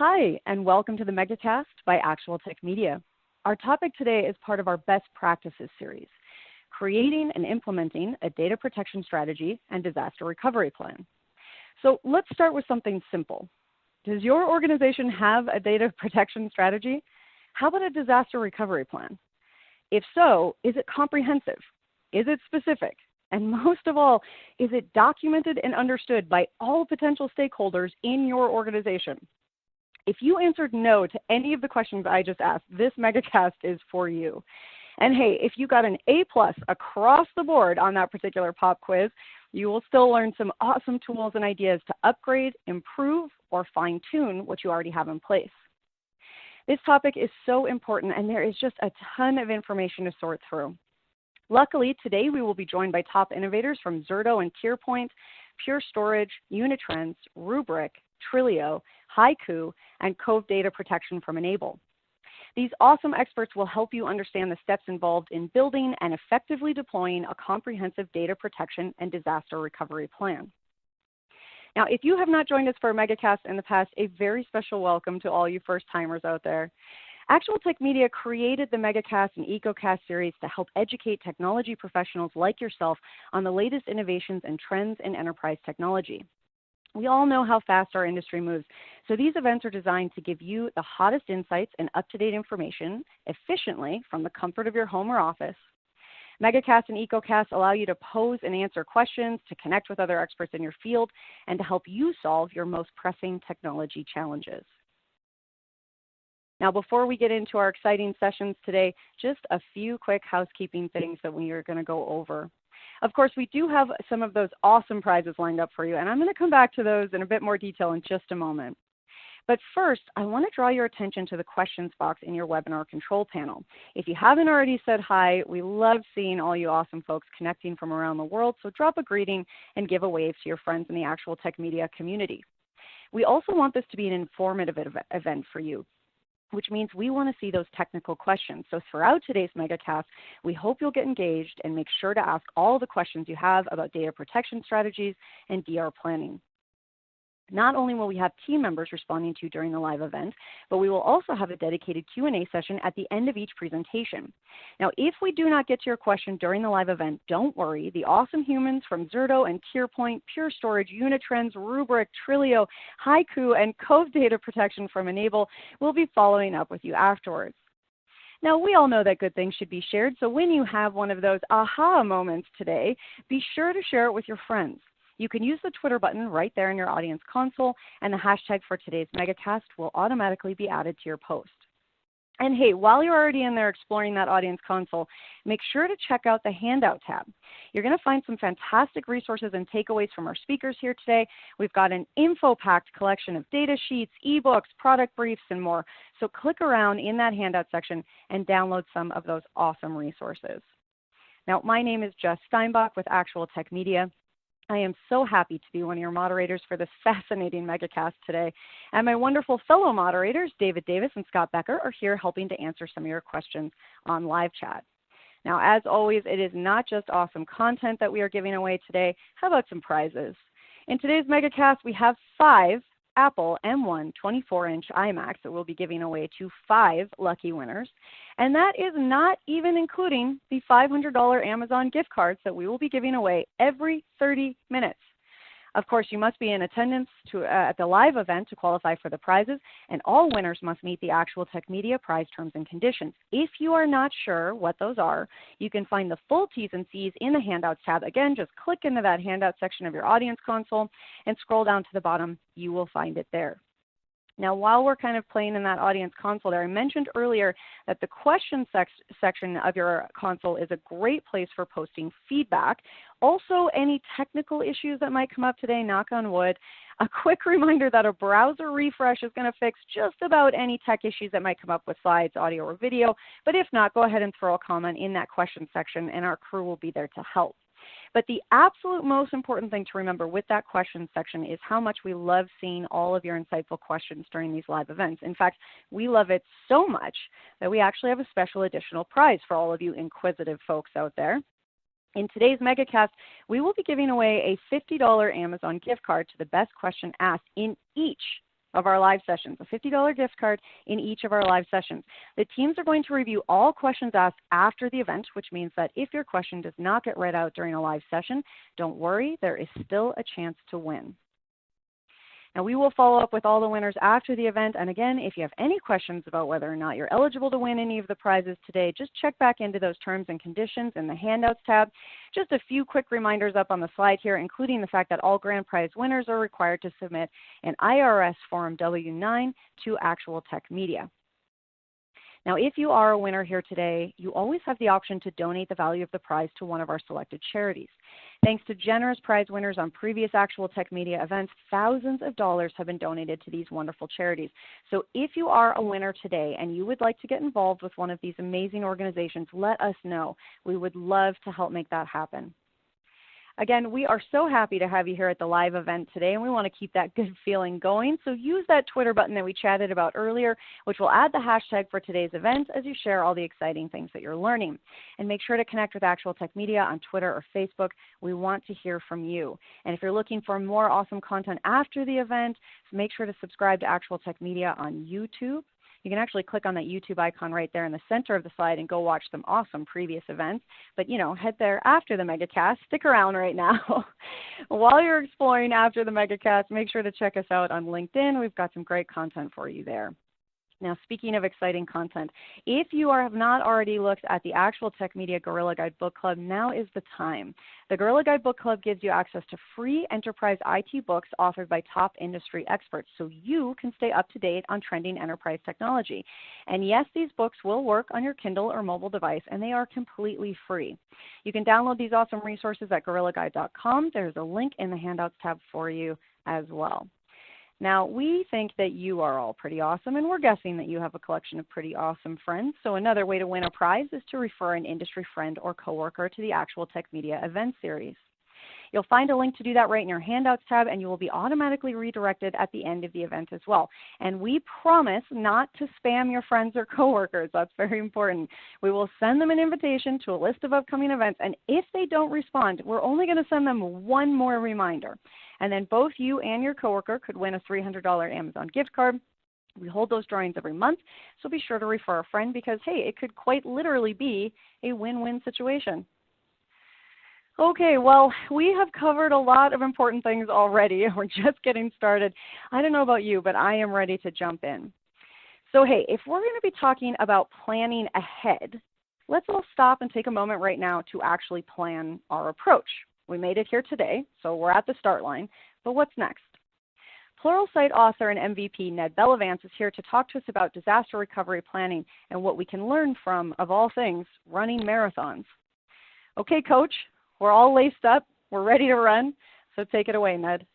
Hi, and welcome to the MegaCast by Actual Tech Media. Our topic today is part of our Best Practices series, creating and implementing a data protection strategy and disaster recovery plan. So let's start with something simple. Does your organization have a data protection strategy? How about a disaster recovery plan? If so, is it comprehensive? Is it specific? And most of all, is it documented and understood by all potential stakeholders in your organization? If you answered no to any of the questions I just asked, this MegaCast is for you. And hey, if you got an A+ across the board on that particular pop quiz, you will still learn some awesome tools and ideas to upgrade, improve, or fine-tune what you already have in place. This topic is so important, and there is just a ton of information to sort through. Luckily, today we will be joined by top innovators from Zetto and TierPoint, Pure Storage, Unitrends, Rubrik, Twilio, Haiku, and Cove Data Protection from Enable. These awesome experts will help you understand the steps involved in building and effectively deploying a comprehensive data protection and disaster recovery plan. Now, if you have not joined us for a MegaCast in the past, a very special welcome to all you first-timers out there. Actual Tech Media created the MegaCast and EcoCast series to help educate technology professionals like yourself on the latest innovations and trends in enterprise technology. We all know how fast our industry moves, so these events are designed to give you the hottest insights and up-to-date information efficiently from the comfort of your home or office. MegaCast and EcoCast allow you to pose and answer questions, to connect with other experts in your field, and to help you solve your most pressing technology challenges. Now, before we get into our exciting sessions today, just a few quick housekeeping things that we are going to go over. Of course, we do have some of those awesome prizes lined up for you, and I'm going to come back to those in a bit more detail in just a moment. But first, I want to draw your attention to the questions box in your webinar control panel. If you haven't already said hi, we love seeing all you awesome folks connecting from around the world, so drop a greeting and give a wave to your friends in the Actual Tech Media community. We also want this to be an informative event for you, which means we want to see those technical questions. So throughout today's MegaCast, we hope you'll get engaged and make sure to ask all the questions you have about data protection strategies and DR planning. Not only will we have team members responding to you during the live event, but we will also have a dedicated Q&A session at the end of each presentation. Now, if we do not get to your question during the live event, don't worry. The awesome humans from Zetto and TierPoint, Pure Storage, Unitrends, Rubrik, Twilio, Haiku, and Cove Data Protection from Enable will be following up with you afterwards. Now, we all know that good things should be shared, so when you have one of those aha moments today, be sure to share it with your friends. You can use the Twitter button right there in your audience console, and the hashtag for today's MegaCast will automatically be added to your post. And hey, while you're already in there exploring that audience console, make sure to check out the Handout tab. You're going to find some fantastic resources and takeaways from our speakers here today. We've got an info-packed collection of data sheets, ebooks, product briefs, and more. So click around in that Handout section and download some of those awesome resources. Now, my name is Jess Steinbach with Actual Tech Media. I am so happy to be one of your moderators for this fascinating MegaCast today. And my wonderful fellow moderators, David Davis and Scott Becker, are here helping to answer some of your questions on live chat. Now, as always, it is not just awesome content that we are giving away today. How about some prizes? In today's MegaCast, we have 5 Apple M1 24-inch iMacs that we'll be giving away to 5 lucky winners. And that is not even including the $500 Amazon gift cards that we will be giving away every 30 minutes. Of course, you must be in attendance at the live event to qualify for the prizes, and all winners must meet the Actual Tech Media prize terms and conditions. If you are not sure what those are, you can find the full T's and C's in the Handouts tab. Again, just click into that Handout section of your audience console and scroll down to the bottom. You will find it there. Now, while we're kind of playing in that audience console there, I mentioned earlier that the question section of your console is a great place for posting feedback. Also, any technical issues that might come up today, knock on wood. A quick reminder that a browser refresh is going to fix just about any tech issues that might come up with slides, audio, or video. But if not, go ahead and throw a comment in that question section, and our crew will be there to help. But the absolute most important thing to remember with that question section is how much we love seeing all of your insightful questions during these live events. In fact, we love it so much that we actually have a special additional prize for all of you inquisitive folks out there. In today's MegaCast, we will be giving away a $50 Amazon gift card to the best question asked in each of our live sessions, a $50 gift card in each of our live sessions. The teams are going to review all questions asked after the event, which means that if your question does not get read out during a live session, don't worry, there is still a chance to win. Now, we will follow up with all the winners after the event. And again, if you have any questions about whether or not you're eligible to win any of the prizes today, just check back into those terms and conditions in the Handouts tab. Just a few quick reminders up on the slide here, including the fact that all grand prize winners are required to submit an IRS Form W-9 to Actual Tech Media. Now, if you are a winner here today, you always have the option to donate the value of the prize to one of our selected charities. Thanks to generous prize winners on previous Actual Tech Media events, thousands of dollars have been donated to these wonderful charities. So if you are a winner today and you would like to get involved with one of these amazing organizations, let us know. We would love to help make that happen. Again, we are so happy to have you here at the live event today, and we want to keep that good feeling going. So use that Twitter button that we chatted about earlier, which will add the hashtag for today's event as you share all the exciting things that you're learning. And make sure to connect with Actual Tech Media on Twitter or Facebook. We want to hear from you. And if you're looking for more awesome content after the event, make sure to subscribe to Actual Tech Media on YouTube. You can actually click on that YouTube icon right there in the center of the slide and go watch some awesome previous events. But, head there after the MegaCast. Stick around right now. While you're exploring after the MegaCast, make sure to check us out on LinkedIn. We've got some great content for you there. Now, speaking of exciting content, if you have not already looked at the Actual Tech Media Guerrilla Guide Book Club, now is the time. The Guerrilla Guide Book Club gives you access to free enterprise IT books authored by top industry experts, so you can stay up to date on trending enterprise technology. And yes, these books will work on your Kindle or mobile device, and they are completely free. You can download these awesome resources at GuerrillaGuide.com. There's a link in the Handouts tab for you as well. Now, we think that you are all pretty awesome, and we're guessing that you have a collection of pretty awesome friends. So another way to win a prize is to refer an industry friend or coworker to the Actual Tech Media event series. You'll find a link to do that right in your Handouts tab, and you will be automatically redirected at the end of the event as well. And we promise not to spam your friends or coworkers. That's very important. We will send them an invitation to a list of upcoming events, and if they don't respond, we're only going to send them one more reminder. And then both you and your coworker could win a $300 Amazon gift card. We hold those drawings every month, so be sure to refer a friend because, hey, it could quite literally be a win-win situation. Okay, well, we have covered a lot of important things already. We're just getting started. I don't know about you, but I am ready to jump in. So, hey, if we're going to be talking about planning ahead, let's all stop and take a moment right now to actually plan our approach. We made it here today, so we're at the start line, but what's next? Pluralsight author and MVP Ned Bellavance is here to talk to us about disaster recovery planning and what we can learn from, of all things, running marathons. Okay, Coach, we're all laced up, we're ready to run, so take it away, Ned.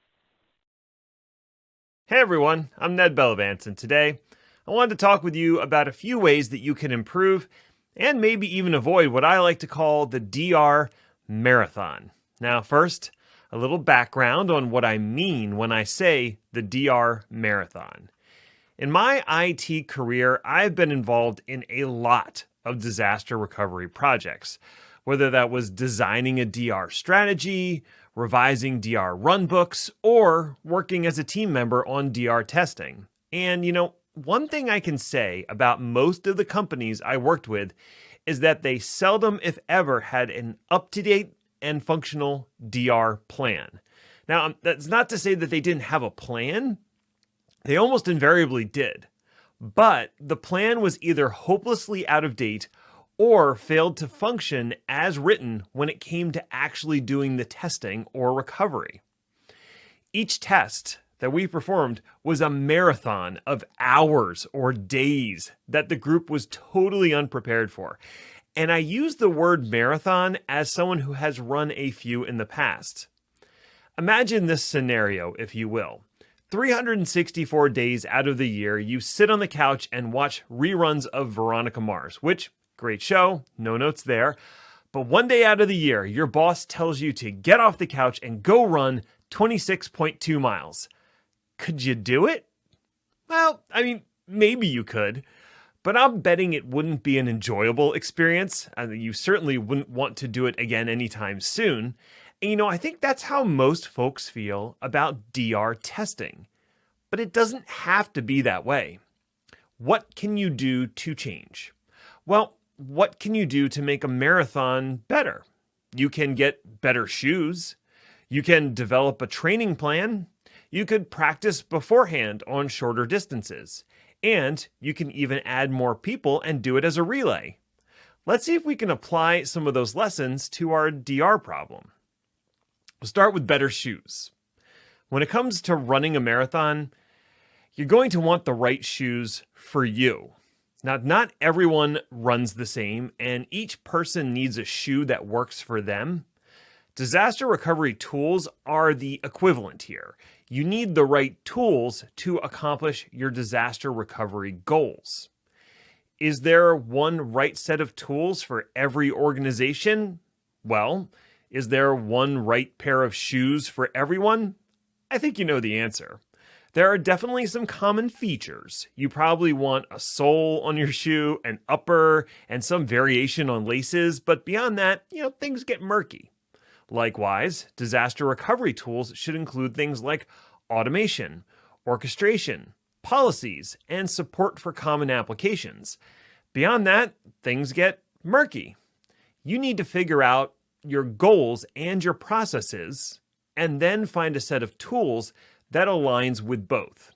Hey everyone, I'm Ned Bellavance, and today I wanted to talk with you about a few ways that you can improve and maybe even avoid what I like to call the DR marathon. Now, first, a little background on what I mean when I say the DR marathon. In my IT career, I've been involved in a lot of disaster recovery projects, whether that was designing a DR strategy, revising DR runbooks, or working as a team member on DR testing. And, one thing I can say about most of the companies I worked with is that they seldom, if ever, had an up-to-date and functional DR plan. Now, that's not to say that they didn't have a plan. They almost invariably did. But the plan was either hopelessly out of date or failed to function as written when it came to actually doing the testing or recovery. Each test that we performed was a marathon of hours or days that the group was totally unprepared for. And I use the word marathon as someone who has run a few in the past. Imagine this scenario, if you will. 364 days out of the year, you sit on the couch and watch reruns of Veronica Mars, which, great show, no notes there. But one day out of the year, your boss tells you to get off the couch and go run 26.2 miles. Could you do it? Well, maybe you could. But I'm betting it wouldn't be an enjoyable experience. You certainly wouldn't want to do it again anytime soon. And I think that's how most folks feel about DR testing. but it doesn't have to be that way. What can you do to change? Well, what can you do to make a marathon better? You can get better shoes. You can develop a training plan. You could practice beforehand on shorter distances. And you can even add more people and do it as a relay. Let's see if we can apply some of those lessons to our DR problem. We'll start with better shoes. When it comes to running a marathon, you're going to want the right shoes for you. Now, not everyone runs the same, and each person needs a shoe that works for them. Disaster recovery tools are the equivalent here. You need the right tools to accomplish your disaster recovery goals. Is there one right set of tools for every organization? Well, is there one right pair of shoes for everyone? I think you know the answer. There are definitely some common features. You probably want a sole on your shoe, an upper, and some variation on laces, but beyond that, things get murky. Likewise, disaster recovery tools should include things like automation, orchestration, policies, and support for common applications. Beyond that, things get murky. You need to figure out your goals and your processes, and then find a set of tools that aligns with both.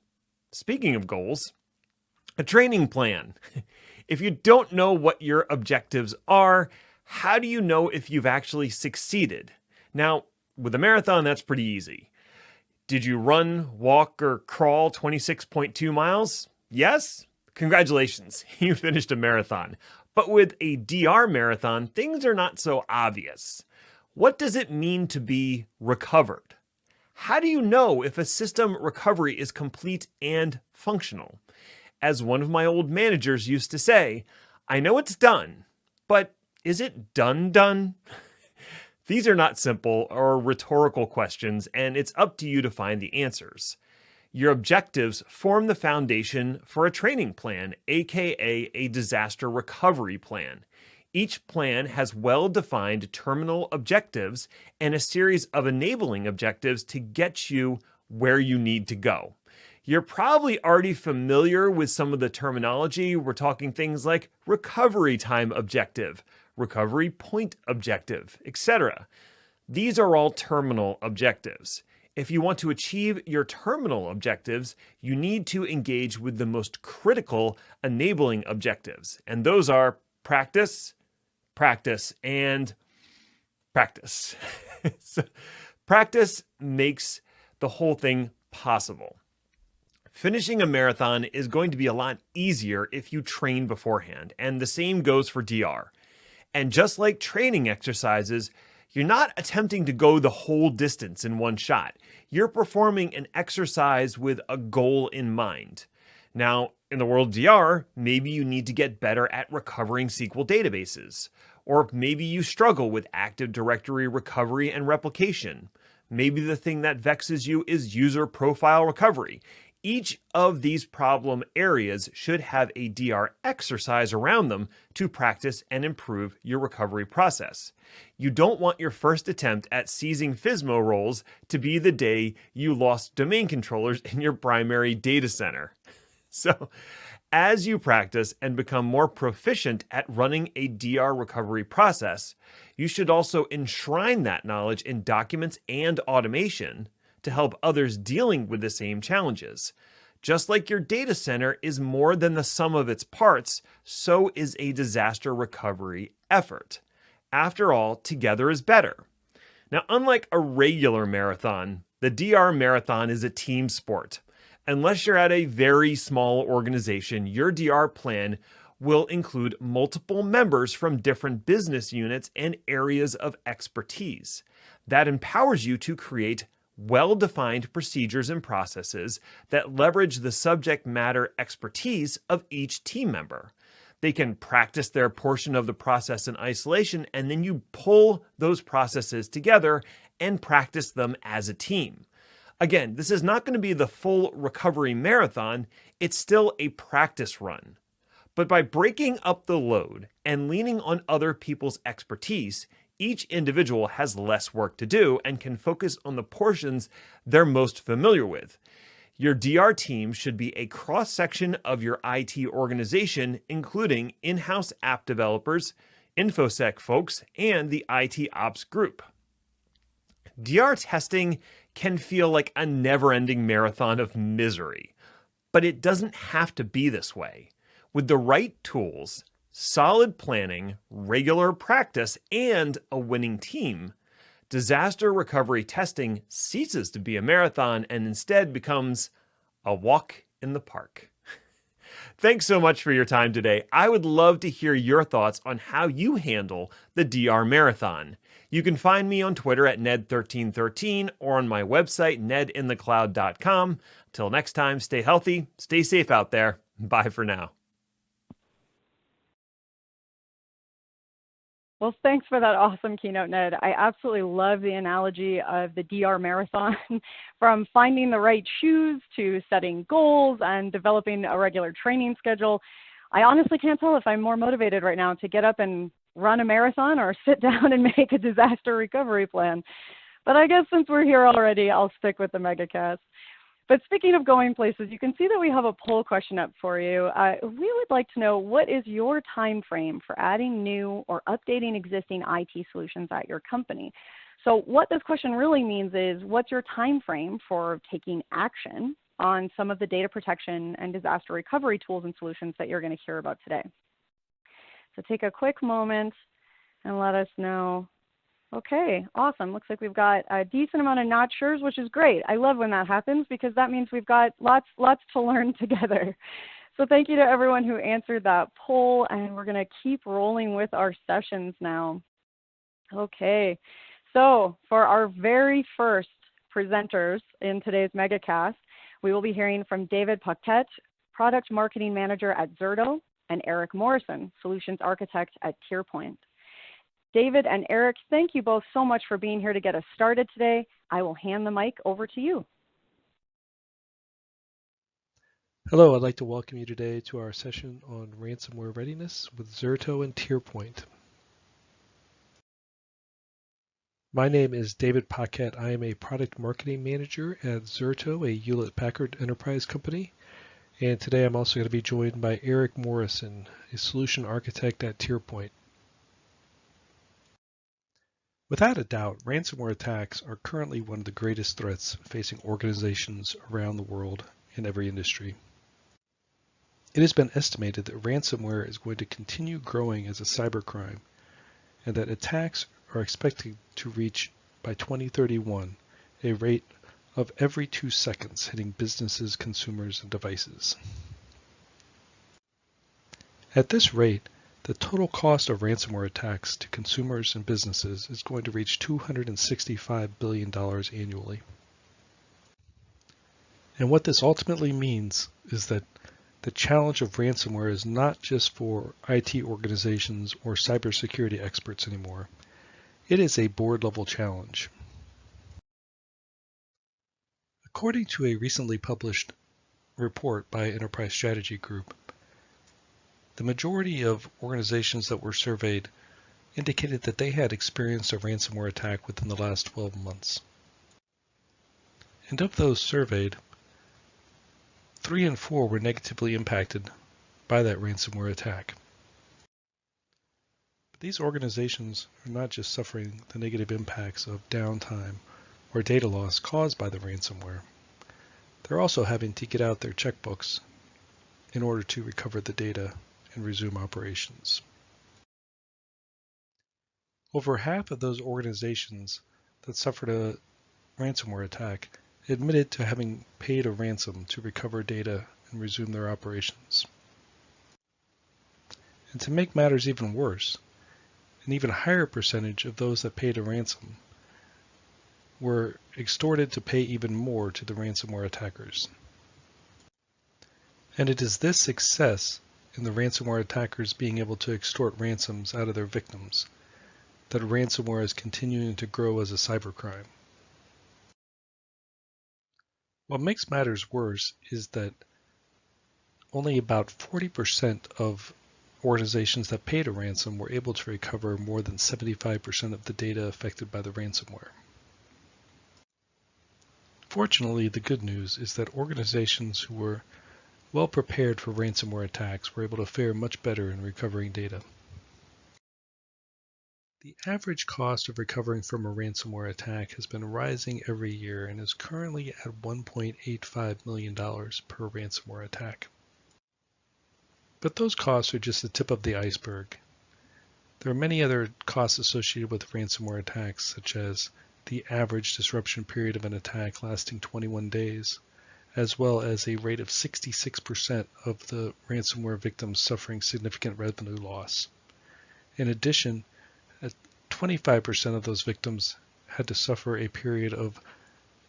Speaking of goals, a training plan. If you don't know what your objectives are, how do you know if you've actually succeeded? Now, with a marathon, that's pretty easy. Did you run, walk, or crawl 26.2 miles? Yes? Congratulations, you finished a marathon. But with a DR marathon, things are not so obvious. What does it mean to be recovered? How do you know if a system recovery is complete and functional? As one of my old managers used to say, I know it's done, but is it done? These are not simple or rhetorical questions, and it's up to you to find the answers. Your objectives form the foundation for a training plan, aka a disaster recovery plan. Each plan has well-defined terminal objectives and a series of enabling objectives to get you where you need to go. You're probably already familiar with some of the terminology. We're talking things like recovery time objective, recovery point objective, etc. These are all terminal objectives. If you want to achieve your terminal objectives, you need to engage with the most critical enabling objectives, and those are practice, practice, and practice. So, practice makes the whole thing possible. Finishing a marathon is going to be a lot easier if you train beforehand, and the same goes for DR. And just like training exercises, you're not attempting to go the whole distance in one shot. You're performing an exercise with a goal in mind. Now, in the world of DR, maybe you need to get better at recovering SQL databases. Or maybe you struggle with Active Directory recovery and replication. Maybe the thing that vexes you is user profile recovery. Each of these problem areas should have a DR exercise around them to practice and improve your recovery process. You don't want your first attempt at seizing FSMO roles to be the day you lost domain controllers in your primary data center. So, as you practice and become more proficient at running a DR recovery process, you should also enshrine that knowledge in documents and automation to help others dealing with the same challenges. Just like your data center is more than the sum of its parts, so is a disaster recovery effort. After all, together is better. Now, unlike a regular marathon, the DR marathon is a team sport. Unless you're at a very small organization, your DR plan will include multiple members from different business units and areas of expertise. That empowers you to create well-defined procedures and processes that leverage the subject matter expertise of each team member. They can practice their portion of the process in isolation, and then you pull those processes together and practice them as a team. Again, this is not going to be the full recovery marathon. It's still a practice run. But by breaking up the load and leaning on other people's expertise, each individual has less work to do and can focus on the portions they're most familiar with. Your DR team should be a cross-section of your IT organization, including in-house app developers, InfoSec folks, and the IT ops group. DR testing can feel like a never-ending marathon of misery, but it doesn't have to be this way. With the right tools, solid planning, regular practice, and a winning team, disaster recovery testing ceases to be a marathon and instead becomes a walk in the park. Thanks so much for your time today. I would love to hear your thoughts on how you handle the DR Marathon. You can find me on Twitter at Ned1313 or on my website, nedinthecloud.com. Till next time, stay healthy, stay safe out there. Bye for now. Well, thanks for that awesome keynote, Ned. I absolutely love the analogy of the DR marathon, from finding the right shoes to setting goals and developing a regular training schedule. I honestly can't tell if I'm more motivated right now to get up and run a marathon or sit down and make a disaster recovery plan. But I guess since we're here already, I'll stick with the MegaCast. But speaking of going places, you can see that we have a poll question up for you. We would like to know, what is your time frame for adding new or updating existing IT solutions at your company? So what this question really means is, what's your time frame for taking action on some of the data protection and disaster recovery tools and solutions that you're going to hear about today? So take a quick moment and let us know. Okay, awesome. Looks like we've got a decent amount of not sure's, which is great. I love when that happens because that means we've got lots to learn together. So thank you to everyone who answered that poll, and we're going to keep rolling with our sessions now. Okay, so for our very first presenters in today's MegaCast, we will be hearing from David Paquette, Product Marketing Manager at Zetto, and Eric Morrison, Solutions Architect at TierPoint. David and Eric, thank you both so much for being here to get us started today. I will hand the mic over to you. Hello, I'd like to welcome you today to our session on ransomware readiness with Zetto and TierPoint. My name is David Paquette. I am a product marketing manager at Zetto, a Hewlett-Packard enterprise company. And today I'm also going to be joined by Eric Morrison, a solution architect at TierPoint. Without a doubt, ransomware attacks are currently one of the greatest threats facing organizations around the world in every industry. It has been estimated that ransomware is going to continue growing as a cybercrime, and that attacks are expected to reach, by 2031, a rate of every 2 seconds hitting businesses, consumers, and devices. At this rate, the total cost of ransomware attacks to consumers and businesses is going to reach $265 billion annually. And what this ultimately means is that the challenge of ransomware is not just for IT organizations or cybersecurity experts anymore. It is a board-level challenge. According to a recently published report by Enterprise Strategy Group, the majority of organizations that were surveyed indicated that they had experienced a ransomware attack within the last 12 months. And of those surveyed, 3 in 4 were negatively impacted by that ransomware attack. But these organizations are not just suffering the negative impacts of downtime or data loss caused by the ransomware. They're also having to get out their checkbooks in order to recover the data and resume operations. Over half of those organizations that suffered a ransomware attack admitted to having paid a ransom to recover data and resume their operations. And to make matters even worse, an even higher percentage of those that paid a ransom were extorted to pay even more to the ransomware attackers. And it is this success in the ransomware attackers being able to extort ransoms out of their victims that ransomware is continuing to grow as a cybercrime. What makes matters worse is that only about 40% of organizations that paid a ransom were able to recover more than 75% of the data affected by the ransomware. Fortunately, the good news is that organizations who were well prepared for ransomware attacks were able to fare much better in recovering data. The average cost of recovering from a ransomware attack has been rising every year and is currently at $1.85 million per ransomware attack. But those costs are just the tip of the iceberg. There are many other costs associated with ransomware attacks, such as the average disruption period of an attack lasting 21 days, as well as a rate of 66% of the ransomware victims suffering significant revenue loss. In addition, 25% of those victims had to suffer a period of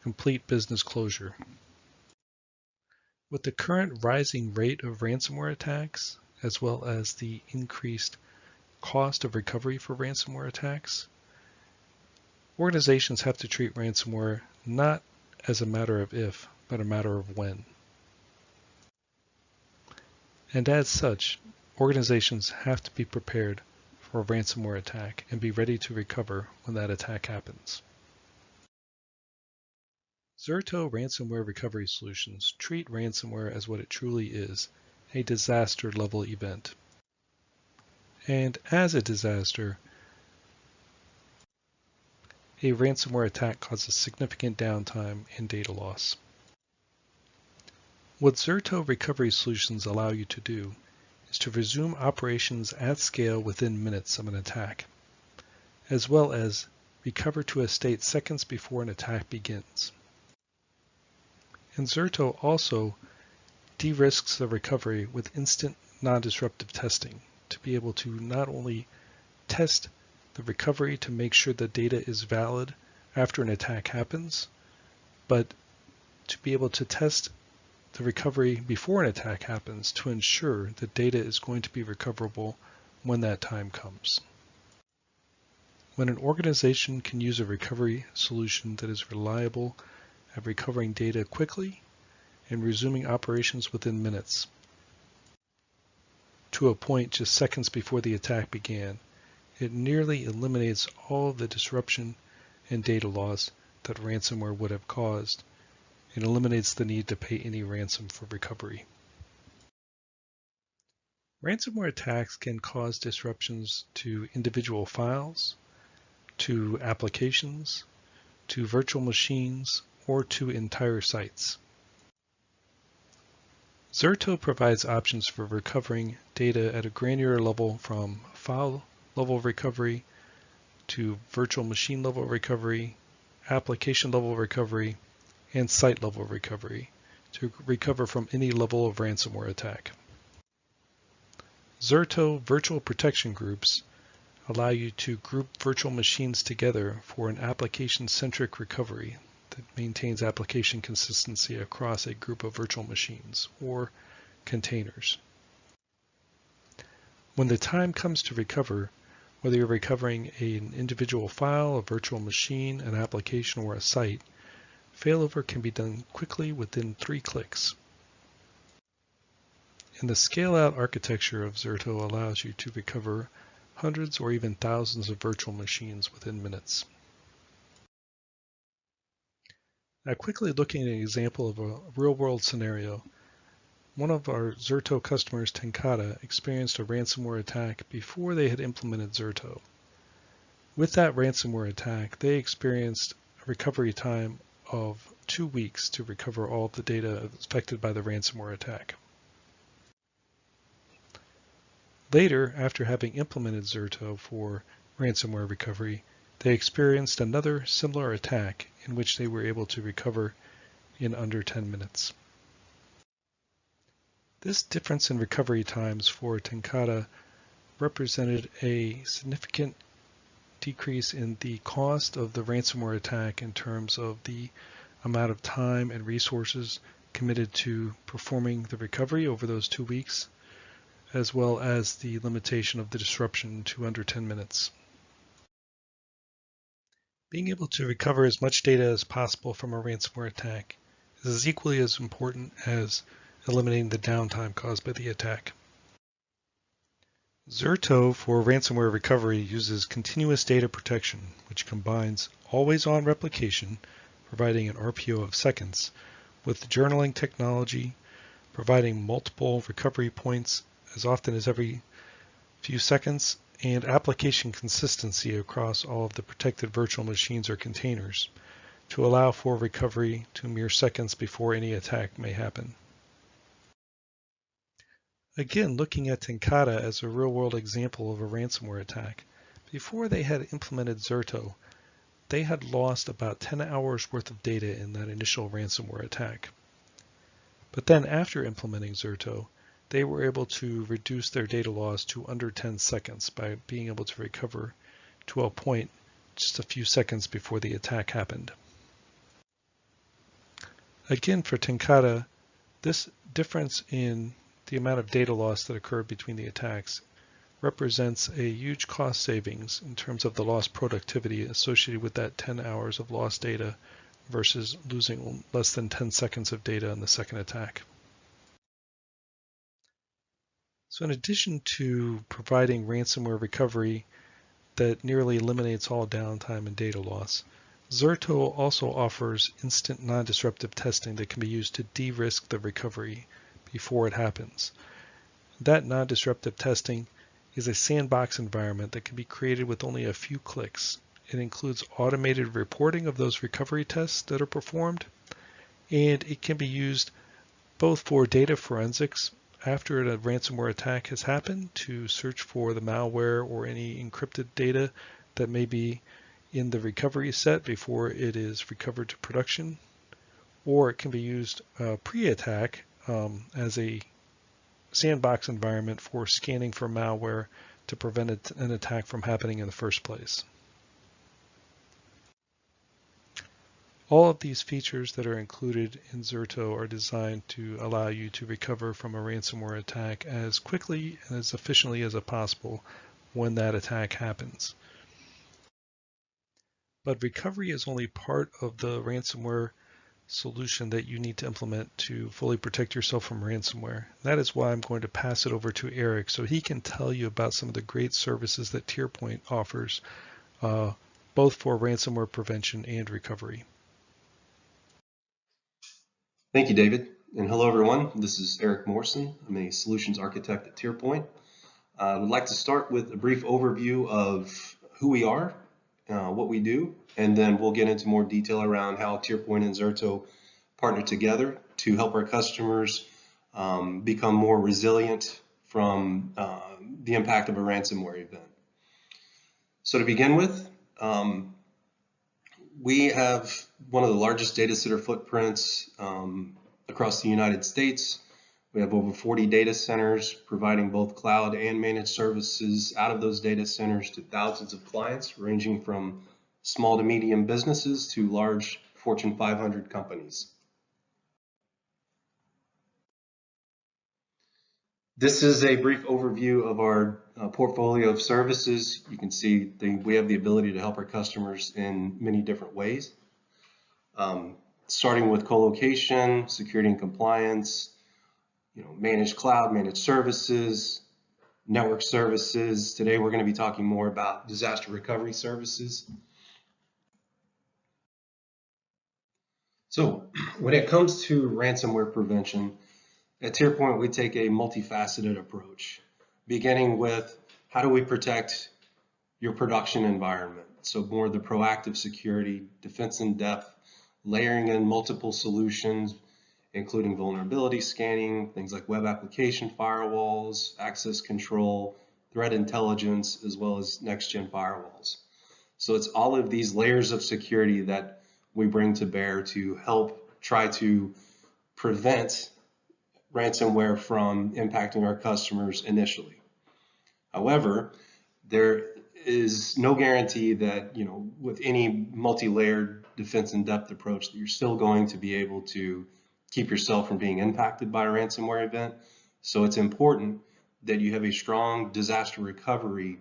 complete business closure. With the current rising rate of ransomware attacks, as well as the increased cost of recovery for ransomware attacks, organizations have to treat ransomware not as a matter of if, but a matter of when. And as such, organizations have to be prepared for a ransomware attack and be ready to recover when that attack happens. Zetto Ransomware Recovery Solutions treat ransomware as what it truly is, a disaster-level event. And as a disaster, a ransomware attack causes significant downtime and data loss. What Zetto Recovery Solutions allow you to do is to resume operations at scale within minutes of an attack, as well as recover to a state seconds before an attack begins. And Zetto also de-risks the recovery with instant non-disruptive testing to be able to not only test the recovery to make sure the data is valid after an attack happens, but to be able to test the recovery before an attack happens to ensure that data is going to be recoverable when that time comes. When an organization can use a recovery solution that is reliable at recovering data quickly and resuming operations within minutes, to a point just seconds before the attack began, it nearly eliminates all of the disruption and data loss that ransomware would have caused, and eliminates the need to pay any ransom for recovery. Ransomware attacks can cause disruptions to individual files, to applications, to virtual machines, or to entire sites. Zetto provides options for recovering data at a granular level, from file level recovery to virtual machine level recovery, application level recovery, and site level recovery to recover from any level of ransomware attack. Zetto virtual protection groups allow you to group virtual machines together for an application-centric recovery that maintains application consistency across a group of virtual machines or containers. When the time comes to recover, whether you're recovering an individual file, a virtual machine, an application, or a site, failover can be done quickly within 3 clicks. And the scale-out architecture of Zetto allows you to recover hundreds or even thousands of virtual machines within minutes. Now, quickly looking at an example of a real-world scenario, one of our Zetto customers, Tenkata, experienced a ransomware attack before they had implemented Zetto. With that ransomware attack, they experienced a recovery time of 2 weeks to recover all of the data affected by the ransomware attack. Later, after having implemented Zetto for ransomware recovery, they experienced another similar attack in which they were able to recover in under 10 minutes. This difference in recovery times for Tenkata represented a significant decrease in the cost of the ransomware attack in terms of the amount of time and resources committed to performing the recovery over those 2 weeks, as well as the limitation of the disruption to under 10 minutes. Being able to recover as much data as possible from a ransomware attack is equally as important as eliminating the downtime caused by the attack. Zetto for ransomware recovery uses continuous data protection, which combines always-on replication providing an RPO of seconds, with journaling technology providing multiple recovery points as often as every few seconds, and application consistency across all of the protected virtual machines or containers to allow for recovery to mere seconds before any attack may happen. Again, looking at Tenkata as a real-world example of a ransomware attack, before they had implemented Zetto, they had lost about 10 hours worth of data in that initial ransomware attack. But then after implementing Zetto, they were able to reduce their data loss to under 10 seconds by being able to recover to a point just a few seconds before the attack happened. Again, for Tenkata, this difference in the amount of data loss that occurred between the attacks represents a huge cost savings in terms of the lost productivity associated with that 10 hours of lost data versus losing less than 10 seconds of data in the second attack. So in addition to providing ransomware recovery that nearly eliminates all downtime and data loss, Zetto also offers instant non-disruptive testing that can be used to de-risk the recovery before it happens. That non-disruptive testing is a sandbox environment that can be created with only a few clicks. It includes automated reporting of those recovery tests that are performed, and it can be used both for data forensics after a ransomware attack has happened to search for the malware or any encrypted data that may be in the recovery set before it is recovered to production, or it can be used pre-attack as a sandbox environment for scanning for malware to prevent an attack from happening in the first place. All of these features that are included in Zetto are designed to allow you to recover from a ransomware attack as quickly and as efficiently as possible when that attack happens. But recovery is only part of the ransomware solution that you need to implement to fully protect yourself from ransomware. That is why I'm going to pass it over to Eric so he can tell you about some of the great services that TierPoint offers, both for ransomware prevention and recovery. Thank you, David. And hello, everyone. This is Eric Morrison. I'm a solutions architect at TierPoint. I would like to start with a brief overview of who we are, what we do, and then we'll get into more detail around how TierPoint and Zetto partner together to help our customers become more resilient from the impact of a ransomware event. So to begin with, we have one of the largest data center footprints across the United States. We have over 40 data centers providing both cloud and managed services out of those data centers to thousands of clients, ranging from small to medium businesses to large Fortune 500 companies. This is a brief overview of our portfolio of services. You can see we have the ability to help our customers in many different ways. Starting with co-location, security and compliance, managed cloud, managed services, network services. Today we're going to be talking more about disaster recovery services. So when it comes to ransomware prevention, at TierPoint we take a multifaceted approach, beginning with how do we protect your production environment. So more the proactive security, defense in depth, layering in multiple solutions, including vulnerability scanning, things like web application firewalls, access control, threat intelligence, as well as next-gen firewalls. So it's all of these layers of security that we bring to bear to help try to prevent ransomware from impacting our customers initially. However, there is no guarantee that, with any multi-layered defense in depth approach, that you're still going to be able to keep yourself from being impacted by a ransomware event. So it's important that you have a strong disaster recovery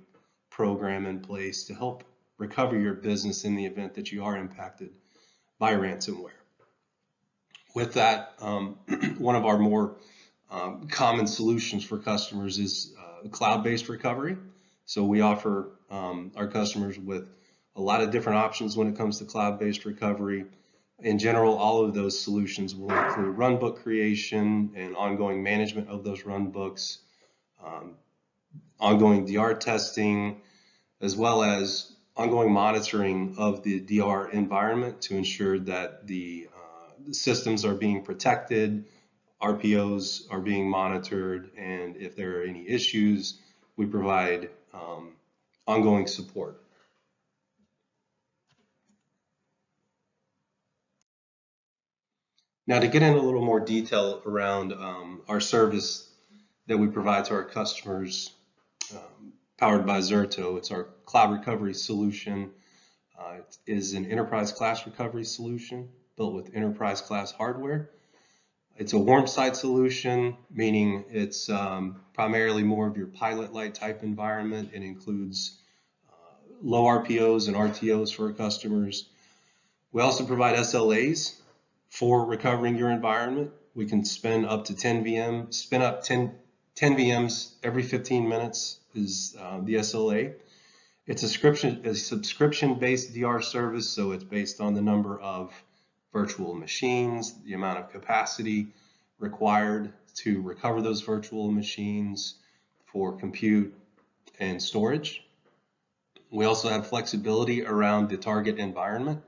program in place to help recover your business in the event that you are impacted by ransomware. With that, one of our more common solutions for customers is cloud-based recovery. So we offer our customers with a lot of different options when it comes to cloud-based recovery. In general, all of those solutions will include runbook creation and ongoing management of those runbooks, ongoing DR testing, as well as ongoing monitoring of the DR environment to ensure that the systems are being protected, RPOs are being monitored, and if there are any issues, we provide ongoing support. Now, to get in a little more detail around our service that we provide to our customers, powered by Zetto, it's our cloud recovery solution. It is an enterprise class recovery solution built with enterprise class hardware. It's a warm site solution, meaning it's primarily more of your pilot light type environment. It includes low RPOs and RTOs for our customers. We also provide SLAs for recovering your environment. We can spin up 10 VMs every 15 minutes is the SLA. It's a subscription-based DR service, so it's based on the number of virtual machines, the amount of capacity required to recover those virtual machines for compute and storage. We also have flexibility around the target environment.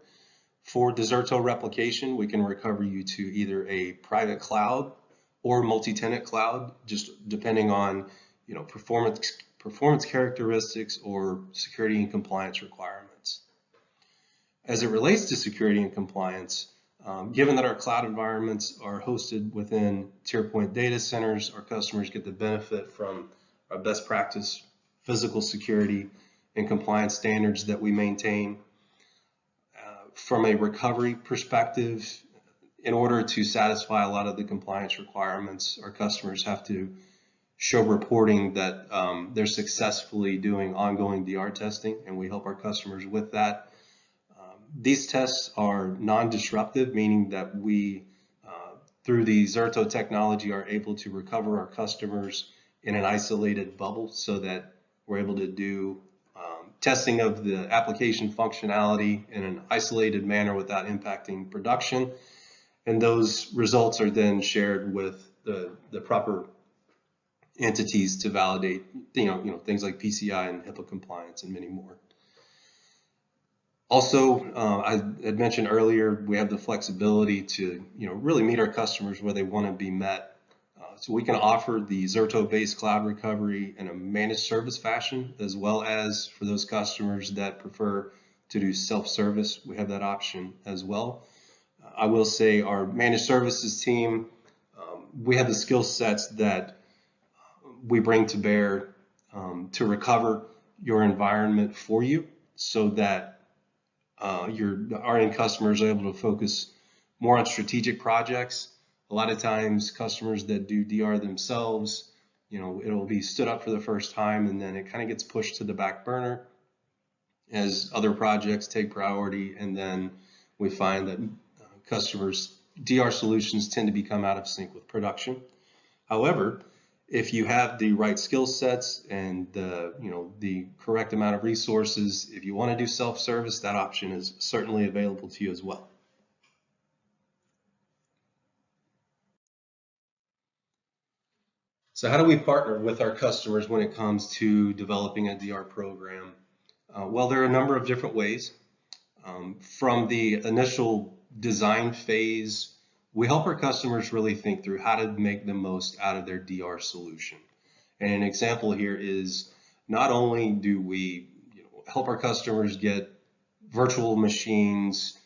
For the Zetto replication, we can recover you to either a private cloud or multi-tenant cloud, just depending on performance characteristics or security and compliance requirements. As it relates to security and compliance, given that our cloud environments are hosted within tier point data centers, our customers get the benefit from our best practice physical security and compliance standards that we maintain. From a recovery perspective, in order to satisfy a lot of the compliance requirements, our customers have to show reporting that they're successfully doing ongoing DR testing, and we help our customers with that. These tests are non-disruptive, meaning that we, through the Zetto technology, are able to recover our customers in an isolated bubble so that we're able to do testing of the application functionality in an isolated manner without impacting production. And those results are then shared with the proper entities to validate, things like PCI and HIPAA compliance and many more. Also, I had mentioned earlier, we have the flexibility to, really meet our customers where they want to be met. So we can offer the Zetto-based cloud recovery in a managed service fashion, as well as for those customers that prefer to do self-service, we have that option as well. I will say our managed services team, we have the skill sets that we bring to bear to recover your environment for you so that our end customers are able to focus more on strategic projects. A lot of times customers that do DR themselves, it'll be stood up for the first time and then it kind of gets pushed to the back burner as other projects take priority, and then we find that customers' DR solutions tend to become out of sync with production. However, if you have the right skill sets and the correct amount of resources, if you want to do self-service, that option is certainly available to you as well. So how do we partner with our customers when it comes to developing a DR program? Well, there are a number of different ways. From the initial design phase, we help our customers really think through how to make the most out of their DR solution. And an example here is not only do we help our customers get virtual machines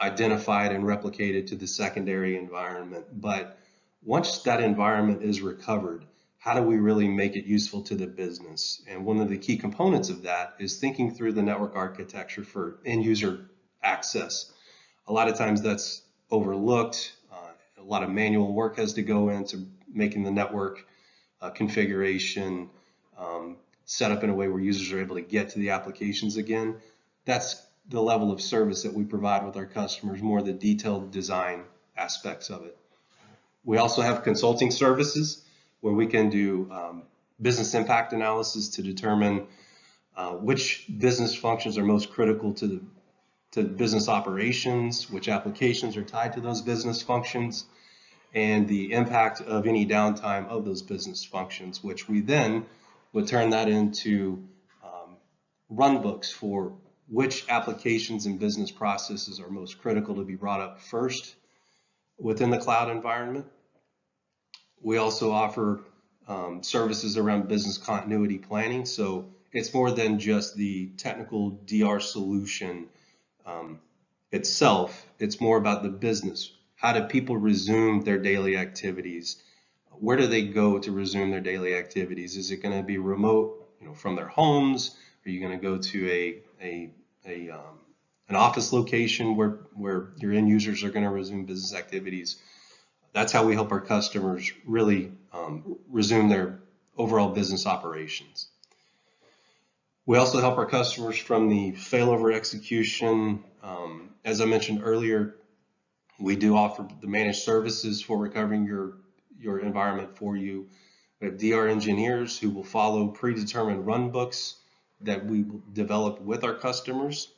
identified and replicated to the secondary environment, but once that environment is recovered, how do we really make it useful to the business? And one of the key components of that is thinking through the network architecture for end user access. A lot of times that's overlooked. A lot of manual work has to go into making the network configuration set up in a way where users are able to get to the applications again. That's the level of service that we provide with our customers, more the detailed design aspects of it. We also have consulting services where we can do business impact analysis to determine which business functions are most critical to to business operations, which applications are tied to those business functions, and the impact of any downtime of those business functions, which we then would turn that into run books for which applications and business processes are most critical to be brought up first within the cloud environment. We also offer services around business continuity planning. So it's more than just the technical DR solution itself. It's more about the business. How do people resume their daily activities? Where do they go to resume their daily activities? Is it going to be remote, from their homes? Are you going to go to an office location where your end users are going to resume business activities? That's how we help our customers really resume their overall business operations. We also help our customers from the failover execution. As I mentioned earlier, we do offer the managed services for recovering your environment for you. We have DR engineers who will follow predetermined run books that we develop with our customers.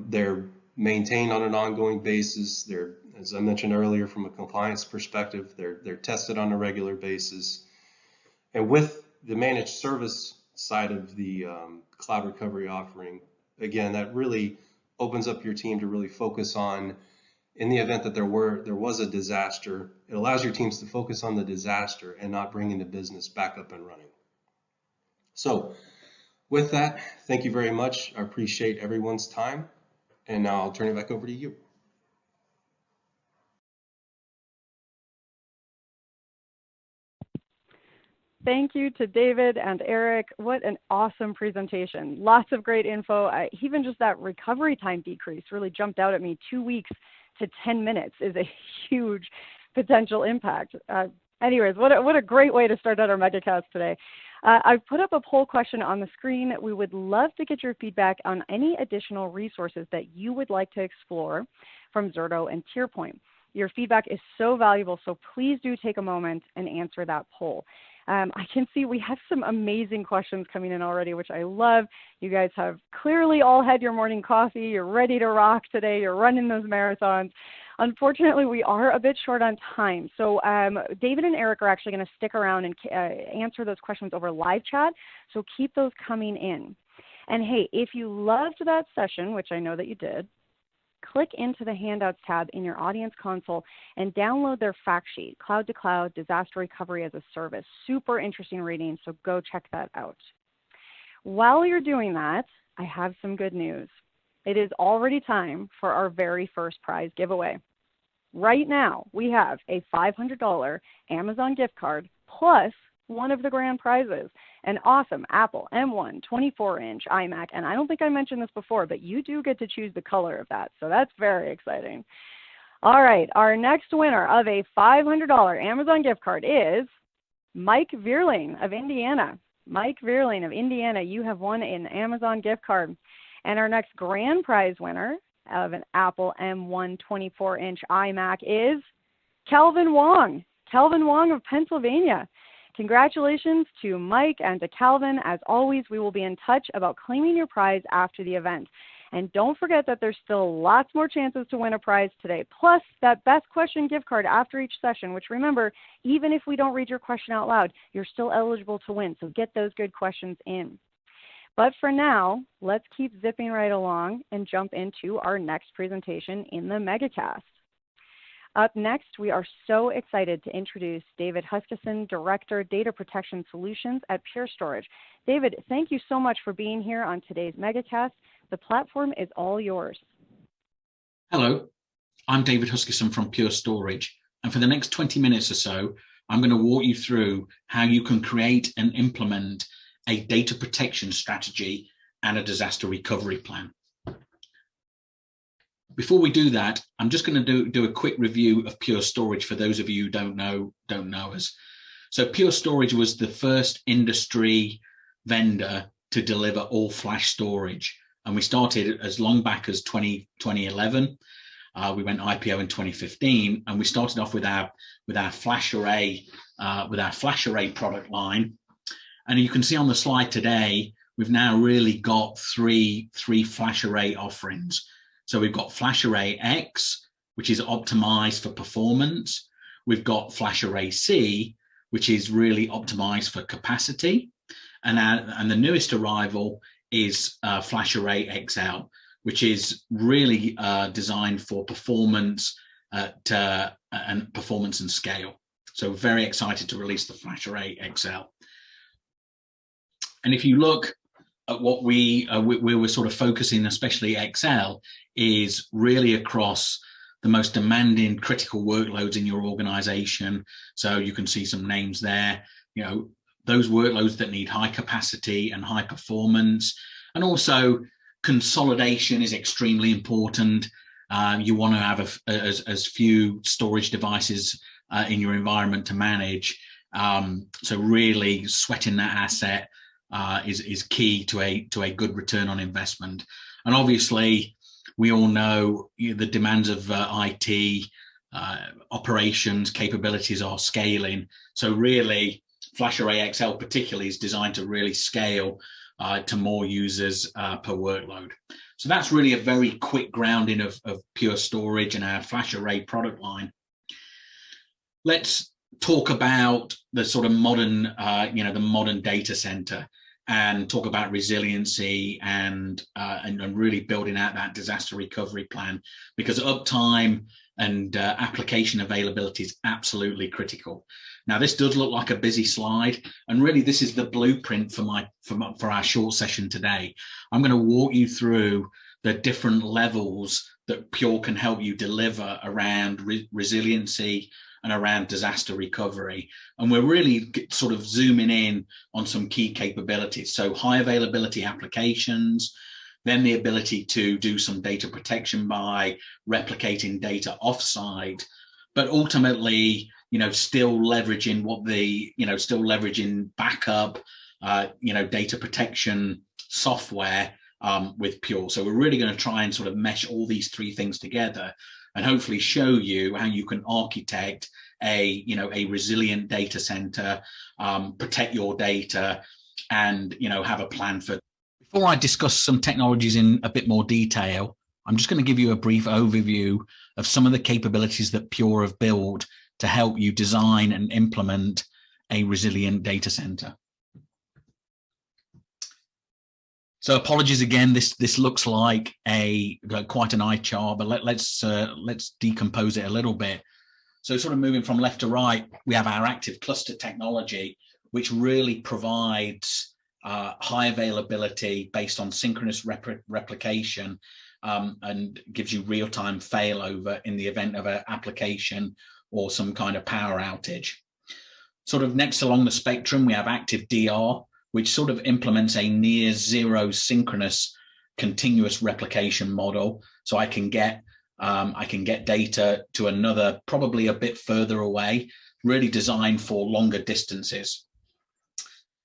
They're maintained on an ongoing basis. They're, as I mentioned earlier, from a compliance perspective, they're tested on a regular basis. And with the managed service side of the cloud recovery offering, again, that really opens up your team to really focus on, in the event that there was a disaster, it allows your teams to focus on the disaster and not bringing the business back up and running. So with that, thank you very much. I appreciate everyone's time. And now I'll turn it back over to you. Thank you to David and Eric. What an awesome presentation. Lots of great info. Even just that recovery time decrease really jumped out at me. 2 weeks to 10 minutes is a huge potential impact. Anyways, what a great way to start out our MegaCast today. I've put up a poll question on the screen. We would love to get your feedback on any additional resources that you would like to explore from Zetto and TierPoint. Your feedback is so valuable, so please do take a moment and answer that poll. I can see we have some amazing questions coming in already, which I love. You guys have clearly all had your morning coffee. You're ready to rock today. You're running those marathons. Unfortunately, we are a bit short on time. So David and Eric are actually going to stick around and answer those questions over live chat. So keep those coming in. And hey, if you loved that session, which I know that you did, click into the Handouts tab in your audience console and download their fact sheet, Cloud to Cloud, Disaster Recovery as a Service. Super interesting reading, so go check that out. While you're doing that, I have some good news. It is already time for our very first prize giveaway. Right now, we have a $500 Amazon gift card plus one of the grand prizes, an awesome Apple M1 24-inch iMac. And I don't think I mentioned this before, but you do get to choose the color of that. So that's very exciting. All right, our next winner of a $500 Amazon gift card is Mike Vierling of Indiana. Mike Vierling of Indiana, you have won an Amazon gift card. And our next grand prize winner of an Apple M1 24-inch iMac is Calvin Wong. Calvin Wong of Pennsylvania. Congratulations to Mike and to Calvin. As always, we will be in touch about claiming your prize after the event. And don't forget that there's still lots more chances to win a prize today, plus that best question gift card after each session, which remember, even if we don't read your question out loud, you're still eligible to win. So get those good questions in. But for now, let's keep zipping right along and jump into our next presentation in the MegaCast. Up next, we are so excited to introduce David Huskisson, Director, Data Protection Solutions at Pure Storage. David, thank you so much for being here on today's MegaCast. The platform is all yours. Hello, I'm David Huskisson from Pure Storage, and for the next 20 minutes or so, I'm going to walk you through how you can create and implement a data protection strategy and a disaster recovery plan. Before we do that, I'm just going to do a quick review of Pure Storage for those of you who don't know us. So Pure Storage was the first industry vendor to deliver all-flash storage, and we started as long back as 2011. We went IPO in 2015, and we started off with our flash array product line. And you can see on the slide today, we've now really got three flash array offerings. So we've got FlashArray-X, which is optimized for performance. We've got FlashArray-C, which is really optimized for capacity. And the newest arrival is FlashArray-XL, which is really designed for performance and performance and scale. So very excited to release the FlashArray-XL. And if you look at what we were sort of focusing, especially XL, is really across the most demanding critical workloads in your organization. So you can see some names there, you know, those workloads that need high capacity and high performance. And also consolidation is extremely important. You want to have as few storage devices in your environment to manage. So really sweating that asset is key to a good return on investment. And obviously, we all know the demands of IT, operations, capabilities are scaling. So really, FlashArray-XL particularly is designed to really scale to more users per workload. So that's really a very quick grounding of Pure Storage and our FlashArray product line. Let's talk about the sort of modern, the modern data center, and talk about resiliency and really building out that disaster recovery plan, because uptime and application availability is absolutely critical. Now, this does look like a busy slide, and really this is the blueprint for our short session today. I'm going to walk you through the different levels that Pure can help you deliver around resiliency and around disaster recovery. And we're really sort of zooming in on some key capabilities. So high availability applications, then the ability to do some data protection by replicating data offsite, but ultimately, still leveraging still leveraging backup, data protection software with Pure. So we're really going to try and sort of mesh all these three things together and hopefully show you how you can architect a resilient data center, protect your data, and have a plan for. Before I discuss some technologies in a bit more detail, I'm just going to give you a brief overview of some of the capabilities that Pure have built to help you design and implement a resilient data center. So apologies again, this looks like quite an eye chart, but let's decompose it a little bit. So sort of moving from left to right, we have our active cluster technology, which really provides high availability based on synchronous replication and gives you real-time failover in the event of an application or some kind of power outage. Sort of next along the spectrum, we have active DR, which sort of implements a near zero synchronous continuous replication model. So I can get data to another, probably a bit further away, really designed for longer distances.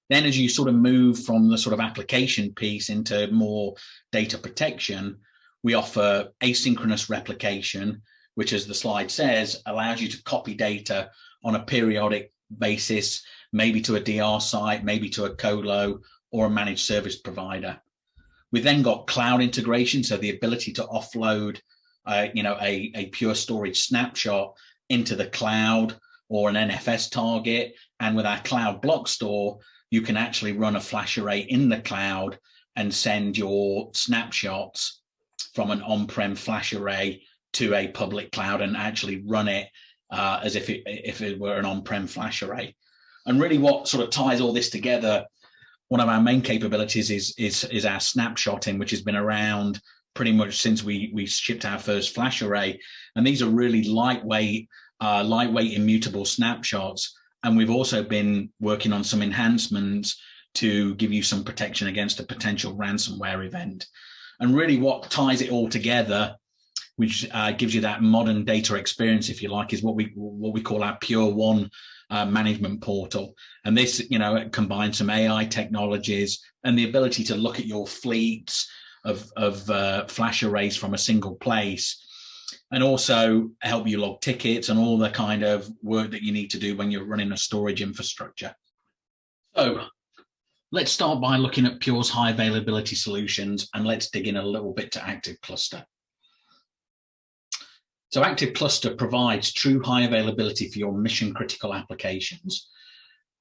Then as you sort of move from the sort of application piece into more data protection, we offer asynchronous replication, which, as the slide says, allows you to copy data on a periodic basis, maybe to a DR site, maybe to a colo or a managed service provider. We then got cloud integration, so the ability to offload a Pure Storage snapshot into the cloud or an NFS target. And with our cloud block store, you can actually run a FlashArray in the cloud and send your snapshots from an on-prem FlashArray to a public cloud and actually run it as if it were an on-prem FlashArray. And really what sort of ties all this together, one of our main capabilities is our snapshotting, which has been around pretty much since we shipped our first FlashArray. And these are really lightweight immutable snapshots. And we've also been working on some enhancements to give you some protection against a potential ransomware event. And really what ties it all together, which gives you that modern data experience, if you like, is what we call our Pure One management portal. And this, it combines some AI technologies and the ability to look at your fleets of FlashArrays from a single place, and also help you log tickets and all the kind of work that you need to do when you're running a storage infrastructure. So let's start by looking at Pure's high availability solutions, and let's dig in a little bit to Active Cluster. So Active Cluster provides true high availability for your mission critical applications.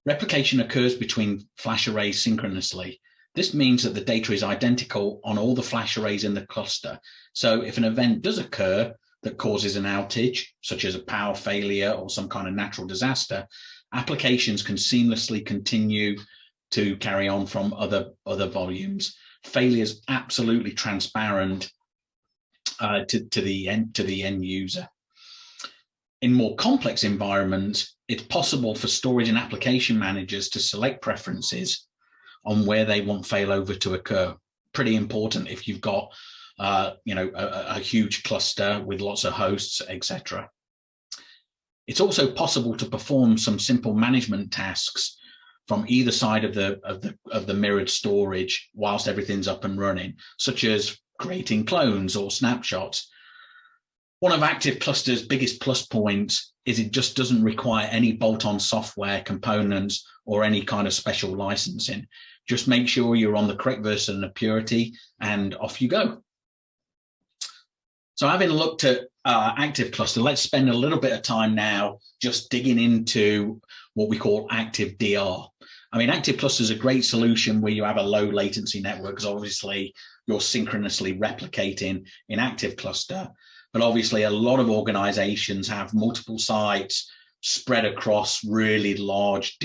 Replication occurs between flash arrays synchronously. This means that the data is identical on all the flash arrays in the cluster. So if an event does occur that causes an outage, such as a power failure or some kind of natural disaster, applications can seamlessly continue to carry on from other volumes. Failure is absolutely transparent to the end user. In more complex environments, it's possible for storage and application managers to select preferences on where they want failover to occur. Pretty important if you've got a huge cluster with lots of hosts, etc. It's also possible to perform some simple management tasks from either side of the mirrored storage whilst everything's up and running, such as creating clones or snapshots. One of Active Cluster's biggest plus points is it just doesn't require any bolt-on software components or any kind of special licensing. Just make sure you're on the correct version of Purity and off you go. So having looked at Active Cluster, let's spend a little bit of time now just digging into what we call Active DR. I mean, Active Cluster is a great solution where you have a low latency network, because obviously you're synchronously replicating in Active Cluster. But obviously a lot of organizations have multiple sites spread across really large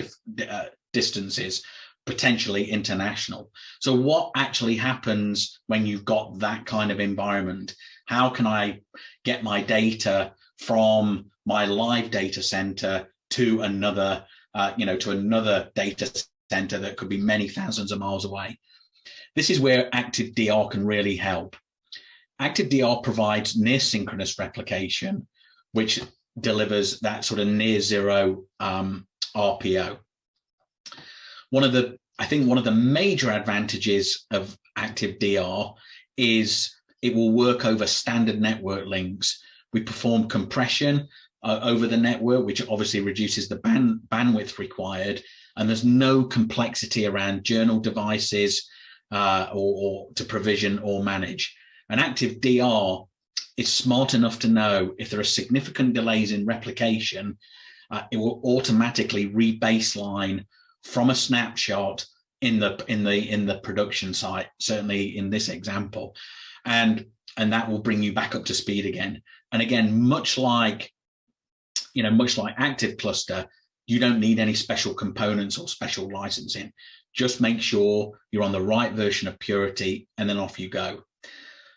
distances, potentially international. So what actually happens when you've got that kind of environment? How can I get my data from my live data center to another, to another data center that could be many thousands of miles away? This is where Active DR can really help. Active DR provides near synchronous replication, which delivers that sort of near zero RPO. One of the major advantages of Active DR is it will work over standard network links. We perform compression over the network, which obviously reduces the bandwidth required, and there's no complexity around journal devices or to provision or manage. And Active DR is smart enough to know if there are significant delays in replication, it will automatically re-baseline from a snapshot in the production site, certainly in this example, and that will bring you back up to speed again. And again, much like Active Cluster, you don't need any special components or special licensing. Just make sure you're on the right version of Purity, and then off you go.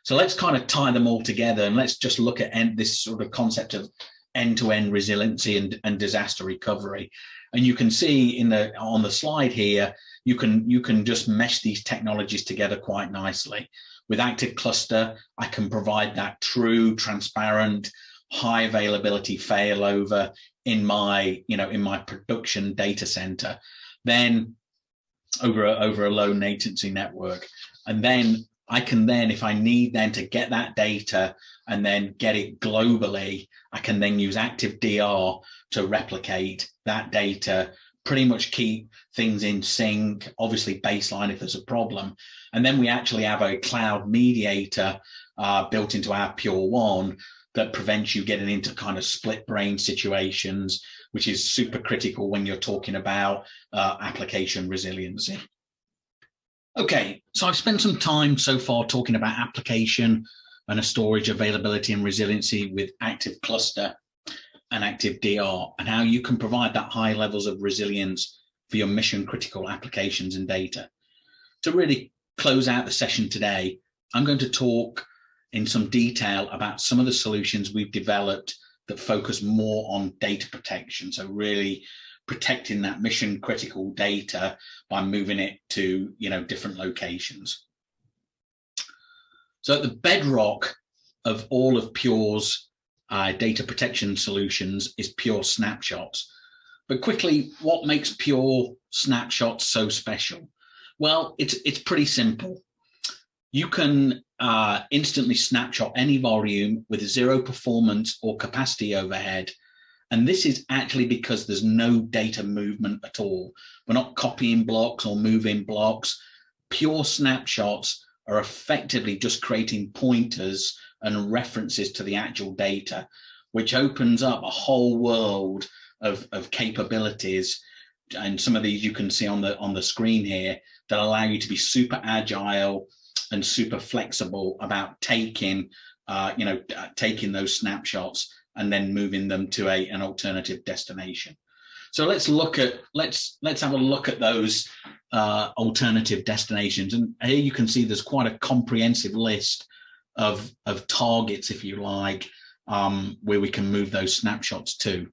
So let's kind of tie them all together, and let's just look at this sort of concept of end-to-end resiliency and disaster recovery. And you can see on the slide here, you can just mesh these technologies together quite nicely. With Active Cluster, I can provide that true, transparent, high availability failover in my production data center, then over a low latency network. And then I can if I need to get that data and then get it globally, I can then use Active DR to replicate that data, pretty much keep things in sync, obviously baseline if there's a problem. And then we actually have a cloud mediator built into our Pure One that prevents you getting into kind of split brain situations, which is super critical when you're talking about application resiliency. Okay, so I've spent some time so far talking about application and a storage availability and resiliency with Active Cluster and Active DR, and how you can provide that high levels of resilience for your mission critical applications and data. To really close out the session today, I'm going to talk in some detail about some of the solutions we've developed that focus more on data protection. So really protecting that mission critical data by moving it to different locations. So at the bedrock of all of Pure's data protection solutions is Pure Snapshots. But quickly, what makes Pure Snapshots so special? Well, it's pretty simple. You can instantly snapshot any volume with zero performance or capacity overhead. And this is actually because there's no data movement at all. We're not copying blocks or moving blocks. Pure Snapshots are effectively just creating pointers and references to the actual data, which opens up a whole world of capabilities. And some of these you can see on the screen here that allow you to be super agile and super flexible about taking those snapshots and then moving them to an alternative destination. So let's have a look at those alternative destinations. And here you can see there's quite a comprehensive list of targets, if you like, where we can move those snapshots to.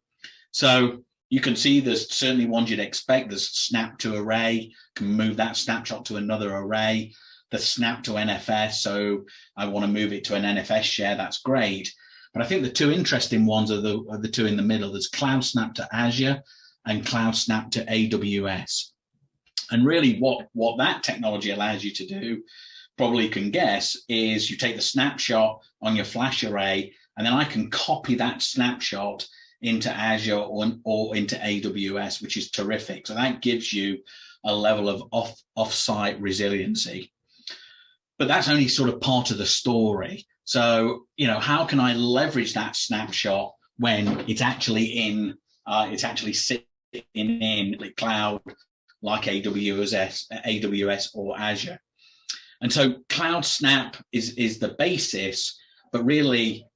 So you can see there's certainly ones you'd expect. There's snap to array, can move that snapshot to another array. The snap to NFS, so I want to move it to an NFS share, that's great. But I think the two interesting ones are the two in the middle. There's Cloud Snap to Azure and Cloud Snap to AWS. And really what that technology allows you to do, probably you can guess, is you take the snapshot on your flash array, and then I can copy that snapshot into Azure or into AWS, which is terrific. So that gives you a level of off-site resiliency. But that's only sort of part of the story. So, how can I leverage that snapshot when it's actually sitting in the cloud like AWS or Azure? And so Cloud Snap is the basis, but really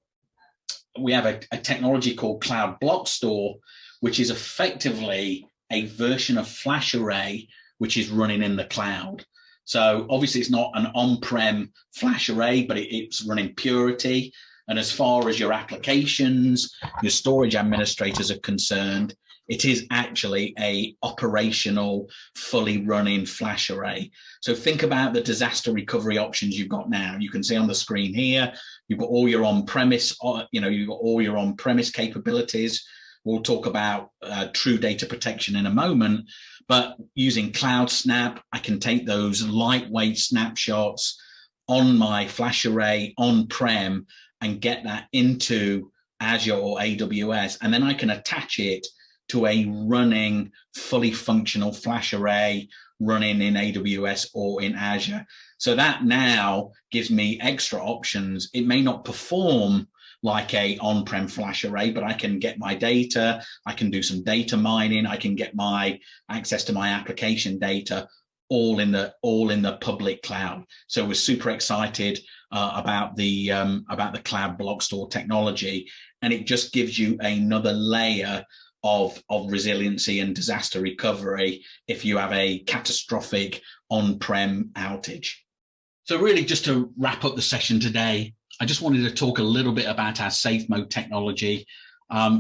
we have a technology called Cloud Block Store, which is effectively a version of Flash Array, which is running in the cloud. So obviously it's not an on-prem flash array, but it's running Purity. And as far as your applications, your storage administrators are concerned, it is actually a operational, fully running flash array. So think about the disaster recovery options you've got now. You can see on the screen here, you've got all your on-premise, you've got all your on-premise capabilities. We'll talk about true data protection in a moment, but using Cloud Snap, I can take those lightweight snapshots on my flash array on-prem and get that into Azure or AWS, and then I can attach it to a running, fully functional flash array running in AWS or in Azure. So that now gives me extra options. It may not perform like a on-prem flash array, but I can get my data, I can do some data mining, I can get my access to my application data all in the public cloud. So we're super excited about the Cloud Block Store technology, and it just gives you another layer of resiliency and disaster recovery if you have a catastrophic on-prem outage. So really, just to wrap up the session today, I just wanted to talk a little bit about our safe mode technology.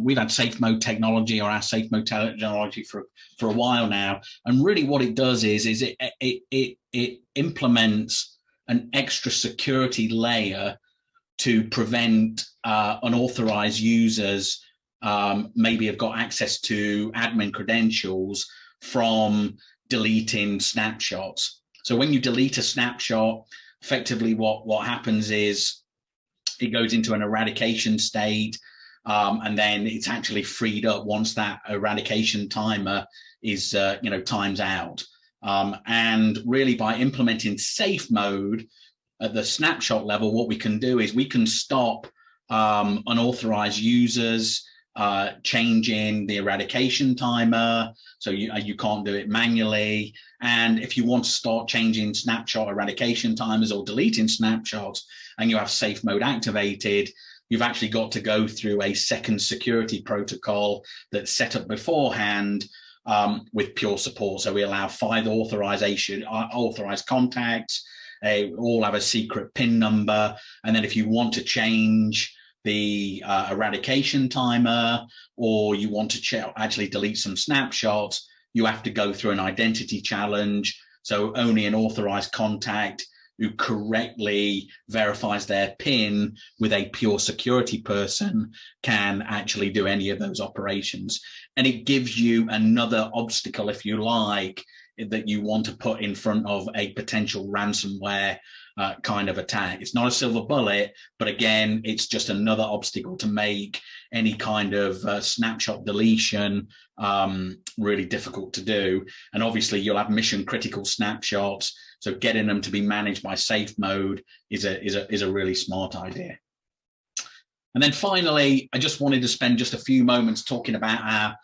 We've had safe mode technology or our safe mode technology for a while now. And really what it does is it implements an extra security layer to prevent unauthorized users maybe have got access to admin credentials from deleting snapshots. So when you delete a snapshot, effectively what happens is it goes into an eradication state, and then it's actually freed up once that eradication timer is times out. And really by implementing safe mode at the snapshot level, what we can do is we can stop unauthorized users changing the eradication timer, so you can't do it manually. And if you want to start changing snapshot eradication timers or deleting snapshots and you have safe mode activated, you've actually got to go through a second security protocol that's set up beforehand with Pure support. So we allow 5 authorized contacts, all have a secret PIN number, and then if you want to change the eradication timer, or you want to actually delete some snapshots, you have to go through an identity challenge. So only an authorized contact who correctly verifies their PIN with a Pure security person can actually do any of those operations. And it gives you another obstacle, if you like, that you want to put in front of a potential ransomware kind of attack. It's not a silver bullet, but again, it's just another obstacle to make any kind of snapshot deletion really difficult to do. And obviously you'll have mission critical snapshots. So getting them to be managed by safe mode is a really smart idea. And then finally, I just wanted to spend just a few moments talking about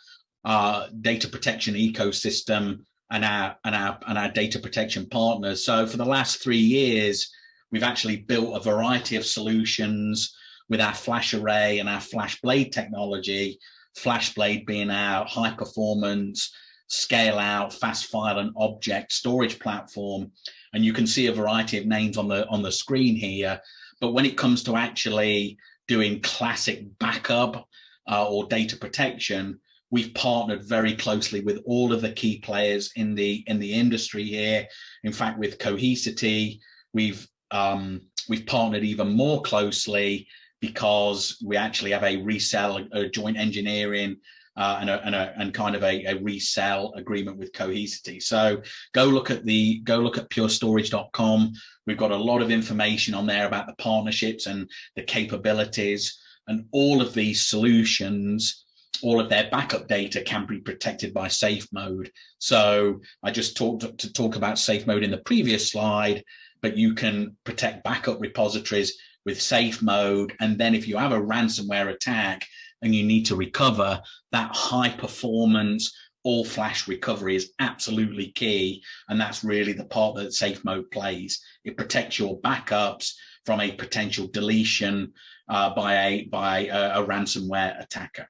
our data protection ecosystem and our data protection partners. So for the last 3 years, we've actually built a variety of solutions with our Flash Array and our FlashBlade technology. FlashBlade being our high performance, scale out, fast file and object storage platform. And you can see a variety of names on the screen here. But when it comes to actually doing classic backup or data protection, we've partnered very closely with all of the key players in the industry here. In fact, with Cohesity, we've partnered even more closely because we actually have a joint engineering and kind of a resell agreement with Cohesity. So go look at purestorage.com. We've got a lot of information on there about the partnerships and the capabilities, and all of these solutions, all of their backup data can be protected by safe mode. So I just talk about safe mode in the previous slide, but you can protect backup repositories with safe mode. And then if you have a ransomware attack and you need to recover, that high performance all flash recovery is absolutely key. And that's really the part that safe mode plays. It protects your backups from a potential deletion by a ransomware attacker.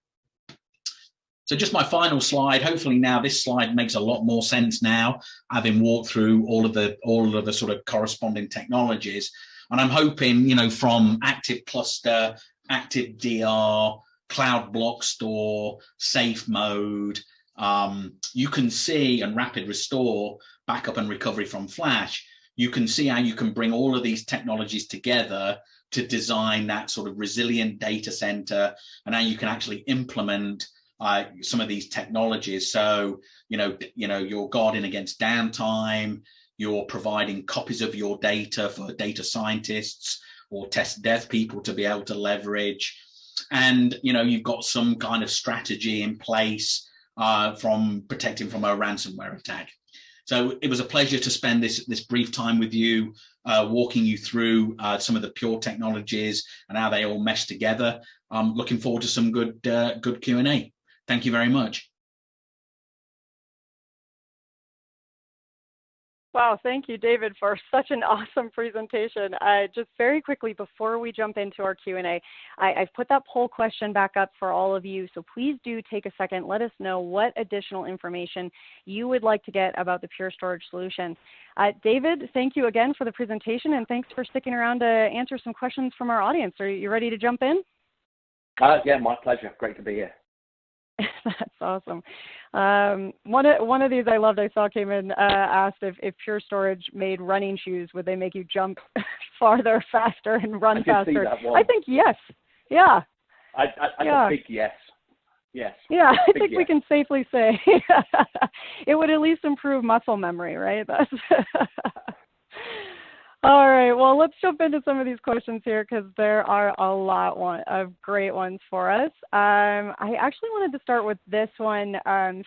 So just my final slide. Hopefully now this slide makes a lot more sense now, having walked through all of the sort of corresponding technologies. And I'm hoping, from Active Cluster, Active DR, Cloud Block Store, Safe Mode, you can see, and Rapid Restore, backup and recovery from Flash, you can see how you can bring all of these technologies together to design that sort of resilient data center, and how you can actually implement some of these technologies. So, you're guarding against downtime, you're providing copies of your data for data scientists or test dev people to be able to leverage. And, you've got some kind of strategy in place from protecting from a ransomware attack. So it was a pleasure to spend this brief time with you, walking you through some of the Pure technologies and how they all mesh together. I'm looking forward to some good Q&A. Thank you very much. Wow, thank you, David, for such an awesome presentation. Just very quickly, before we jump into our Q&A, I've put that poll question back up for all of you, so please do take a second. Let us know what additional information you would like to get about the Pure Storage solution. David, thank you again for the presentation, and thanks for sticking around to answer some questions from our audience. Are you ready to jump in? Yeah, my pleasure. Great to be here. That's awesome. One of these I loved, I saw came in, asked if Pure Storage made running shoes, would they make you jump farther, faster, and run faster? See that one. I think yes. Yeah. I think yes. Yes. Yeah, I think yes. we can safely say it would at least improve muscle memory, right? That's all right, well, let's jump into some of these questions here because there are a lot of great ones for us. I actually wanted to start with this one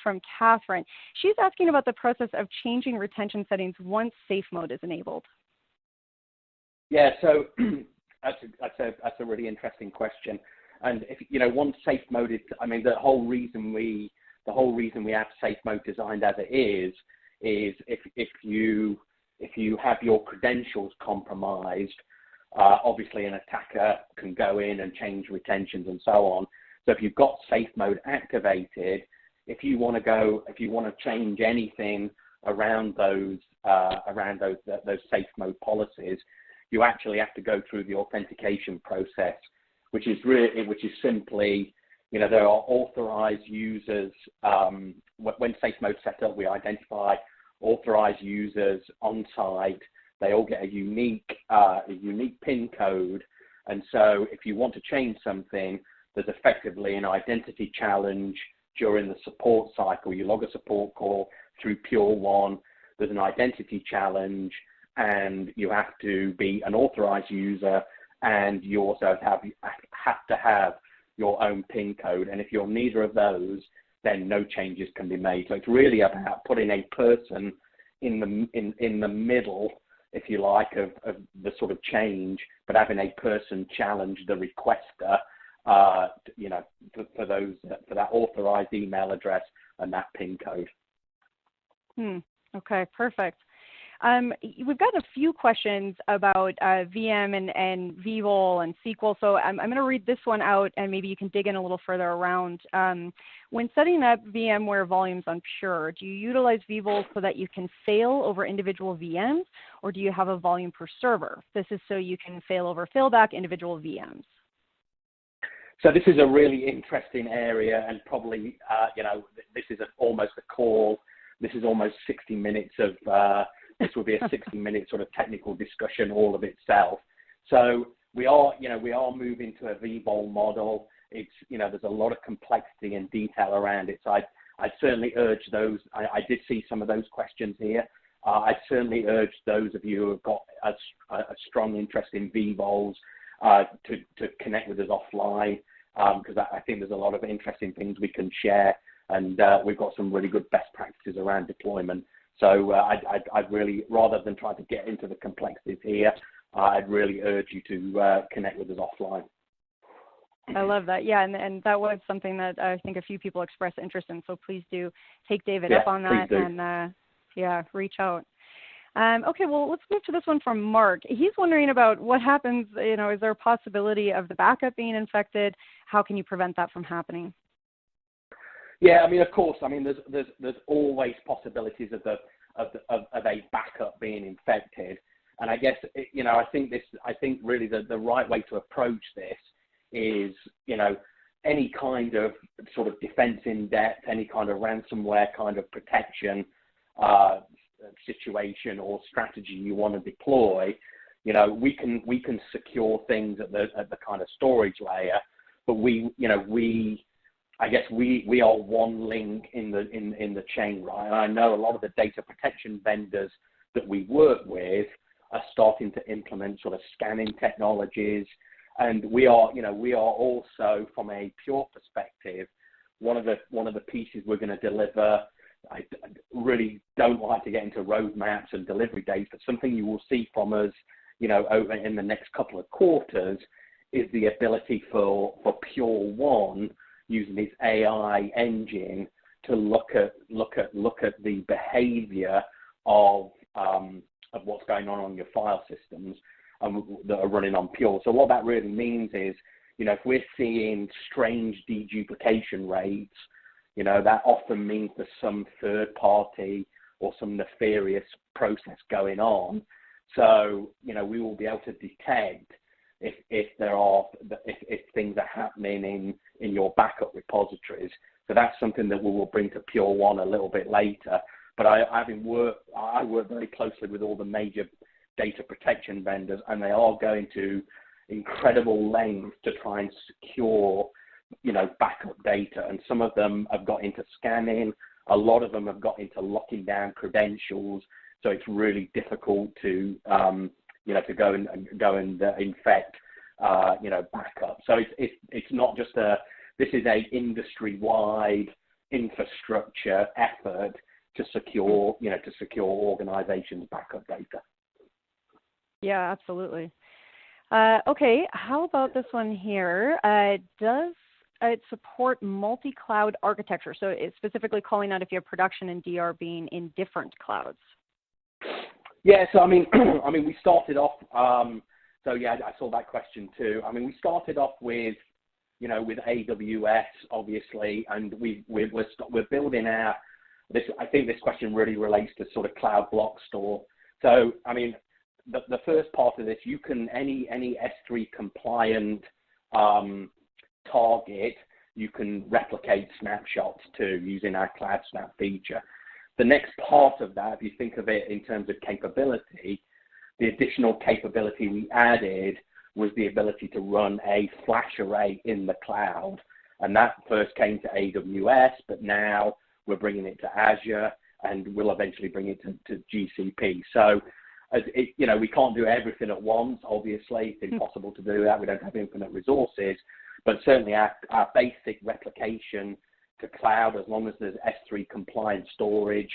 from Catherine. She's asking about the process of changing retention settings once safe mode is enabled. Yeah, so that's a really interesting question. And if once safe mode is, the whole reason we have safe mode designed as it is if you have your credentials compromised, obviously an attacker can go in and change retentions and so on. So if you've got safe mode activated, if you want to change anything around those safe mode policies, you actually have to go through the authentication process, which is simply, there are authorized users. When safe mode set up, we identify authorized users on site. They all get a unique PIN code. And so if you want to change something, there's effectively an identity challenge during the support cycle. You log a support call through Pure One. There's an identity challenge, and you have to be an authorized user, and you also have to have your own PIN code. And if you're neither of those, then no changes can be made. So it's really about putting a person in the middle, if you like, of the sort of change, but having a person challenge the requester, you know, for that authorized email address and that PIN code. Okay, perfect. We've got a few questions about VM and vVol and SQL, so I'm going to read this one out, and maybe you can dig in a little further around. When setting up VMware volumes on Pure, do you utilize vVol so that you can fail over individual VMs, or do you have a volume per server? This is so you can fail over failback individual VMs. So this is a really interesting area, and probably, you know, this is almost a call. This is almost 60 minutes of, this will be a 60-minute sort of technical discussion all of itself. So we are moving to a vVol model. It's, you know, there's a lot of complexity and detail around it. So I'd certainly urge those, I did see some of those questions here. I'd certainly urge those of you who have got a strong interest in vVols to connect with us offline, because I think there's a lot of interesting things we can share, and we've got some really good best practices around deployment. So I'd really, rather than try to get into the complexities here, I'd really urge you to connect with us offline. I love that. Yeah, and that was something that I think a few people expressed interest in. So please do take David up on that and reach out. Okay, well, let's move to this one from Mark. He's wondering about what happens, you know, is there a possibility of the backup being infected? How can you prevent that from happening? Yeah, I mean, of course, I mean, there's always possibilities of a backup being infected. And I guess, you know, I think really the right way to approach this is, you know, any kind of sort of defense in depth, any kind of ransomware kind of protection situation or strategy you want to deploy, you know, we can secure things at the kind of storage layer, but I guess we are one link in the chain, right? And I know a lot of the data protection vendors that we work with are starting to implement sort of scanning technologies, and we are also, from a Pure perspective, one of the pieces we're going to deliver. I really don't like to get into roadmaps and delivery dates, but something you will see from us, you know, over in the next couple of quarters, is the ability for Pure One, using its AI engine, to look at the behavior of what's going on your file systems that are running on Pure. So what that really means is, you know, if we're seeing strange deduplication rates, you know, that often means there's some third party or some nefarious process going on. So, you know, we will be able to detect if things are happening in your backup repositories. So that's something that we will bring to Pure One a little bit later. But I work very closely with all the major data protection vendors, and they are going to incredible lengths to try and secure, you know, backup data. And some of them have got into scanning. A lot of them have got into locking down credentials. So it's really difficult to, you know, to go and infect, you know, backup. So it's not just this is a industry-wide infrastructure effort to secure, you know, organizations' backup data. Yeah, absolutely. Okay, how about this one here? Does it support multi-cloud architecture? So it's specifically calling out if you have production and DR being in different clouds. Yeah, so I mean, we started off. So yeah, I saw that question too. I mean, we started off with, you know, with AWS obviously, and we're building our. I think this question really relates to sort of cloud block store. So I mean, the first part of this, you can any S3 compliant target, you can replicate snapshots to using our Cloud Snap feature. The next part of that, if you think of it in terms of capability, the additional capability we added was the ability to run a flash array in the cloud. And that first came to AWS, but now we're bringing it to Azure, and we'll eventually bring it to GCP. So, you know, we can't do everything at once, obviously. It's impossible to do that. We don't have infinite resources. But certainly our basic replication to cloud, as long as there's S3 compliant storage,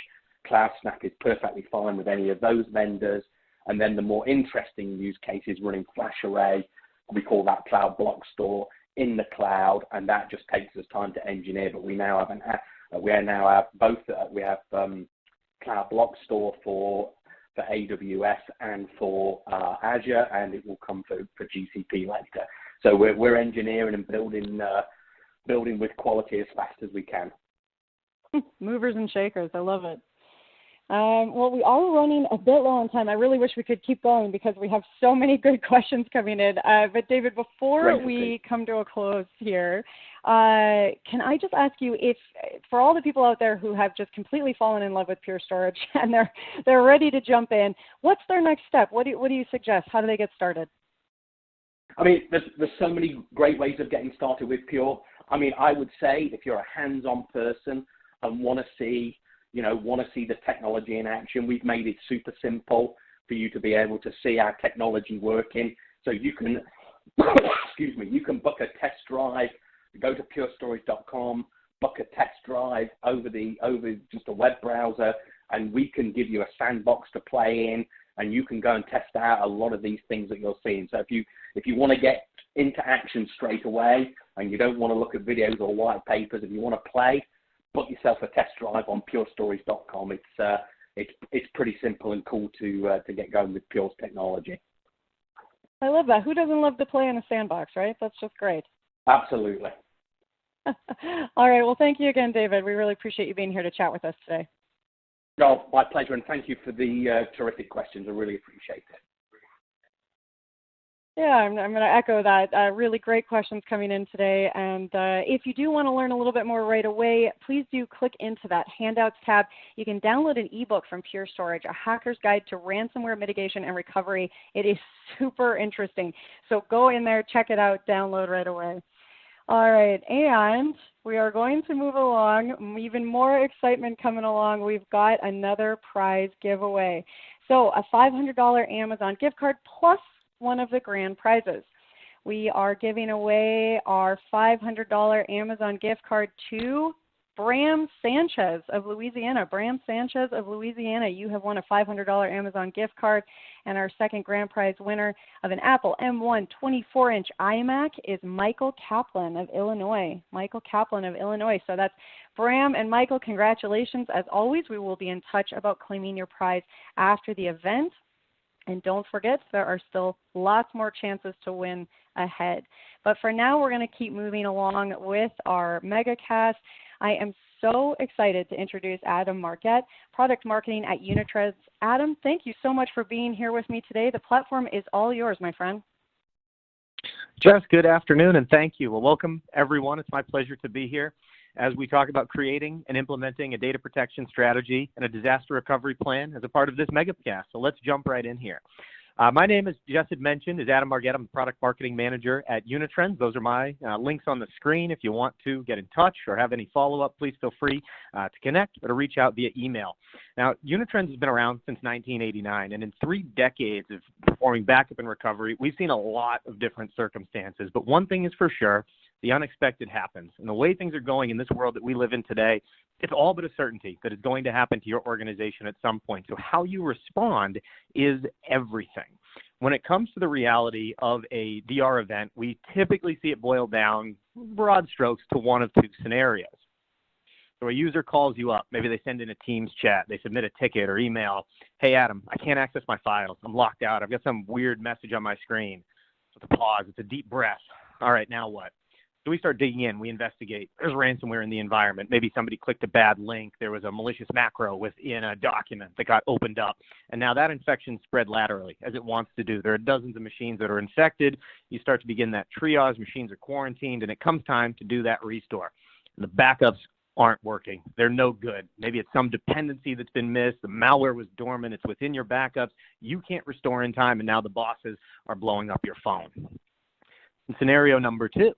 CloudSnap is perfectly fine with any of those vendors. And then the more interesting use case is running FlashArray. We call that Cloud Block Store in the cloud, and that just takes us time to engineer. But we now have both. We have Cloud Block Store for AWS and for Azure, and it will come for GCP later. So we're engineering and building with quality as fast as we can. Movers and shakers. I love it. Well, we are running a bit low on time. I really wish we could keep going because we have so many good questions coming in. But David, before we come to a close here, can I just ask you if, for all the people out there who have just completely fallen in love with Pure Storage and they're ready to jump in, what's their next step? What do you suggest? How do they get started? I mean, there's so many great ways of getting started with Pure. I mean, I would say if you're a hands-on person and want to see the technology in action, we've made it super simple for you to be able to see our technology working. So you can, you can book a test drive, go to purestorage.com, book a test drive over just a web browser, and we can give you a sandbox to play in, and you can go and test out a lot of these things that you're seeing. So if you want to get into action straight away and you don't want to look at videos or white papers, if you want to play, book yourself a test drive on purestorage.com. It's pretty simple and cool to get going with Pure's technology. I love that. Who doesn't love to play in a sandbox, right? That's just great. Absolutely. All right. Well, thank you again, David. We really appreciate you being here to chat with us today. No, my pleasure, and thank you for the terrific questions. I really appreciate it. Yeah, I'm going to echo that. Really great questions coming in today. And if you do want to learn a little bit more right away, please do click into that Handouts tab. You can download an ebook from Pure Storage, A Hacker's Guide to Ransomware Mitigation and Recovery. It is super interesting. So go in there, check it out, download right away. All right, and we are going to move along. Even more excitement coming along. We've got another prize giveaway. So a $500 Amazon gift card plus one of the grand prizes. We are giving away our $500 Amazon gift card to Bram Sanchez of Louisiana. Bram Sanchez of Louisiana, you have won a $500 Amazon gift card, and our second grand prize winner of an Apple M1 24-inch iMac is Michael Kaplan of Illinois. Michael Kaplan of Illinois. So that's Bram and Michael, congratulations. As always, we will be in touch about claiming your prize after the event. And don't forget, there are still lots more chances to win ahead. But for now, we're going to keep moving along with our MegaCast. I am so excited to introduce Adam Marquette, Product Marketing at Unitrends. Adam, thank you so much for being here with me today. The platform is all yours, my friend. Jess, good afternoon, and thank you. Well, welcome, everyone. It's my pleasure to be here as we talk about creating and implementing a data protection strategy and a disaster recovery plan as a part of this MegaCast. So let's jump right in here. My name, as Jess had mentioned, is Adam Marquette. I'm the Product Marketing Manager at Unitrends. Those are my links on the screen. If you want to get in touch or have any follow-up, please feel free to connect or to reach out via email. Now, Unitrends has been around since 1989, and in 3 decades of performing backup and recovery, we've seen a lot of different circumstances. But one thing is for sure, the unexpected happens. And the way things are going in this world that we live in today, it's all but a certainty that it's going to happen to your organization at some point. So how you respond is everything. When it comes to the reality of a DR event, we typically see it boiled down, broad strokes, to one of 2 scenarios. So a user calls you up. Maybe they send in a Teams chat. They submit a ticket or email. Hey, Adam, I can't access my files. I'm locked out. I've got some weird message on my screen. So it's a pause. It's a deep breath. All right, now what? So we start digging in, we investigate. There's ransomware in the environment. Maybe somebody clicked a bad link. There was a malicious macro within a document that got opened up. And now that infection spread laterally, as it wants to do. There are dozens of machines that are infected. You start to begin that triage. Machines are quarantined, and it comes time to do that restore. And the backups aren't working. They're no good. Maybe it's some dependency that's been missed. The malware was dormant. It's within your backups. You can't restore in time, and now the bosses are blowing up your phone. In scenario number 2,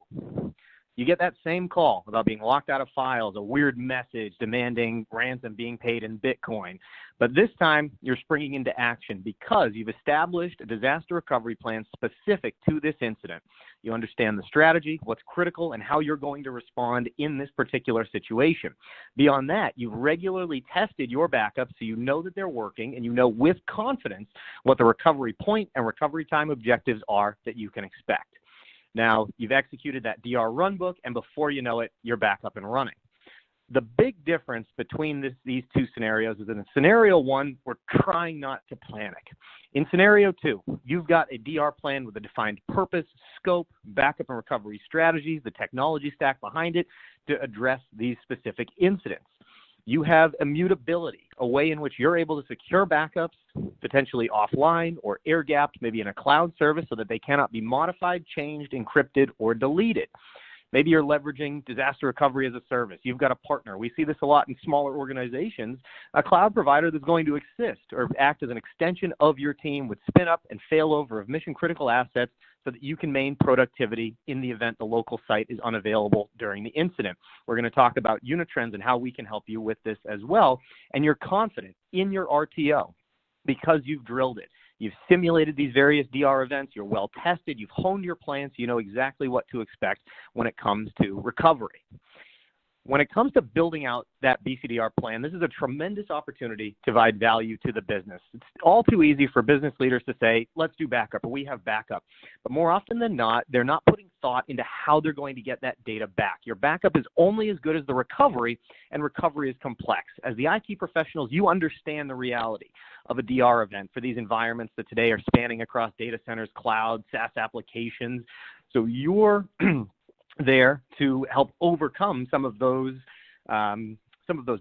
You get that same call about being locked out of files, a weird message demanding ransom being paid in Bitcoin. But this time, you're springing into action because you've established a disaster recovery plan specific to this incident. You understand the strategy, what's critical, and how you're going to respond in this particular situation. Beyond that, you've regularly tested your backups so you know that they're working, and you know with confidence what the recovery point and recovery time objectives are that you can expect. Now, you've executed that DR runbook, and before you know it, you're back up and running. The big difference between these two scenarios is that in scenario one, we're trying not to panic. In scenario two, you've got a DR plan with a defined purpose, scope, backup and recovery strategies, the technology stack behind it to address these specific incidents. You have immutability, a way in which you're able to secure backups, potentially offline or air-gapped, maybe in a cloud service so that they cannot be modified, changed, encrypted, or deleted. Maybe you're leveraging disaster recovery as a service. You've got a partner. We see this a lot in smaller organizations, a cloud provider that's going to assist or act as an extension of your team with spin up and failover of mission critical assets so that you can maintain productivity in the event the local site is unavailable during the incident. We're going to talk about unit trends and how we can help you with this as well. And you're confident in your RTO because you've drilled it. You've simulated these various DR events. You're well tested. You've honed your plan so you know exactly what to expect when it comes to recovery. When it comes to building out that BCDR plan, this is a tremendous opportunity to provide value to the business. It's all too easy for business leaders to say, let's do backup, or we have backup. But more often than not, they're not putting thought into how they're going to get that data back. Your backup is only as good as the recovery, and recovery is complex. As the IT professionals, you understand the reality of a DR event for these environments that today are spanning across data centers, cloud, SaaS applications. So you're there to help overcome some of those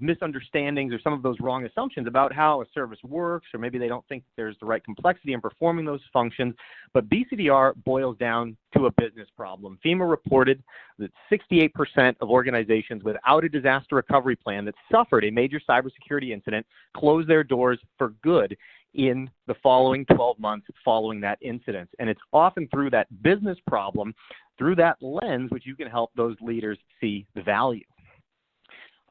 misunderstandings or some of those wrong assumptions about how a service works, or maybe they don't think there's the right complexity in performing those functions. But BCDR boils down to a business problem. FEMA reported that 68% of organizations without a disaster recovery plan that suffered a major cybersecurity incident closed their doors for good in the following 12 months following that incident. And it's often through that business problem, through that lens, which you can help those leaders see the value.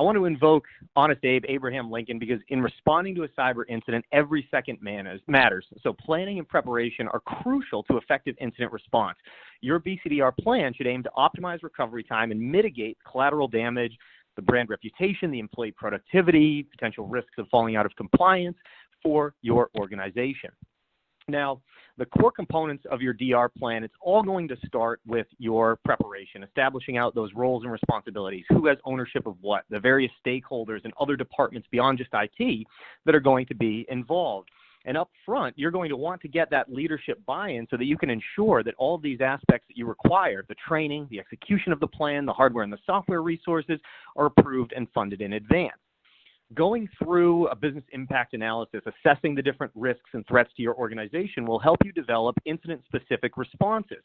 I want to invoke Honest Abe, Abraham Lincoln, because in responding to a cyber incident, every second matters. So planning and preparation are crucial to effective incident response. Your BCDR plan should aim to optimize recovery time and mitigate collateral damage, the brand reputation, the employee productivity, potential risks of falling out of compliance for your organization. Now, the core components of your DR plan, it's all going to start with your preparation, establishing out those roles and responsibilities, who has ownership of what, the various stakeholders and other departments beyond just IT that are going to be involved. And up front, you're going to want to get that leadership buy-in so that you can ensure that all of these aspects that you require, the training, the execution of the plan, the hardware and the software resources, are approved and funded in advance. Going through a business impact analysis, assessing the different risks and threats to your organization will help you develop incident-specific responses.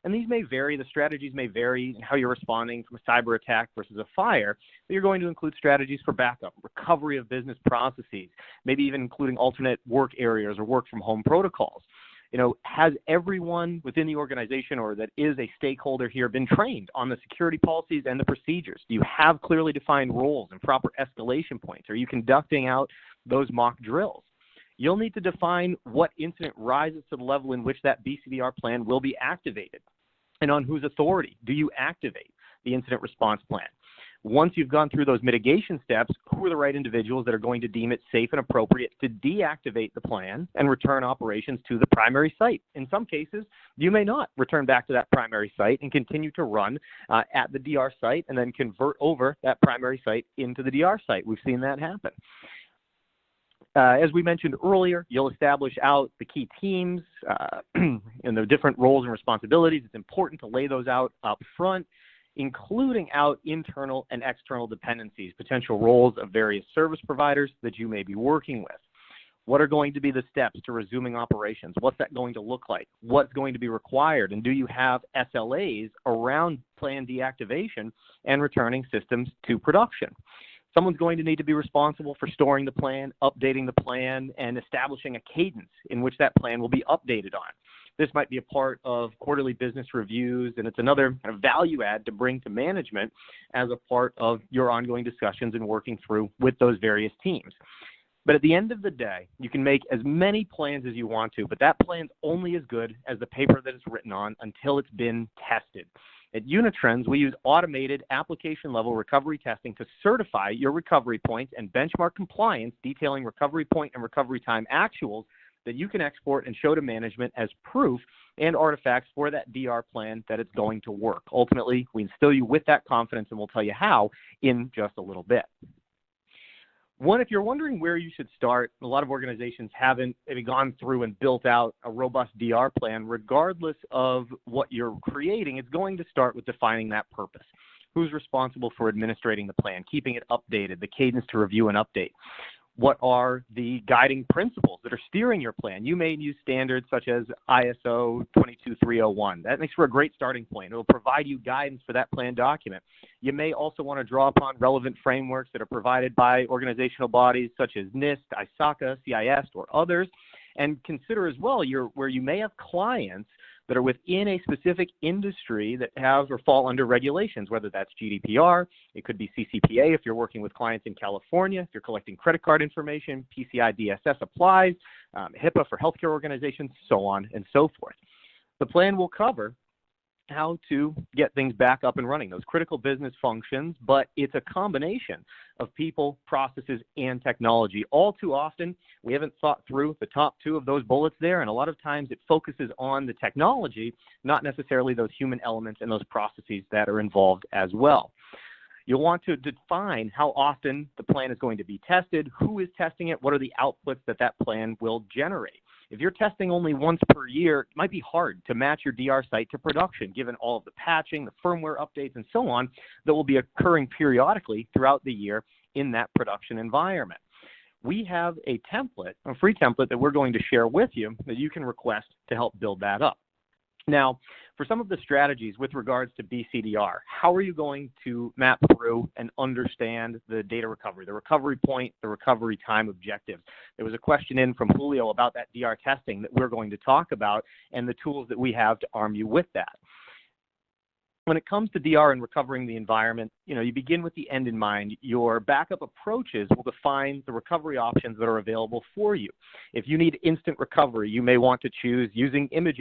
And these may vary, the strategies may vary in how you're responding from a cyber attack versus a fire, but you're going to include strategies for backup, recovery of business processes, maybe even including alternate work areas or work from home protocols. You know, has everyone within the organization or that is a stakeholder here been trained on the security policies and the procedures? Do you have clearly defined roles and proper escalation points? Are you conducting out those mock drills? You'll need to define what incident rises to the level in which that BCDR plan will be activated, and on whose authority do you activate the incident response plan. Once you've gone through those mitigation steps, who are the right individuals that are going to deem it safe and appropriate to deactivate the plan and return operations to the primary site? In some cases, you may not return back to that primary site and continue to run at the DR site and then convert over that primary site into the DR site. We've seen that happen. As we mentioned earlier, you'll establish out the key teams and the different roles and responsibilities. It's important to lay those out up front, including out internal and external dependencies, potential roles of various service providers that you may be working with. What are going to be the steps to resuming operations? What's that going to look like? What's going to be required? And do you have SLAs around plan deactivation and returning systems to production? Someone's going to need to be responsible for storing the plan, updating the plan, and establishing a cadence in which that plan will be updated on. This might be a part of quarterly business reviews, and it's another kind of value add to bring to management as a part of your ongoing discussions and working through with those various teams. But at the end of the day, you can make as many plans as you want to, but that plan's only as good as the paper that it's written on until it's been tested. At Unitrends, we use automated application-level recovery testing to certify your recovery points and benchmark compliance, detailing recovery point and recovery time actuals that you can export and show to management as proof and artifacts for that DR plan that it's going to work. Ultimately, we instill you with that confidence, and we'll tell you how in just a little bit. One, if you're wondering where you should start, a lot of organizations haven't maybe gone through and built out a robust DR plan. Regardless of what you're creating, it's going to start with defining that purpose. Who's responsible for administrating the plan, keeping it updated, the cadence to review and update? What are the guiding principles that are steering your plan? You may use standards such as ISO 22301. That makes for a great starting point. It will provide you guidance for that plan document. You may also want to draw upon relevant frameworks that are provided by organizational bodies such as NIST, ISACA, CIS, or others, and consider as well where you may have clients that are within a specific industry that have or fall under regulations, whether that's GDPR, it could be CCPA if you're working with clients in California, if you're collecting credit card information, PCI DSS applies, HIPAA for healthcare organizations, so on and so forth. The plan will cover how to get things back up and running, those critical business functions, but it's a combination of people, processes, and technology. All too often, we haven't thought through the top two of those bullets there, and a lot of times it focuses on the technology, not necessarily those human elements and those processes that are involved as well. You'll want to define how often the plan is going to be tested, who is testing it, what are the outputs that plan will generate. If you're testing only once per year, it might be hard to match your DR site to production, given all of the patching, the firmware updates, and so on that will be occurring periodically throughout the year in that production environment. We have a template, a free template that we're going to share with you that you can request to help build that up. Now, for some of the strategies with regards to BCDR, how are you going to map through and understand the data recovery, the recovery point, the recovery time objectives? There was a question in from Julio about that DR testing that we're going to talk about and the tools that we have to arm you with that. When it comes to DR and recovering the environment, you begin with the end in mind. Your backup approaches will define the recovery options that are available for you. If you need instant recovery, you may want to choose using image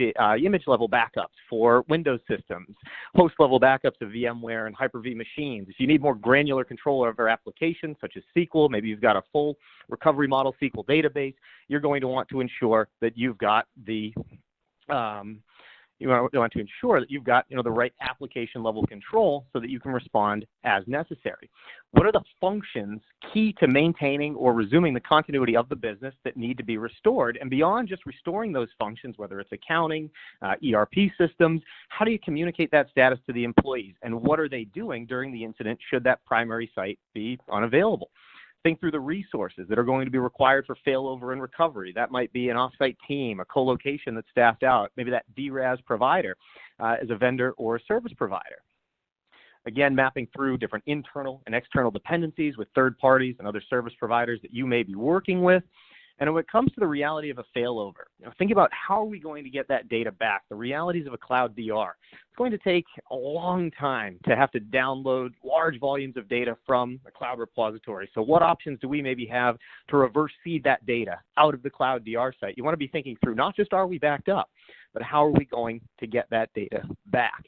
level backups for Windows systems, host level backups of VMware and Hyper-V machines. If you need more granular control over applications such as SQL, maybe you've got a full recovery model SQL database, you're going to want to ensure that you've got the the right application level control so that you can respond as necessary. What are the functions key to maintaining or resuming the continuity of the business that need to be restored? And beyond just restoring those functions, whether it's accounting, ERP systems, how do you communicate that status to the employees? And what are they doing during the incident should that primary site be unavailable? Think through the resources that are going to be required for failover and recovery. That might be an offsite team, a co-location that's staffed out, maybe that DRAS provider as a vendor or a service provider. Again, mapping through different internal and external dependencies with third parties and other service providers that you may be working with. And when it comes to the reality of a failover, think about how are we going to get that data back, the realities of a cloud DR. It's going to take a long time to have to download large volumes of data from a cloud repository. So what options do we maybe have to reverse seed that data out of the cloud DR site? You want to be thinking through not just are we backed up, but how are we going to get that data back?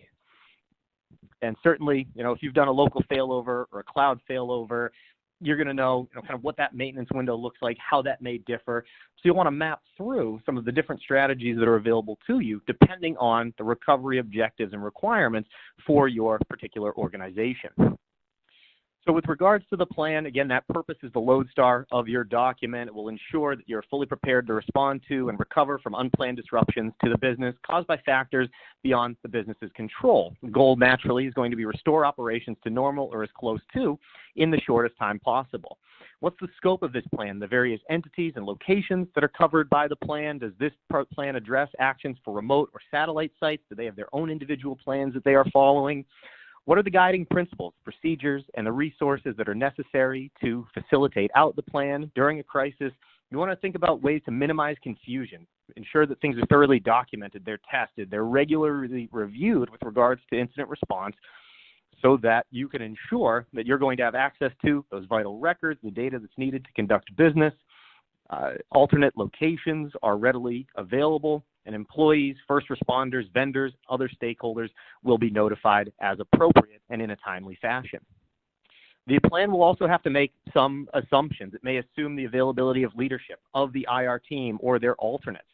And certainly, if you've done a local failover or a cloud failover, you're going to know, kind of what that maintenance window looks like, how that may differ. So you want to map through some of the different strategies that are available to you depending on the recovery objectives and requirements for your particular organization. So with regards to the plan, again, that purpose is the lodestar of your document. It will ensure that you're fully prepared to respond to and recover from unplanned disruptions to the business caused by factors beyond the business's control. The goal, naturally, is going to be restore operations to normal or as close to in the shortest time possible. What's the scope of this plan? The various entities and locations that are covered by the plan? Does this plan address actions for remote or satellite sites? Do they have their own individual plans that they are following? What are the guiding principles, procedures, and the resources that are necessary to facilitate out the plan during a crisis You want to think about ways to minimize confusion, ensure that things are thoroughly documented, they're tested, they're regularly reviewed with regards to incident response, so that you can ensure that you're going to have access to those vital records, the data that's needed to conduct business. Alternate locations are readily available, and employees, first responders, vendors, other stakeholders will be notified as appropriate and in a timely fashion. The plan will also have to make some assumptions. It may assume the availability of leadership of the IR team or their alternates.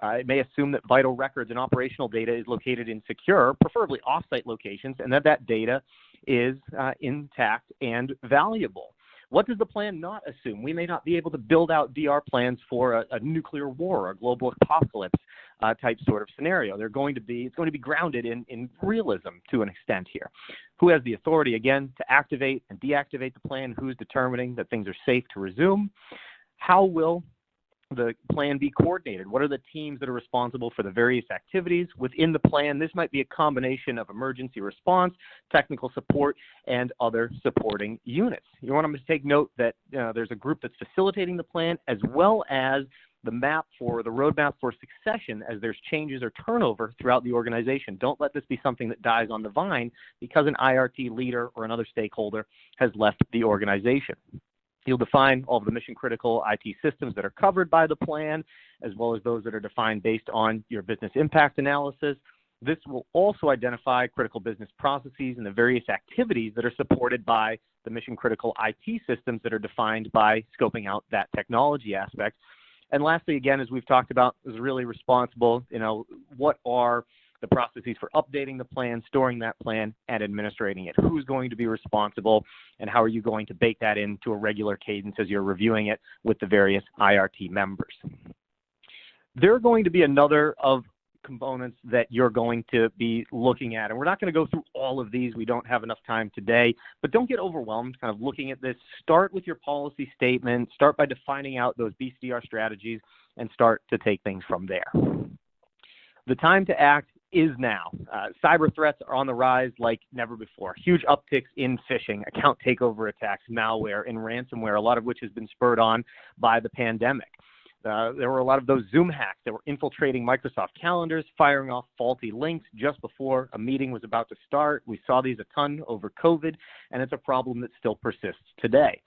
It may assume that vital records and operational data is located in secure, preferably off-site locations, and that data is intact and valuable. What does the plan not assume? We may not be able to build out DR plans for a nuclear war or a global apocalypse type sort of scenario. It's going to be grounded in realism to an extent here. Who has the authority, again, to activate and deactivate the plan? Who's determining that things are safe to resume? How will the plan be coordinated? What are the teams that are responsible for the various activities within the plan? This might be a combination of emergency response, technical support, and other supporting units. You want to take note that there's a group that's facilitating the plan, as well as the roadmap for succession as there's changes or turnover throughout the organization. Don't let this be something that dies on the vine because an IRT leader or another stakeholder has left the organization. You'll define all of the mission-critical IT systems that are covered by the plan, as well as those that are defined based on your business impact analysis. This will also identify critical business processes and the various activities that are supported by the mission-critical IT systems that are defined by scoping out that technology aspect. And lastly, again, as we've talked about, is really responsible, what are the processes for updating the plan, storing that plan, and administrating it. Who's going to be responsible, and how are you going to bake that into a regular cadence as you're reviewing it with the various IRT members? There are going to be another of components that you're going to be looking at, and we're not going to go through all of these. We don't have enough time today, but don't get overwhelmed kind of looking at this. Start with your policy statement, start by defining out those BCDR strategies, and start to take things from there. The time to act is now. Cyber threats are on the rise like never before. Huge upticks in phishing, account takeover attacks, malware, and ransomware, a lot of which has been spurred on by the pandemic. There were a lot of those Zoom hacks that were infiltrating Microsoft calendars, firing off faulty links just before a meeting was about to start. We saw these a ton over COVID, and it's a problem that still persists today.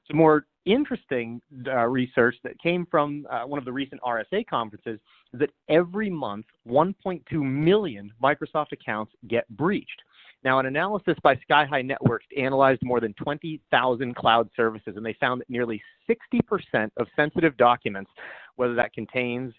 Some more interesting research that came from one of the recent RSA conferences is that every month, 1.2 million Microsoft accounts get breached. Now, an analysis by Sky-High Networks analyzed more than 20,000 cloud services, and they found that nearly 60% of sensitive documents, whether that contains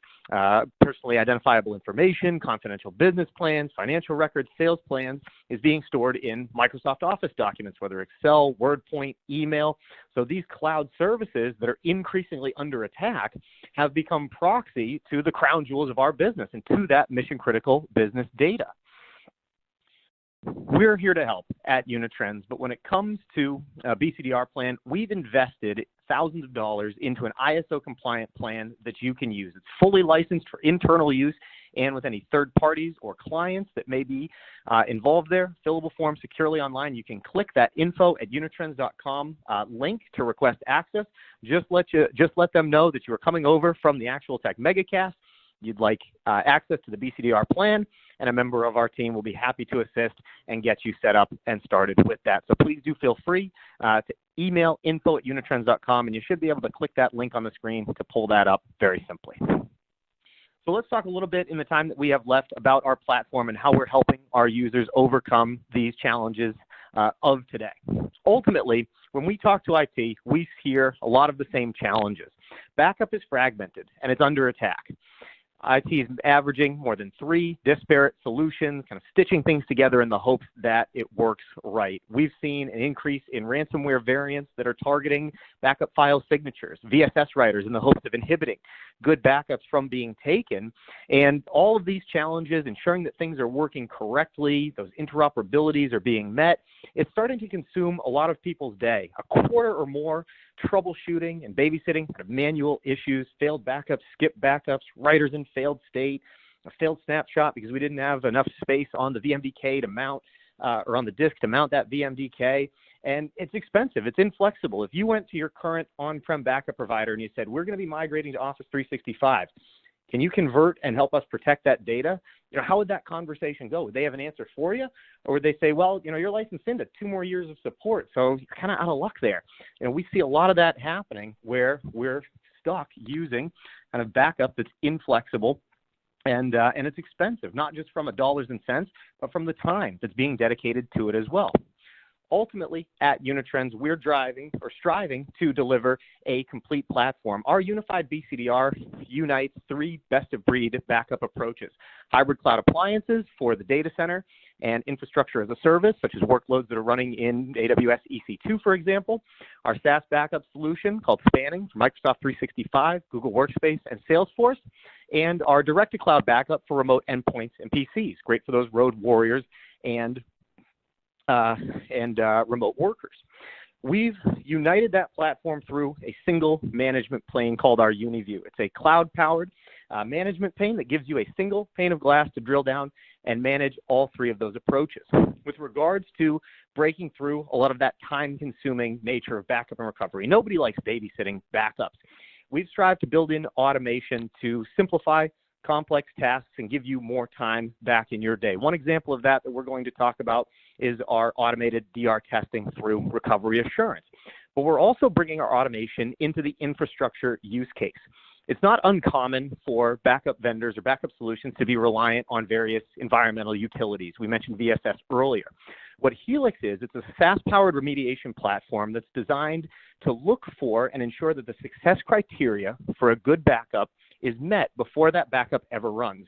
personally identifiable information, confidential business plans, financial records, sales plans, is being stored in Microsoft Office documents, whether Excel, WordPoint, email. So these cloud services that are increasingly under attack have become proxy to the crown jewels of our business and to that mission-critical business data. We're here to help at Unitrends, but when it comes to a BCDR plan, we've invested thousands of dollars into an ISO-compliant plan that you can use. It's fully licensed for internal use, and with any third parties or clients that may be involved there, fillable form securely online. You can click that info@unitrends.com link to request access. Just let them know that you are coming over from the Actual Tech MegaCast. You'd like access to the BCDR plan, and a member of our team will be happy to assist and get you set up and started with that. So please do feel free to email info@unitrends.com, and you should be able to click that link on the screen to pull that up very simply. So let's talk a little bit in the time that we have left about our platform and how we're helping our users overcome these challenges of today. Ultimately, when we talk to IT, we hear a lot of the same challenges. Backup is fragmented, and it's under attack. IT is averaging more than 3 disparate solutions, kind of stitching things together in the hopes that it works right. We've seen an increase in ransomware variants that are targeting backup file signatures, VSS writers in the hopes of inhibiting good backups from being taken. And all of these challenges, ensuring that things are working correctly, those interoperabilities are being met, it's starting to consume a lot of people's day. A quarter or more troubleshooting and babysitting kind of manual issues, failed backups, skipped backups, writers in failed state, a failed snapshot because we didn't have enough space on the VMDK to mount, or on the disk to mount that VMDK. And it's expensive. It's inflexible. If you went to your current on-prem backup provider and you said, we're going to be migrating to Office 365, can you convert and help us protect that data? How would that conversation go? Would they have an answer for you? Or would they say, well, you're licensed into 2 more years of support, so you're kind of out of luck there. We see a lot of that happening where we're stuck using kind of backup that's inflexible, and it's expensive, not just from a dollars and cents, but from the time that's being dedicated to it as well. Ultimately, at Unitrends, we're striving to deliver a complete platform. Our unified BCDR unites 3 best-of-breed backup approaches: hybrid cloud appliances for the data center and infrastructure as a service, such as workloads that are running in AWS EC2, for example; our SaaS backup solution called Spanning for Microsoft 365, Google Workspace, and Salesforce; and our direct-to-cloud backup for remote endpoints and PCs, great for those road warriors and remote workers. We've united that platform through a single management plane called our UniView. It's a cloud-powered management pane that gives you a single pane of glass to drill down and manage all 3 of those approaches. With regards to breaking through a lot of that time-consuming nature of backup and recovery, nobody likes babysitting backups. We've strived to build in automation to simplify complex tasks and give you more time back in your day. One example of that we're going to talk about is our automated DR testing through recovery assurance. But we're also bringing our automation into the infrastructure use case. It's not uncommon for backup vendors or backup solutions to be reliant on various environmental utilities. We mentioned VSS earlier. What Helix is, it's a SaaS-powered remediation platform that's designed to look for and ensure that the success criteria for a good backup is met before that backup ever runs.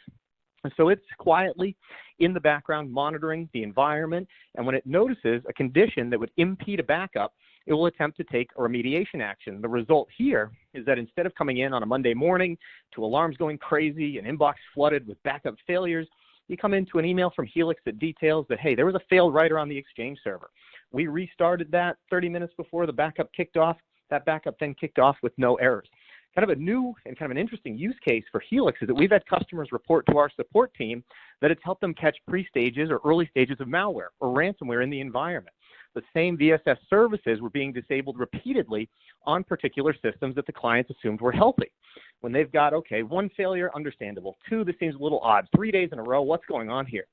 And so it's quietly in the background monitoring the environment, and when it notices a condition that would impede a backup, it will attempt to take a remediation action. The result here is that instead of coming in on a Monday morning to alarms going crazy and inbox flooded with backup failures, you come into an email from Helix that details that, hey, there was a failed writer on the Exchange server. We restarted that 30 minutes before the backup kicked off. That backup then kicked off with no errors. Kind of a new and kind of an interesting use case for Helix is that we've had customers report to our support team that it's helped them catch pre-stages or early stages of malware or ransomware in the environment. The same VSS services were being disabled repeatedly on particular systems that the clients assumed were healthy. When they've got, okay, 1 failure, understandable. 2, this seems a little odd. 3 days in a row, what's going on here?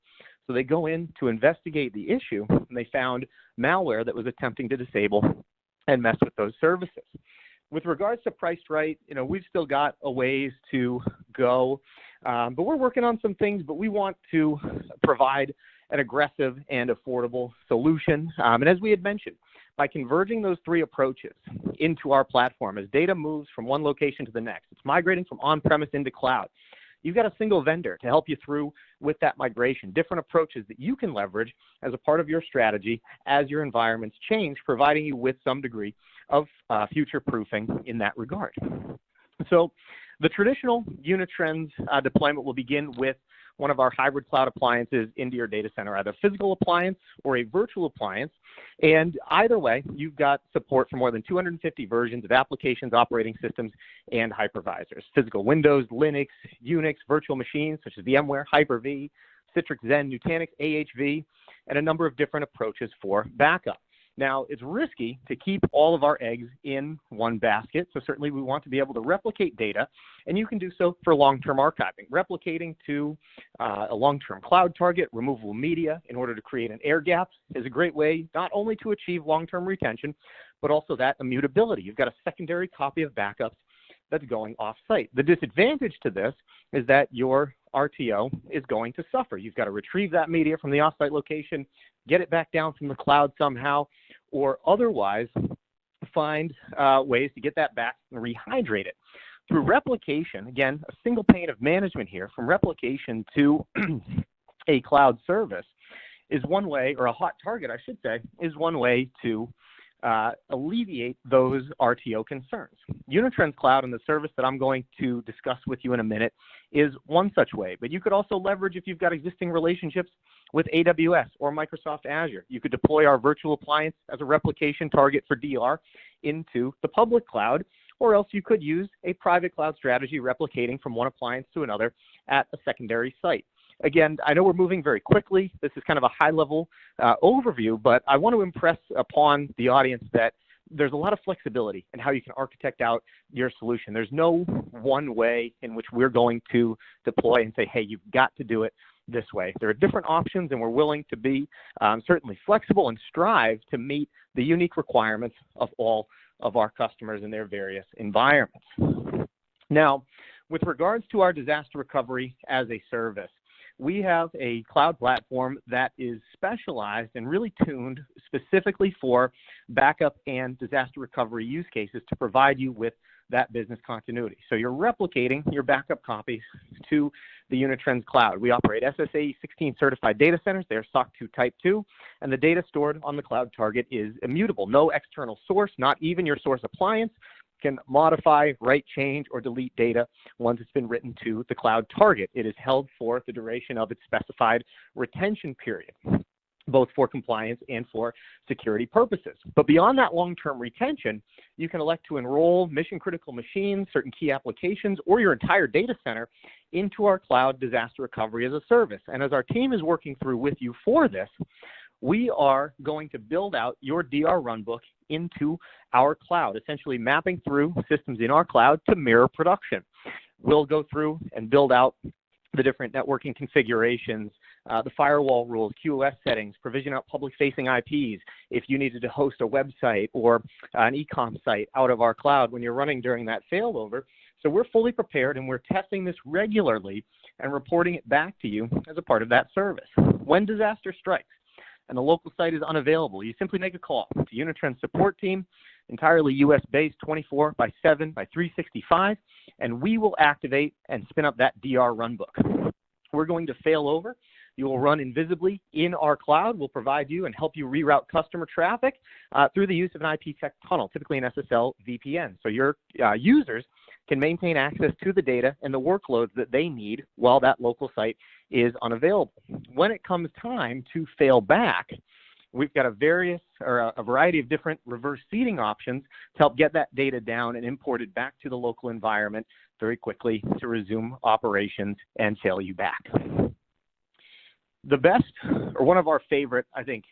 So they go in to investigate the issue, and they found malware that was attempting to disable and mess with those services. With regards to priced right, we've still got a ways to go, but we're working on some things, but we want to provide an aggressive and affordable solution. And as we had mentioned, by converging those 3 approaches into our platform, as data moves from one location to the next, it's migrating from on-premise into cloud. You've got a single vendor to help you through with that migration, different approaches that you can leverage as a part of your strategy as your environments change, providing you with some degree of future proofing in that regard. So the traditional Unitrends deployment will begin with one of our hybrid cloud appliances into your data center, either a physical appliance or a virtual appliance. And either way, you've got support for more than 250 versions of applications, operating systems, and hypervisors. Physical Windows, Linux, Unix, virtual machines such as VMware, Hyper-V, Citrix, Zen, Nutanix, AHV, and a number of different approaches for backup. Now, it's risky to keep all of our eggs in one basket, so certainly we want to be able to replicate data, and you can do so for long-term archiving. Replicating to a long-term cloud target, removable media in order to create an air gap is a great way not only to achieve long-term retention, but also that immutability. You've got a secondary copy of backups that's going off-site. The disadvantage to this is that your RTO is going to suffer. You've got to retrieve that media from the off-site location, get it back down from the cloud somehow, or otherwise find ways to get that back and rehydrate it. Through replication, again, a single pane of management here, from replication to a cloud service is one way, or a hot target, I should say, is one way to alleviate those RTO concerns. Unitrends Cloud and the service that I'm going to discuss with you in a minute is one such way, but you could also leverage, if you've got existing relationships with AWS or Microsoft Azure. You could deploy our virtual appliance as a replication target for DR into the public cloud, or else you could use a private cloud strategy replicating from one appliance to another at a secondary site. Again, I know we're moving very quickly. This is kind of a high-level overview, but I want to impress upon the audience that there's a lot of flexibility in how you can architect out your solution. There's no one way in which we're going to deploy and say, hey, you've got to do it this way. There are different options, and we're willing to be certainly flexible and strive to meet the unique requirements of all of our customers in their various environments. Now, with regards to our disaster recovery as a service, we have a cloud platform that is specialized and really tuned specifically for backup and disaster recovery use cases to provide you with that business continuity. So you're replicating your backup copies to the Unitrends cloud. We operate SSAE 16 certified data centers. They're SOC 2 Type 2, and the data stored on the cloud target is immutable. No external source, not even your source appliance, can modify, write, change, or delete data once it's been written to the cloud target. It is held for the duration of its specified retention period, both for compliance and for security purposes. But beyond that long-term retention, you can elect to enroll mission-critical machines, certain key applications, or your entire data center into our cloud disaster recovery as a service. And as our team is working through with you for this, we are going to build out your DR runbook into our cloud, essentially mapping through systems in our cloud to mirror production. We'll go through and build out the different networking configurations, the firewall rules, QoS settings, provision out public-facing IPs if you needed to host a website or an e-com site out of our cloud when you're running during that failover. So we're fully prepared, and we're testing this regularly and reporting it back to you as a part of that service. When disaster strikes and the local site is unavailable, you simply make a call to Unitrends support team, entirely US-based, 24/7 by 365, and we will activate and spin up that DR runbook. We're going to fail over. You will run invisibly in our cloud. We'll provide you and help you reroute customer traffic through the use of an IPsec tunnel, typically an SSL VPN. So your users can maintain access to the data and the workloads that they need while that local site is unavailable. When it comes time to fail back, we've got a variety of different reverse seeding options to help get that data down and imported back to the local environment very quickly to resume operations and fail you back. The best, or one of our favorite, I think,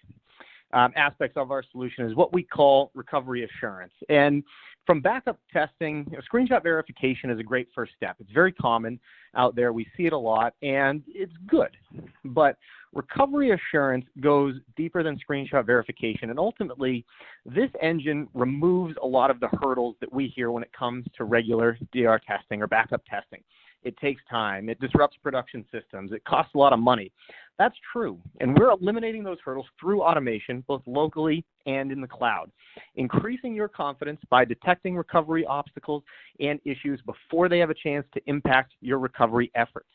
aspects of our solution is what we call recovery assurance. And from backup testing, screenshot verification is a great first step. It's very common out there. We see it a lot, and it's good. But recovery assurance goes deeper than screenshot verification, and ultimately, this engine removes a lot of the hurdles that we hear when it comes to regular DR testing or backup testing. It takes time. It disrupts production systems. It costs a lot of money. That's true, and we're eliminating those hurdles through automation, both locally and in the cloud, increasing your confidence by detecting recovery obstacles and issues before they have a chance to impact your recovery efforts.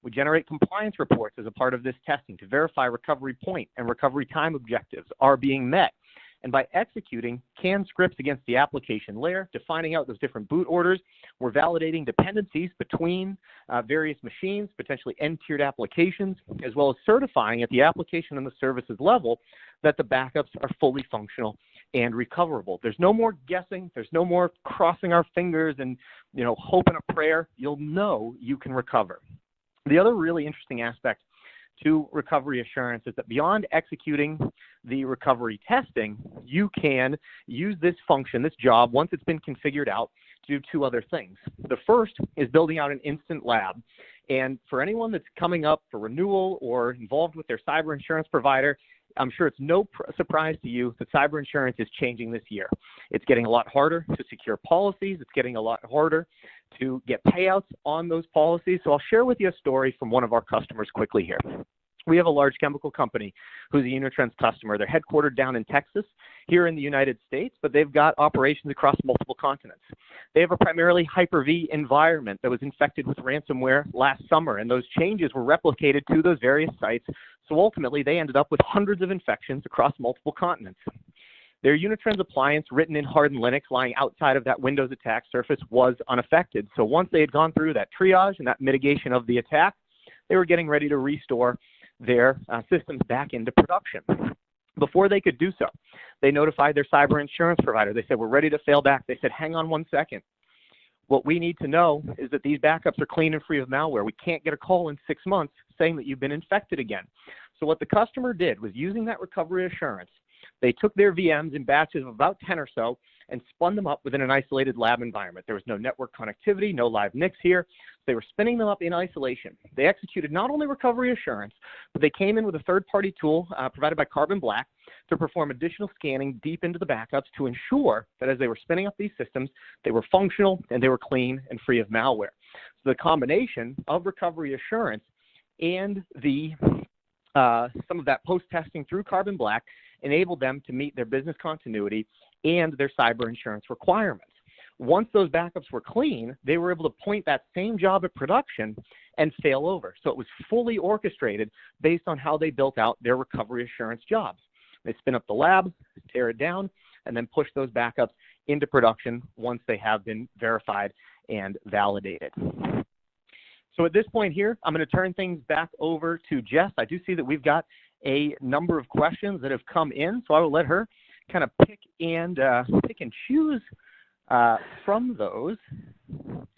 We generate compliance reports as a part of this testing to verify recovery point and recovery time objectives are being met. And by executing canned scripts against the application layer, defining out those different boot orders, we're validating dependencies between various machines, potentially end-tiered applications, as well as certifying at the application and the services level that the backups are fully functional and recoverable. There's no more guessing. There's no more crossing our fingers and hope and a prayer. You'll know you can recover. The other really interesting aspect to recovery assurance is that beyond executing the recovery testing, you can use this function, this job, once it's been configured out, to do two other things. The first is building out an instant lab. And for anyone that's coming up for renewal or involved with their cyber insurance provider, I'm sure it's no surprise to you that cyber insurance is changing this year. It's getting a lot harder to secure policies. It's getting a lot harder to get payouts on those policies. So I'll share with you a story from one of our customers quickly here. We have a large chemical company who's a Unitrends customer. They're headquartered down in Texas, here in the United States, but they've got operations across multiple continents. They have a primarily Hyper-V environment that was infected with ransomware last summer, and those changes were replicated to those various sites. So ultimately, they ended up with hundreds of infections across multiple continents. Their Unitrends appliance, written in hardened Linux, lying outside of that Windows attack surface, was unaffected. So once they had gone through that triage and that mitigation of the attack, they were getting ready to restore their systems back into production. Before they could do so, they notified their cyber insurance provider. They said, we're ready to fail back. They said, hang on one second. What we need to know is that these backups are clean and free of malware. We can't get a call in 6 months saying that you've been infected again. So what the customer did was, using that recovery assurance, they took their VMs in batches of about 10 or so and spun them up within an isolated lab environment. There was no network connectivity, no live NICs here. They were spinning them up in isolation. They executed not only recovery assurance, but they came in with a third-party tool provided by Carbon Black to perform additional scanning deep into the backups to ensure that as they were spinning up these systems, they were functional and they were clean and free of malware. So the combination of recovery assurance and the some of that post-testing through Carbon Black enabled them to meet their business continuity and their cyber insurance requirements. Once those backups were clean, they were able to point that same job at production and fail over. So it was fully orchestrated based on how they built out their recovery assurance jobs. They spin up the lab, tear it down, and then push those backups into production once they have been verified and validated. So at this point here, I'm going to turn things back over to Jess. I do see that we've got a number of questions that have come in, so I will let her kind of pick and choose from those.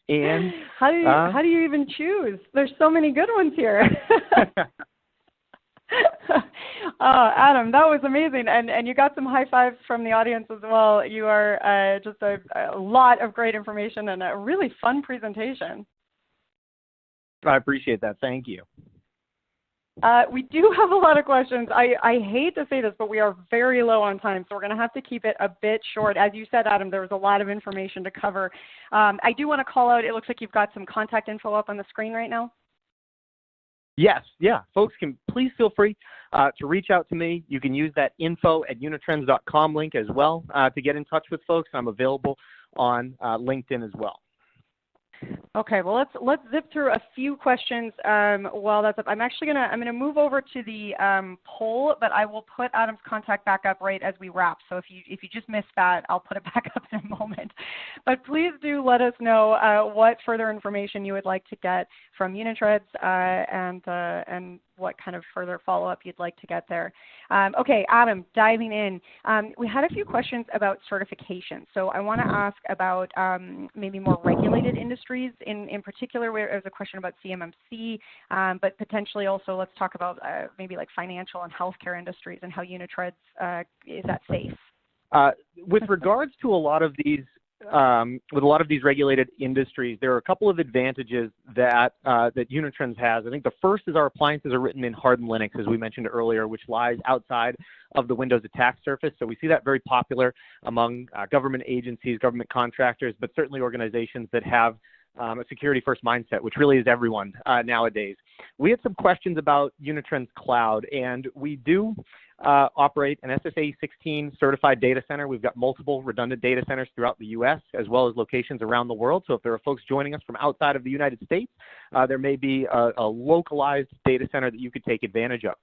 And how do you even choose? There's so many good ones here. Adam, that was amazing, and you got some high fives from the audience as well. You are just a lot of great information and a really fun presentation. I appreciate that. Thank you. We do have a lot of questions. I hate to say this, but we are very low on time, so we're going to have to keep it a bit short. As you said, Adam, there was a lot of information to cover. I do want to call out, it looks like you've got some contact info up on the screen right now. Yes, yeah. Folks can please feel free to reach out to me. You can use that info@unitrends.com link as well to get in touch with folks. I'm available on LinkedIn as well. Okay, well let's zip through a few questions while that's up. I'm gonna move over to the poll, but I will put Adam's contact back up right as we wrap. So if you just missed that, I'll put it back up in a moment. But please do let us know what further information you would like to get from Unitrends and what kind of further follow-up you'd like to get there. Okay, Adam, diving in. We had a few questions about certification. So I want to ask about maybe more regulated industries. In particular, where there's a question about CMMC, but potentially also let's talk about maybe like financial and healthcare industries and how Unitrends is that safe? With regards to a lot of these regulated industries, there are a couple of advantages that Unitrends has. I think the first is our appliances are written in hardened Linux, as we mentioned earlier, which lies outside of the Windows attack surface. So we see that very popular among government agencies, government contractors, but certainly organizations that have a security-first mindset, which really is everyone nowadays. We had some questions about Unitrends Cloud, and we do operate an SSAE 16 certified data center. We've got multiple redundant data centers throughout the U.S. as well as locations around the world. So if there are folks joining us from outside of the United States, there may be a localized data center that you could take advantage of.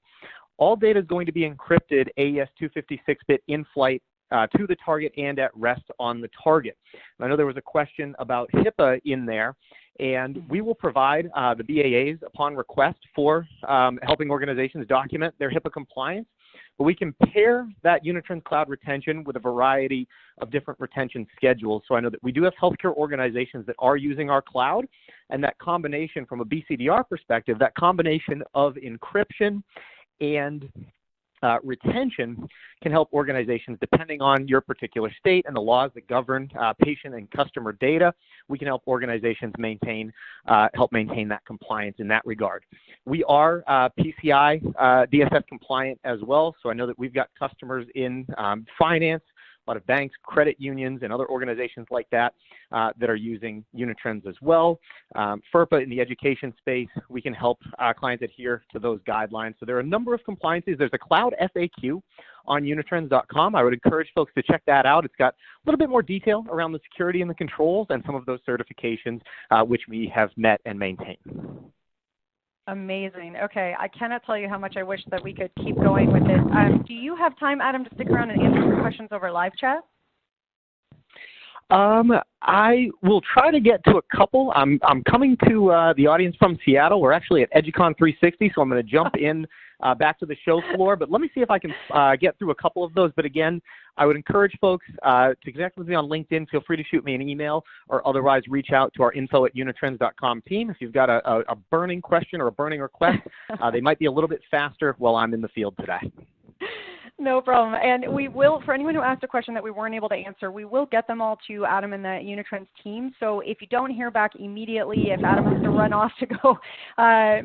All data is going to be encrypted AES 256-bit in flight to the target and at rest on the target. And I know there was a question about HIPAA in there, and we will provide the BAAs upon request for helping organizations document their HIPAA compliance. But we can pair that Unitrends Cloud retention with a variety of different retention schedules. So I know that we do have healthcare organizations that are using our cloud, and that combination from a BCDR perspective, that combination of encryption and retention can help organizations, depending on your particular state and the laws that govern patient and customer data. We can help organizations help maintain that compliance in that regard. We are PCI DSS compliant as well, so I know that we've got customers in finance, a lot of banks, credit unions, and other organizations like that that are using Unitrends as well. FERPA in the education space, we can help clients adhere to those guidelines. So there are a number of compliances. There's a cloud FAQ on unitrends.com. I would encourage folks to check that out. It's got a little bit more detail around the security and the controls and some of those certifications which we have met and maintained. Amazing. Okay, I cannot tell you how much I wish that we could keep going with this. Do you have time, Adam, to stick around and answer some questions over live chat? I will try to get to a couple. I'm coming to the audience from Seattle. We're actually at EduCon 360, so I'm going to jump in back to the show floor, but let me see if I can get through a couple of those. But again, I would encourage folks to connect with me on LinkedIn. Feel free to shoot me an email or otherwise reach out to our info@unitrends.com team if you've got a burning question or a burning request. They might be a little bit faster while I'm in the field today. No problem. And we will, for anyone who asked a question that we weren't able to answer, we will get them all to Adam and the Unitrends team. So if you don't hear back immediately, if Adam has to run off to go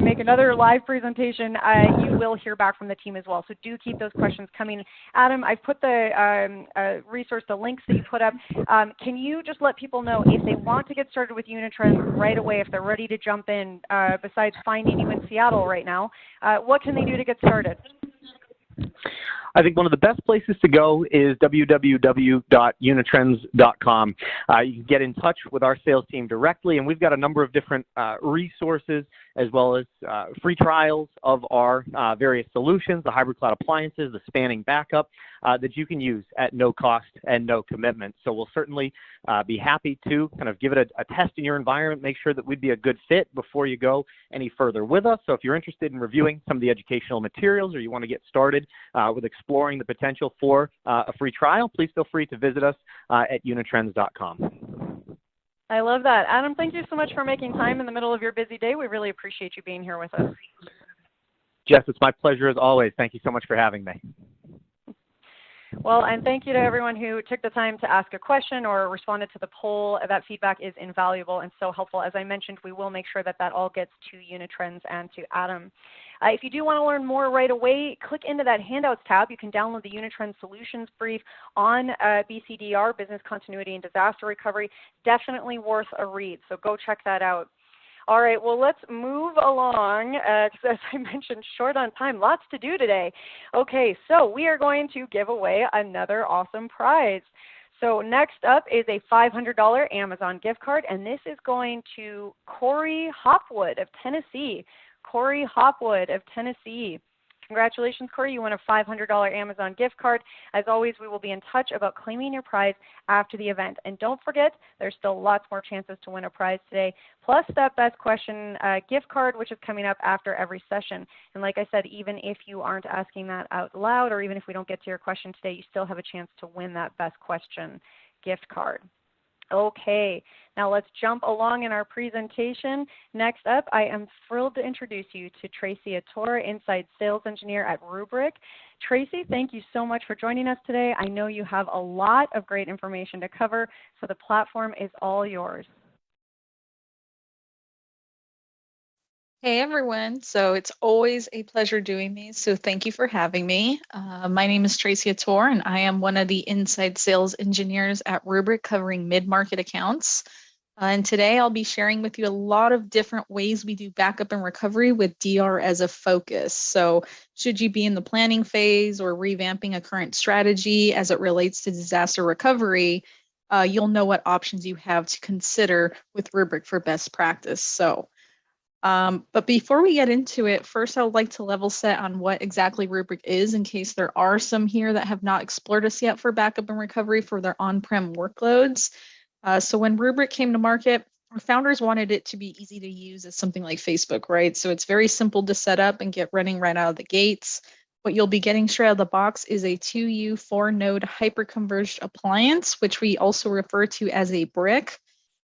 make another live presentation, you will hear back from the team as well. So do keep those questions coming. Adam, I've put the resource, the links that you put up. Can you just let people know if they want to get started with Unitrends right away, if they're ready to jump in, besides finding you in Seattle right now, what can they do to get started? I think one of the best places to go is www.unitrends.com. You can get in touch with our sales team directly, and we've got a number of different resources as well as free trials of our various solutions, the hybrid cloud appliances, the spanning backup that you can use at no cost and no commitment. So we'll certainly be happy to kind of give it a test in your environment, make sure that we'd be a good fit before you go any further with us. So if you're interested in reviewing some of the educational materials or you want to get started with exploring the potential for a free trial, please feel free to visit us at unitrends.com. I love that. Adam, thank you so much for making time in the middle of your busy day. We really appreciate you being here with us. Jess, it's my pleasure as always. Thank you so much for having me. Well, and thank you to everyone who took the time to ask a question or responded to the poll. That feedback is invaluable and so helpful. As I mentioned, we will make sure that that all gets to Unitrends and to Adam. If you do want to learn more right away, click into that Handouts tab. You can download the Unitrends Solutions Brief on BCDR, Business Continuity and Disaster Recovery. Definitely worth a read, so go check that out. All right, well, let's move along, because as I mentioned, short on time, lots to do today. Okay, so we are going to give away another awesome prize. So next up is a $500 Amazon gift card, and this is going to Corey Hopwood of Tennessee. Corey Hopwood of Tennessee. Congratulations, Corey. You won a $500 Amazon gift card. As always, we will be in touch about claiming your prize after the event. And don't forget, there's still lots more chances to win a prize today, plus that best question gift card, which is coming up after every session. And like I said, even if you aren't asking that out loud, or even if we don't get to your question today, you still have a chance to win that best question gift card. Okay, now let's jump along in our presentation. Next up, I am thrilled to introduce you to Tracy Ator, Inside Sales Engineer at Rubrik. Tracy, thank you so much for joining us today. I know you have a lot of great information to cover, so the platform is all yours. Hey everyone, so it's always a pleasure doing these, so thank you for having me. My name is Tracy Ator, and I am one of the inside sales engineers at Rubrik covering mid-market accounts. And today I'll be sharing with you a lot of different ways we do backup and recovery with DR as a focus. So should you be in the planning phase or revamping a current strategy as it relates to disaster recovery, you'll know what options you have to consider with Rubrik for best practice. But before we get into it, first I would like to level set on what exactly Rubrik is in case there are some here that have not explored us yet for backup and recovery for their on-prem workloads. So when Rubrik came to market, our founders wanted it to be easy to use as something like Facebook, right? So it's very simple to set up and get running right out of the gates. What you'll be getting straight out of the box is a 2U 4-node hyperconverged appliance, which we also refer to as a brick.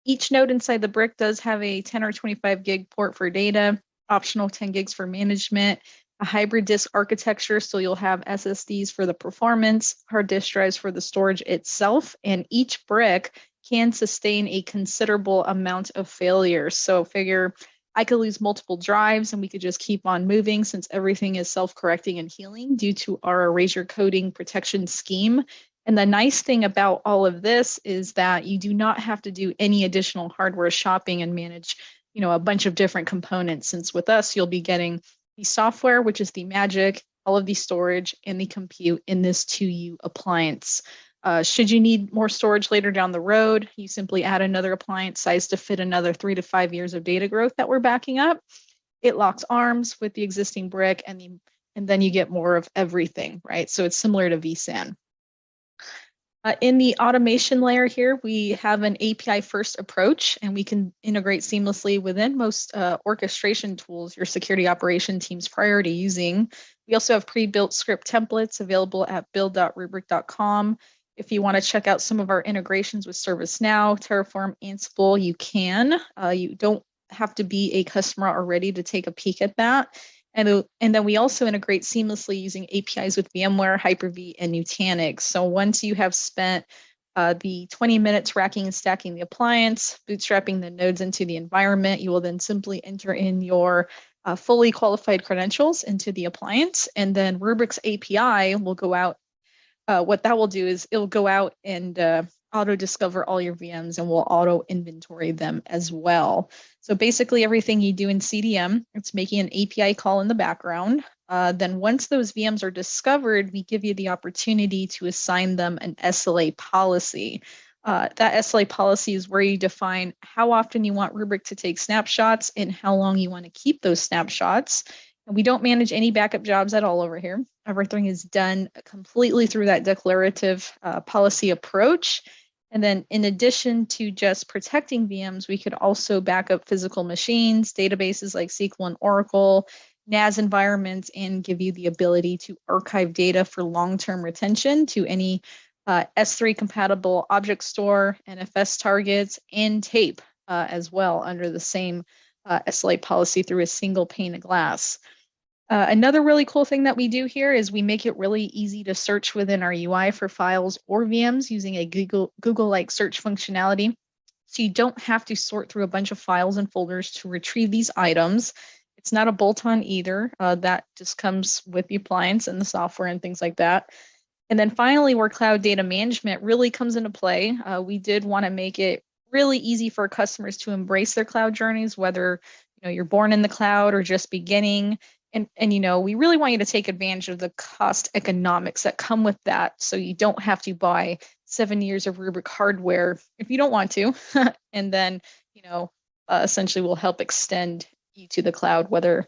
Each node inside the brick does have a 10 or 25 gig port for data, optional 10 gigs for management, a hybrid disk architecture, so you'll have SSDs for the performance, hard disk drives for the storage itself, and each brick can sustain a considerable amount of failures. So figure I could lose multiple drives and we could just keep on moving since everything is self-correcting and healing due to our erasure coding protection scheme. And the nice thing about all of this is that you do not have to do any additional hardware shopping and manage, a bunch of different components. Since with us, you'll be getting the software, which is the magic, all of the storage and the compute in this 2U appliance. Should you need more storage later down the road, you simply add another appliance size to fit another 3 to 5 years of data growth that we're backing up. It locks arms with the existing brick and then you get more of everything, right? So it's similar to vSAN. In the automation layer here, we have an API first approach and we can integrate seamlessly within most orchestration tools your security operation team's prior to using. We also have pre-built script templates available at build.rubric.com. If you want to check out some of our integrations with ServiceNow, Terraform, Ansible, you can. You don't have to be a customer already to take a peek at that. And then we also integrate seamlessly using APIs with VMware, Hyper-V, and Nutanix. So once you have spent the 20 minutes racking and stacking the appliance, bootstrapping the nodes into the environment, you will then simply enter in your fully qualified credentials into the appliance, and then Rubric's API will go out. What that will do is it'll go out and auto discover all your VMs and will auto inventory them as well. So basically everything you do in CDM, it's making an API call in the background. Then once those VMs are discovered, we give you the opportunity to assign them an SLA policy. That SLA policy is where you define how often you want Rubrik to take snapshots and how long you want to keep those snapshots. And we don't manage any backup jobs at all over here. Everything is done completely through that declarative policy approach. And then in addition to just protecting VMs, we could also back up physical machines, databases like SQL and Oracle, NAS environments, and give you the ability to archive data for long-term retention to any S3 compatible object store, NFS targets, and tape as well under the same SLA policy through a single pane of glass. Another really cool thing that we do here is we make it really easy to search within our UI for files or VMs using a Google-like search functionality. So you don't have to sort through a bunch of files and folders to retrieve these items. It's not a bolt-on either. That just comes with the appliance and the software and things like that. And then finally, where cloud data management really comes into play, we did want to make it really easy for customers to embrace their cloud journeys, whether you're born in the cloud or just beginning. And we really want you to take advantage of the cost economics that come with that, so you don't have to buy 7 years of Rubrik hardware if you don't want to. And then essentially we'll help extend you to the cloud, whether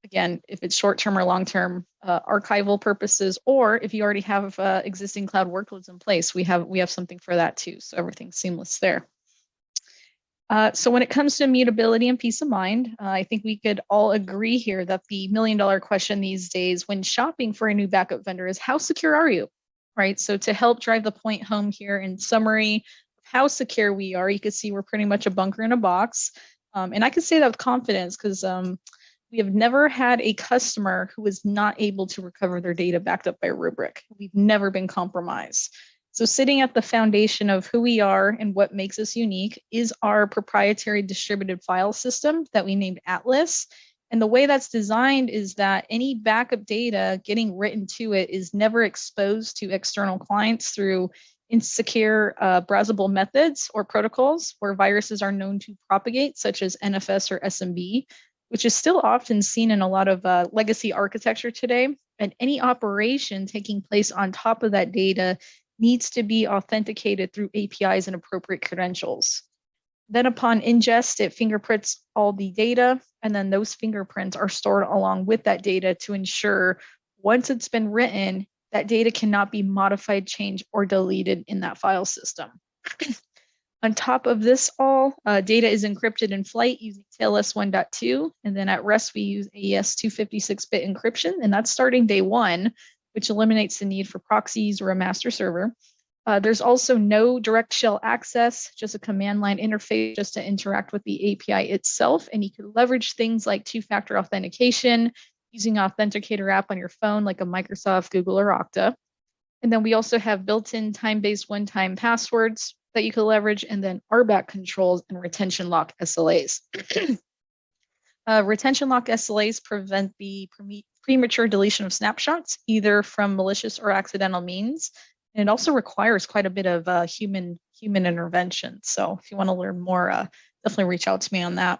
again, if it's short-term or long-term archival purposes, or if you already have existing cloud workloads in place, we have something for that too. So everything's seamless there. So when it comes to immutability and peace of mind, I think we could all agree here that the million-dollar question these days when shopping for a new backup vendor is, how secure are you? Right. So to help drive the point home here in summary of how secure we are, you can see we're pretty much a bunker in a box. And I can say that with confidence because we have never had a customer who was not able to recover their data backed up by Rubrik. We've never been compromised. So sitting at the foundation of who we are and what makes us unique is our proprietary distributed file system that we named Atlas. And the way that's designed is that any backup data getting written to it is never exposed to external clients through insecure browsable methods or protocols where viruses are known to propagate, such as NFS or SMB, which is still often seen in a lot of legacy architecture today. And any operation taking place on top of that data needs to be authenticated through APIs and appropriate credentials. Then upon ingest, it fingerprints all the data, and then those fingerprints are stored along with that data to ensure once it's been written, that data cannot be modified, changed, or deleted in that file system. On top of this all, data is encrypted in flight using TLS 1.2, and then at rest we use AES 256-bit encryption, and that's starting day one, which eliminates the need for proxies or a master server. There's also no direct shell access, just a command line interface just to interact with the API itself. And you can leverage things like two-factor authentication using an authenticator app on your phone, like a Microsoft, Google, or Okta. And then we also have built-in time-based one-time passwords that you can leverage, and then RBAC controls and retention lock SLAs. Retention lock SLAs prevent the premature deletion of snapshots, either from malicious or accidental means. And it also requires quite a bit of human intervention. So if you want to learn more, definitely reach out to me on that.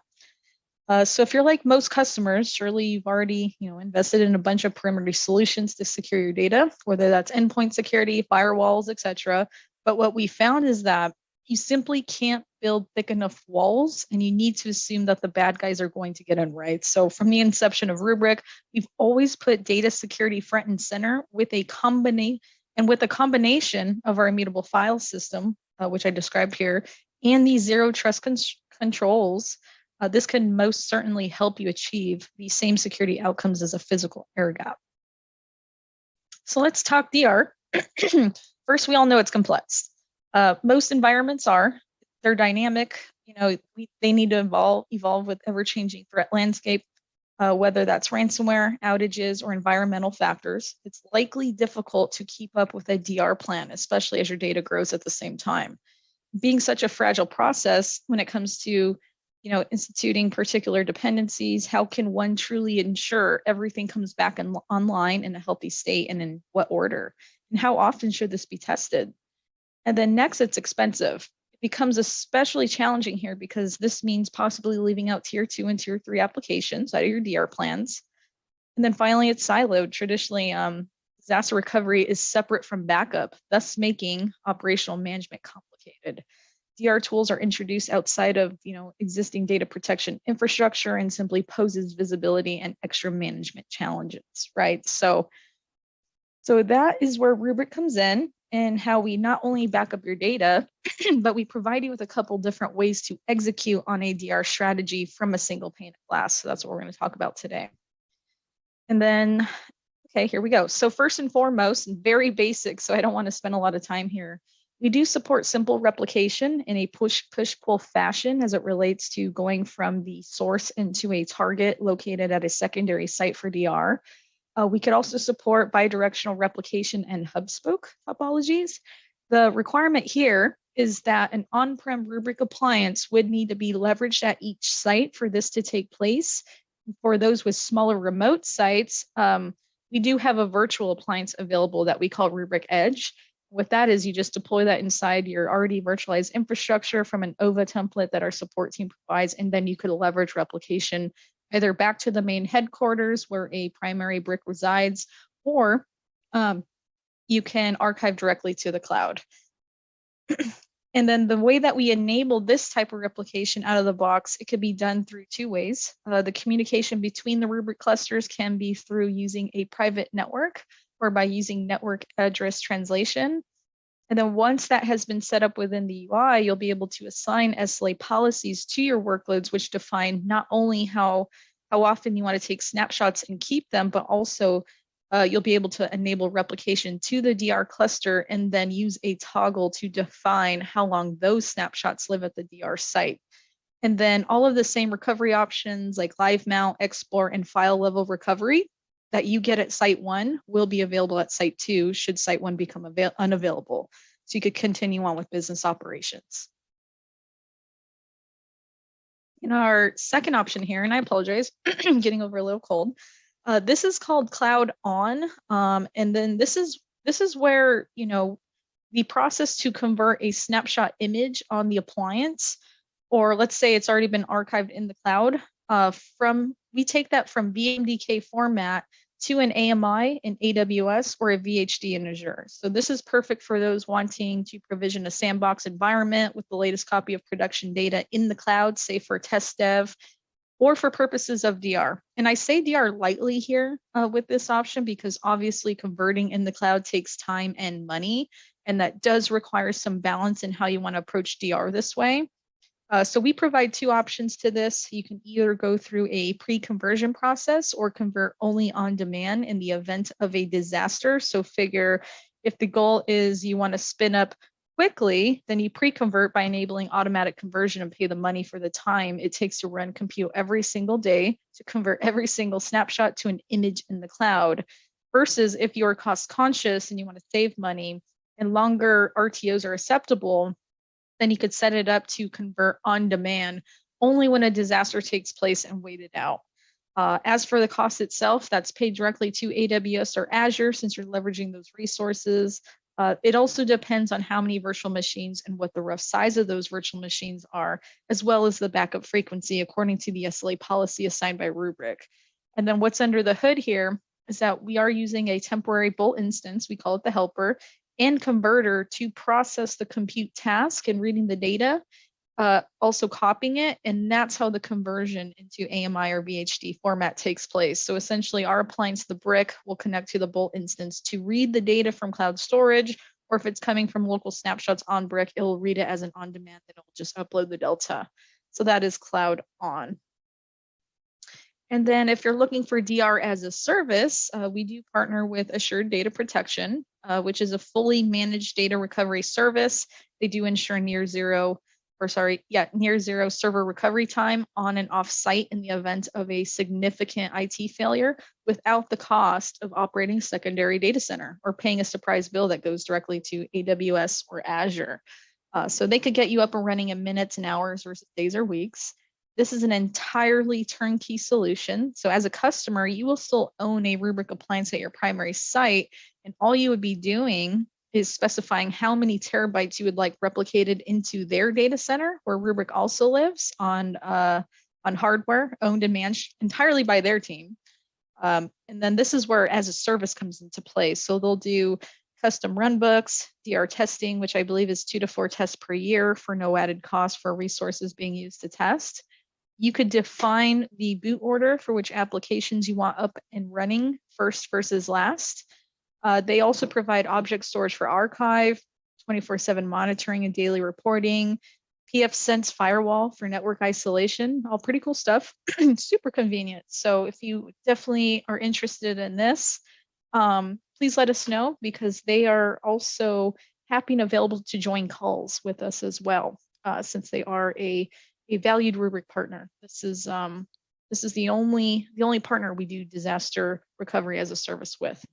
So if you're like most customers, surely you've already invested in a bunch of perimeter solutions to secure your data, whether that's endpoint security, firewalls, etc. But what we found is that you simply can't build thick enough walls, and you need to assume that the bad guys are going to get in, right? So from the inception of Rubrik, we've always put data security front and center with a combination of our immutable file system, which I described here, and these zero trust controls. This can most certainly help you achieve the same security outcomes as a physical air gap. So let's talk DR. First, we all know it's complex. Most environments they're dynamic. They need to evolve with ever-changing threat landscape, whether that's ransomware, outages, or environmental factors. It's likely difficult to keep up with a DR plan, especially as your data grows at the same time. Being such a fragile process when it comes to instituting particular dependencies, how can one truly ensure everything comes back online in a healthy state, and in what order? And how often should this be tested? And then next, it's expensive. It becomes especially challenging here because this means possibly leaving out tier 2 and tier 3 applications out of your DR plans. And then finally, it's siloed. Traditionally, disaster recovery is separate from backup, thus making operational management complicated. DR tools are introduced outside of existing data protection infrastructure and simply poses visibility and extra management challenges, right? So that is where Rubrik comes in, and how we not only back up your data, but we provide you with a couple different ways to execute on a DR strategy from a single pane of glass. So that's what we're going to talk about today. And then, okay, here we go. So first and foremost, and very basic, so I don't want to spend a lot of time here, we do support simple replication in a push-pull fashion as it relates to going from the source into a target located at a secondary site for DR. We could also support bidirectional replication and hub-spoke topologies. The requirement here is that an on-prem Rubrik appliance would need to be leveraged at each site for this to take place. For those with smaller remote sites, we do have a virtual appliance available that we call Rubrik Edge. What that is, you just deploy that inside your already virtualized infrastructure from an OVA template that our support team provides, and then you could leverage replication either back to the main headquarters where a primary brick resides, or you can archive directly to the cloud. And then the way that we enable this type of replication out of the box, it could be done through two ways. The communication between the Rubrik clusters can be through using a private network or by using network address translation. And then once that has been set up within the UI, you'll be able to assign SLA policies to your workloads, which define not only how often you want to take snapshots and keep them, but also you'll be able to enable replication to the DR cluster and then use a toggle to define how long those snapshots live at the DR site. And then all of the same recovery options like live mount, export, and file level recovery that you get at site 1 will be available at site 2 should site 1 become unavailable. So you could continue on with business operations. In our second option here, and I apologize, I'm getting over a little cold. This is called Cloud On, and then this is where the process to convert a snapshot image on the appliance, or let's say it's already been archived in the cloud. We take that from VMDK format to an AMI in AWS or a VHD in Azure. So this is perfect for those wanting to provision a sandbox environment with the latest copy of production data in the cloud, say for test dev, or for purposes of DR. And I say DR lightly here with this option because obviously converting in the cloud takes time and money, and that does require some balance in how you want to approach DR this way. So we provide two options to this. You can either go through a pre-conversion process or convert only on demand in the event of a disaster. So figure if the goal is you want to spin up quickly, then you pre-convert by enabling automatic conversion and pay the money for the time it takes to run compute every single day to convert every single snapshot to an image in the cloud. Versus if you're cost conscious and you want to save money and longer RTOs are acceptable, then you could set it up to convert on demand only when a disaster takes place and wait it out. As for the cost itself, that's paid directly to AWS or Azure since you're leveraging those resources. It also depends on how many virtual machines and what the rough size of those virtual machines are, as well as the backup frequency according to the SLA policy assigned by Rubrik. And then what's under the hood here is that we are using a temporary Bolt instance, we call it the helper, and converter to process the compute task and reading the data, also copying it, and that's how the conversion into AMI or VHD format takes place. So essentially our appliance, the brick, will connect to the Bolt instance to read the data from cloud storage, or if it's coming from local snapshots on brick, it will read it as an on-demand, and it will just upload the delta. So that is cloud on. And then if you're looking for DR as a service, we do partner with Assured Data Protection, which is a fully managed data recovery service. They do ensure near zero server recovery time on and off site in the event of a significant IT failure without the cost of operating a secondary data center or paying a surprise bill that goes directly to AWS or Azure. So they could get you up and running in minutes and hours versus days or weeks. This is an entirely turnkey solution. So as a customer, you will still own a Rubrik appliance at your primary site, and all you would be doing is specifying how many terabytes you would like replicated into their data center, where Rubrik also lives on hardware owned and managed entirely by their team. And then this is where as a service comes into play. So they'll do custom runbooks, DR testing, which I believe is 2 to 4 tests per year for no added cost for resources being used to test. You could define the boot order for which applications you want up and running first versus last. They also provide object storage for archive, 24/7 monitoring and daily reporting, pfSense firewall for network isolation, all pretty cool stuff, super convenient. So if you definitely are interested in this, please let us know, because they are also happy and available to join calls with us as well, since they are a valued Rubrik partner. This is the only partner we do disaster recovery as a service with.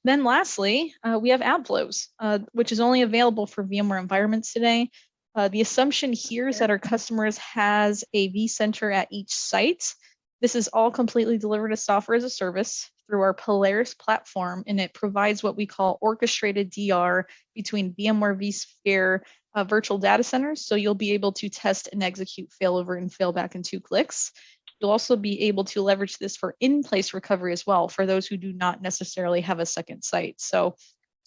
Then lastly, we have AppFlows, which is only available for VMware environments today. The assumption here is that our customers has a vCenter at each site. This is all completely delivered as software as a service through our Polaris platform, and it provides what we call orchestrated DR between VMware vSphere virtual data centers. So you'll be able to test and execute failover and failback in 2 clicks. You'll also be able to leverage this for in-place recovery as well for those who do not necessarily have a second site. So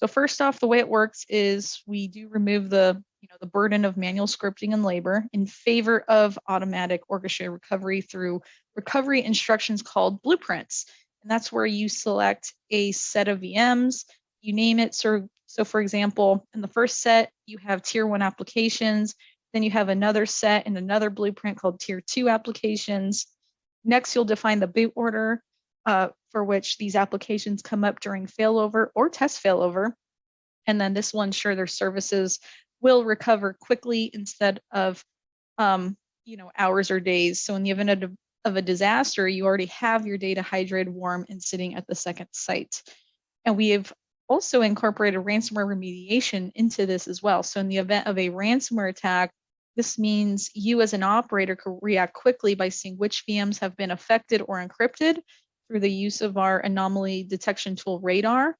first off, the way it works is we do remove the burden of manual scripting and labor in favor of automatic orchestrated recovery through recovery instructions called blueprints. And that's where you select a set of VMs, you name it. So for example, in the first set, you have tier 1 applications, then you have another set and another blueprint called tier 2 applications. Next, you'll define the boot order for which these applications come up during failover or test failover. And then this will ensure their services will recover quickly instead of hours or days. So in the event of a disaster, you already have your data hydrated, warm, and sitting at the second site. And we have also incorporated ransomware remediation into this as well. So in the event of a ransomware attack, this means you as an operator can react quickly by seeing which VMs have been affected or encrypted through the use of our anomaly detection tool, Radar.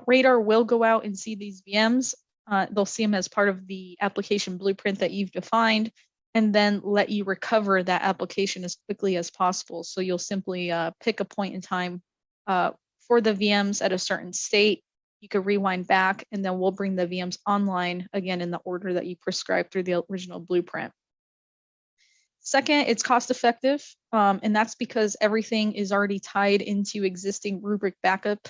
Radar will go out and see these VMs. They'll see them as part of the application blueprint that you've defined, and then let you recover that application as quickly as possible. So you'll simply pick a point in time for the VMs at a certain state. You could rewind back, and then we'll bring the VMs online again in the order that you prescribed through the original blueprint. Second, it's cost effective, and that's because everything is already tied into existing Rubrik backup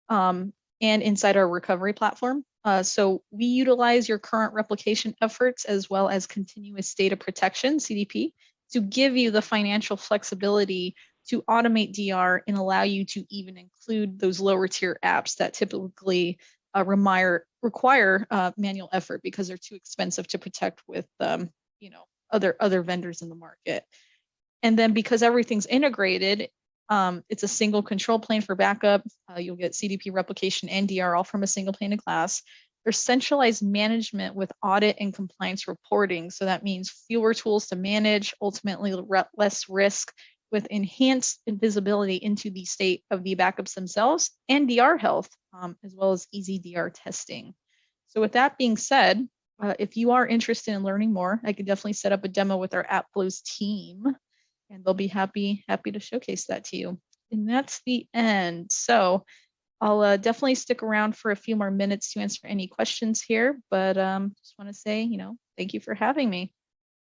and inside our recovery platform. So we utilize your current replication efforts as well as continuous data protection, CDP, to give you the financial flexibility to automate DR and allow you to even include those lower tier apps that typically require manual effort because they're too expensive to protect with other vendors in the market. And then because everything's integrated, it's a single control plane for backup. You'll get CDP replication and DR all from a single pane of glass. There's centralized management with audit and compliance reporting. So that means fewer tools to manage, ultimately less risk, with enhanced visibility into the state of the backups themselves and DR health, as well as easy DR testing. So with that being said, if you are interested in learning more, I could definitely set up a demo with our AppFlows team, and they'll be happy to showcase that to you. And that's the end. So I'll definitely stick around for a few more minutes to answer any questions here, but just want to say, thank you for having me.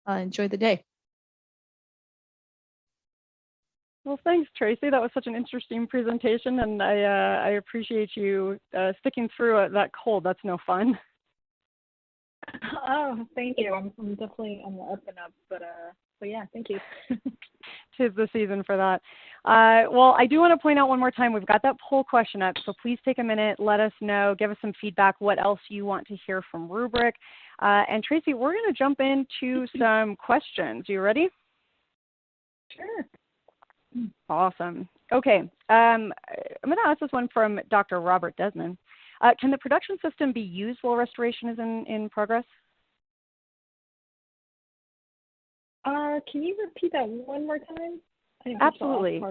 Enjoy the day. Well, thanks, Tracy. That was such an interesting presentation, and I appreciate you sticking through that cold. That's no fun. Oh, thank you. I'm definitely on the up and up, but yeah, thank you. Tis the season for that. Well, I do want to point out one more time, we've got that poll question up, so please take a minute, let us know, give us some feedback, what else you want to hear from Rubrik. And Tracy, we're going to jump into some questions. You ready? Sure. Awesome. Okay, I'm going to ask this one from Dr. Robert Desmond. Can the production system be used while restoration is in progress? Can you repeat that one more time? Absolutely.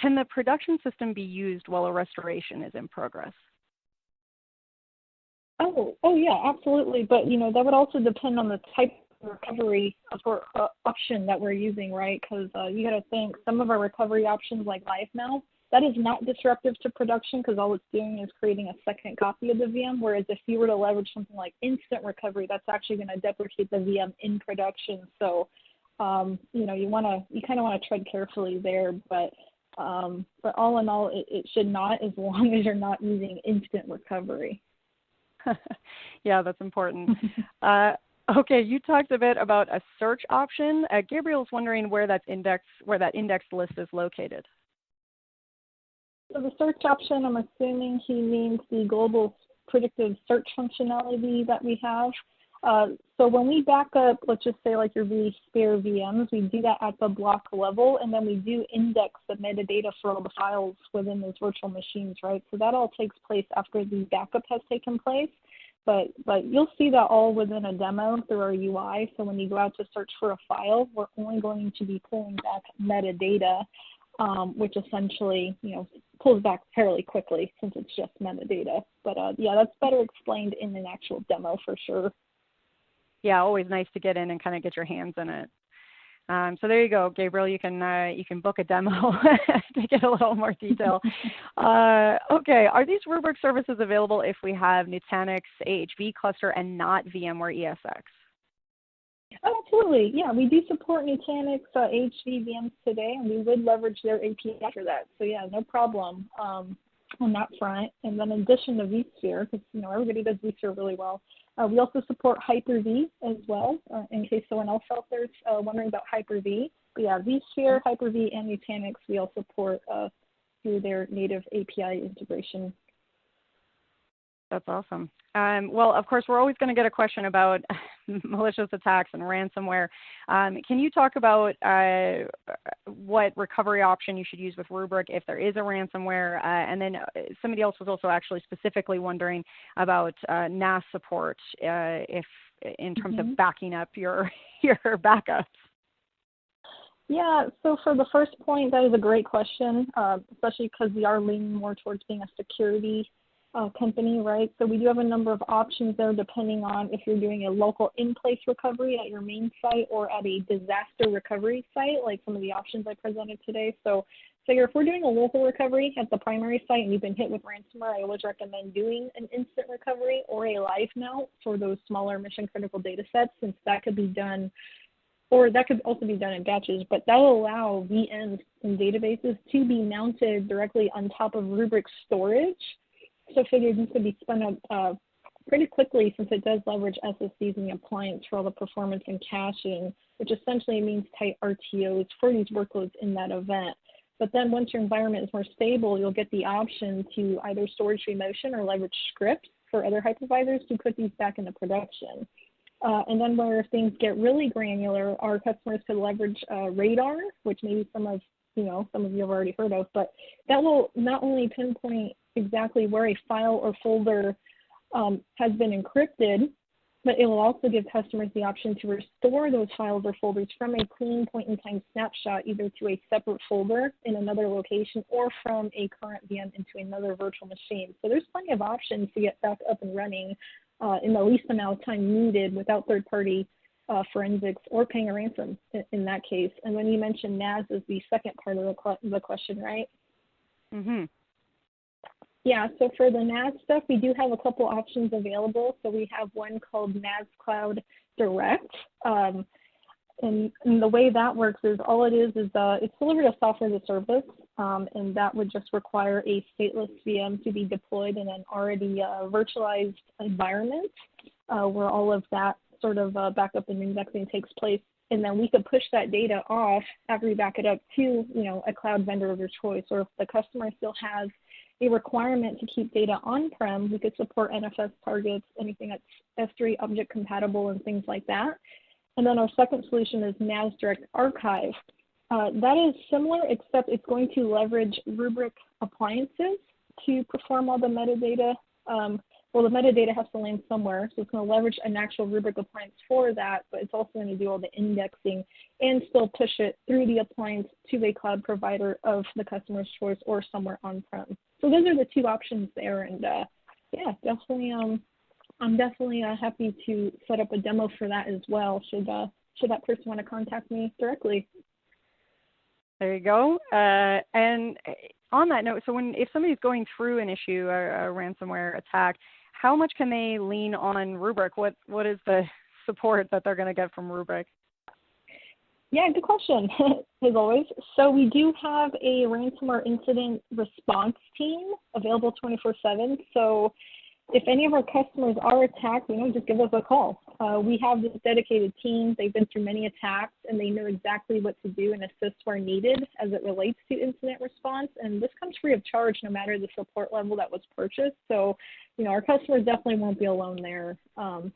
Can the production system be used while a restoration is in progress? Oh yeah, absolutely. But that would also depend on the type of recovery option that we're using, right? Because you got to think some of our recovery options like LiveMount, that is not disruptive to production because all it's doing is creating a second copy of the VM. Whereas if you were to leverage something like instant recovery, that's actually going to deprecate the VM in production. So, you kind of want to tread carefully there. But all in all, it should not, as long as you're not using instant recovery. Yeah, that's important. Okay, you talked a bit about a search option. Gabriel's wondering where that indexed list is located. So the search option, I'm assuming he means the global predictive search functionality that we have. So when we back up, let's just say like your vSphere VMs, we do that at the block level, and then we do index the metadata for all the files within those virtual machines, right? So that all takes place after the backup has taken place. But you'll see that all within a demo through our UI. So when you go out to search for a file, we're only going to be pulling back metadata, which essentially, pulls back fairly quickly since it's just metadata. But yeah, that's better explained in an actual demo for sure. Yeah, always nice to get in and kind of get your hands in it. So there you go, Gabriel. You can book a demo to get a little more detail. Okay, are these Rubrik services available if we have Nutanix AHV cluster and not VMware ESX? Oh, absolutely. Yeah, we do support Nutanix HV VMs today, and we would leverage their API for that. So yeah, no problem on that front. And then in addition to vSphere, because everybody does vSphere really well, we also support Hyper-V as well, in case someone else out there is wondering about Hyper-V. But yeah, vSphere, Hyper-V, and Nutanix we all support through their native API integration. That's awesome. Well, of course, we're always going to get a question about malicious attacks and ransomware. Can you talk about what recovery option you should use with Rubrik if there is a ransomware? And then somebody else was also actually specifically wondering about NAS support if in terms of backing up your backups. Yeah, so for the first point, that is a great question, especially because we are leaning more towards being a security company, right? So we do have a number of options there depending on if you're doing a local in-place recovery at your main site or at a disaster recovery site, like some of the options I presented today. So figure if we're doing a local recovery at the primary site and you've been hit with ransomware, I always recommend doing an instant recovery or a LiveMount for those smaller mission critical data sets, since that could be done, or that could also be done in batches, but that will allow VMs and databases to be mounted directly on top of Rubrik storage. So figure these could be spun up pretty quickly, since it does leverage SSDs in the appliance for all the performance and caching, which essentially means tight RTOs for these workloads in that event. But then once your environment is more stable, you'll get the option to either storage remotion or leverage scripts for other hypervisors to put these back into production. And then where things get really granular, our customers could leverage Radar, which maybe some of you have already heard of, but that will not only pinpoint exactly where a file or folder has been encrypted, but it will also give customers the option to restore those files or folders from a clean point-in-time snapshot, either to a separate folder in another location or from a current VM into another virtual machine. So there's plenty of options to get back up and running in the least amount of time needed without third-party forensics or paying a ransom in that case. And when you mentioned NAS as the second part of the question, right? Mm-hmm. Yeah, so for the NAS stuff, we do have a couple options available. So we have one called NAS Cloud Direct. And the way that works is all it is it's delivered as software as a service, and that would just require a stateless VM to be deployed in an already virtualized environment. where all of that sort of backup and indexing takes place. And then we could push that data off after we back it up to, a cloud vendor of your choice. Or if the customer still has a requirement to keep data on-prem, we could support NFS targets, anything that's S3 object compatible and things like that. And then our second solution is NAS Direct Archive. That is similar, except it's going to leverage Rubrik appliances to perform all the metadata. Well, the metadata has to land somewhere, so it's going to leverage an actual Rubrik appliance for that, but it's also going to do all the indexing and still push it through the appliance to a cloud provider of the customer's choice or somewhere on-prem. So those are the two options there, and yeah, definitely. I'm definitely happy to set up a demo for that as well. Should that person want to contact me directly? There you go. And on that note, so if somebody's going through an issue, a ransomware attack, how much can they lean on Rubrik? What is the support that they're going to get from Rubrik? Yeah, good question, as always. So we do have a ransomware incident response team available 24/7. So if any of our customers are attacked, just give us a call. We have this dedicated team. They've been through many attacks, and they know exactly what to do and assist where needed as it relates to incident response. And this comes free of charge no matter the support level that was purchased. So, our customers definitely won't be alone there. So,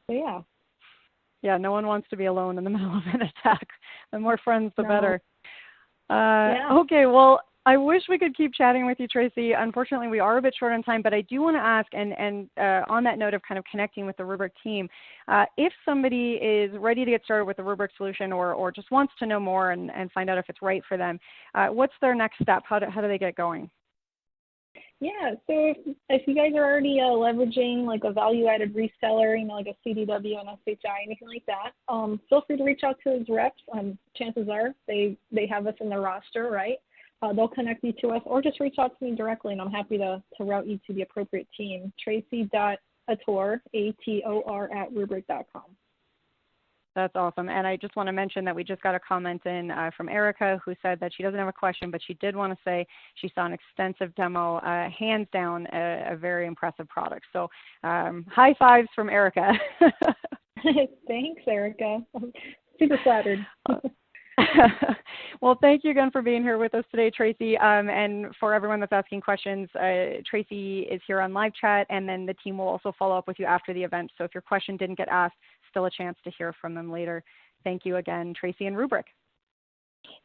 yeah. Yeah, no one wants to be alone in the middle of an attack. The more friends, the better. Yeah. Okay, well, I wish we could keep chatting with you, Tracy. Unfortunately, we are a bit short on time, but I do want to ask, and on that note of kind of connecting with the Rubrik team, if somebody is ready to get started with the Rubrik solution or just wants to know more and find out if it's right for them, what's their next step? How do they get going? Yeah, so if you guys are already leveraging like a value-added reseller, like a CDW and SHI, anything like that, feel free to reach out to his reps. Chances are they have us in their roster, right? They'll connect you to us, or just reach out to me directly, and I'm happy to route you to the appropriate team. Tracy.ator, A-T-O-R, @rubrik.com. That's awesome. And I just want to mention that we just got a comment in from Erica, who said that she doesn't have a question, but she did want to say she saw an extensive demo, hands down, a very impressive product. So high fives from Erica. Thanks, Erica. I'm super flattered. Well, thank you again for being here with us today, Tracy. And for everyone that's asking questions, Tracy is here on live chat, and then the team will also follow up with you after the event. So if your question didn't get asked, still a chance to hear from them later. Thank you again, Tracy and Rubrik.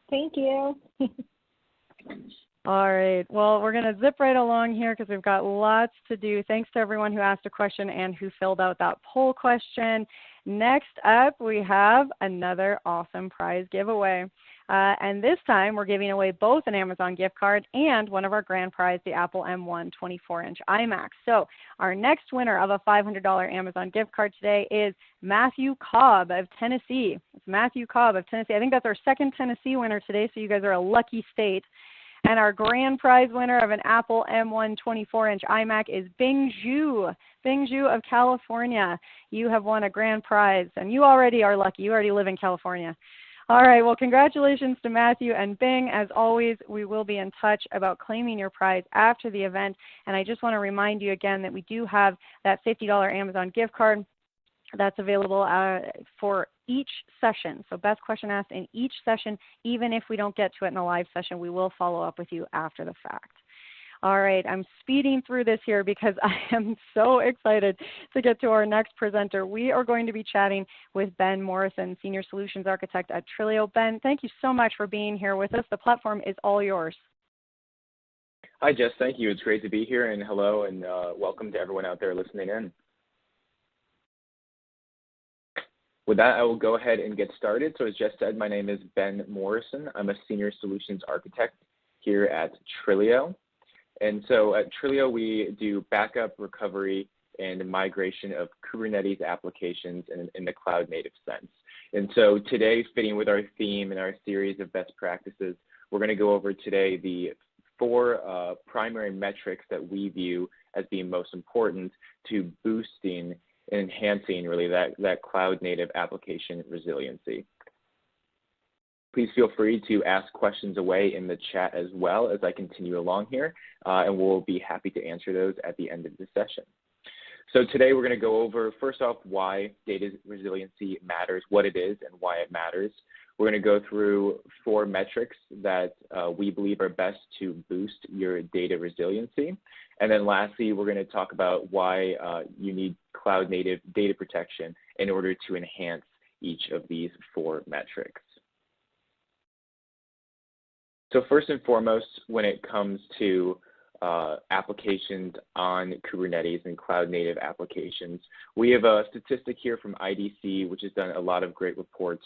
Thank you. All right. Well, we're going to zip right along here because we've got lots to do. Thanks to everyone who asked a question and who filled out that poll question. Next up, we have another awesome prize giveaway. And this time, we're giving away both an Amazon gift card and one of our grand prize, the Apple M1 24-inch iMac. So our next winner of a $500 Amazon gift card today is Matthew Cobb of Tennessee. It's Matthew Cobb of Tennessee. I think that's our second Tennessee winner today, so you guys are a lucky state. And our grand prize winner of an Apple M1 24-inch iMac is Bing Zhu. Bing Zhu of California. You have won a grand prize, and you already are lucky. You already live in California. All right, well, congratulations to Matthew and Bing. As always, we will be in touch about claiming your prize after the event. And I just want to remind you again that we do have that $50 Amazon gift card that's available for each session. So best question asked in each session. Even if we don't get to it in a live session, we will follow up with you after the fact. All right, I'm speeding through this here because I am so excited to get to our next presenter. We are going to be chatting with Ben Morrison, Senior Solutions Architect at Trilio. Ben, thank you so much for being here with us. The platform is all yours. Hi, Jess. Thank you. It's great to be here, and hello, and welcome to everyone out there listening in. With that, I will go ahead and get started. So as Jess said, my name is Ben Morrison. I'm a Senior Solutions Architect here at Trilio. And so at Trilio, we do backup, recovery, and migration of Kubernetes applications in the cloud-native sense. And so today, fitting with our theme and our series of best practices, we're going to go over today the 4 primary metrics that we view as being most important to boosting and enhancing really that cloud-native application resiliency. Please feel free to ask questions away in the chat as well as I continue along here, and we'll be happy to answer those at the end of the session. So today we're going to go over, first off, why data resiliency matters, what it is and why it matters. We're going to go through 4 metrics that we believe are best to boost your data resiliency. And then lastly, we're going to talk about why you need cloud native data protection in order to enhance each of these 4 metrics. So first and foremost, when it comes to applications on Kubernetes and cloud native applications, we have a statistic here from IDC, which has done a lot of great reports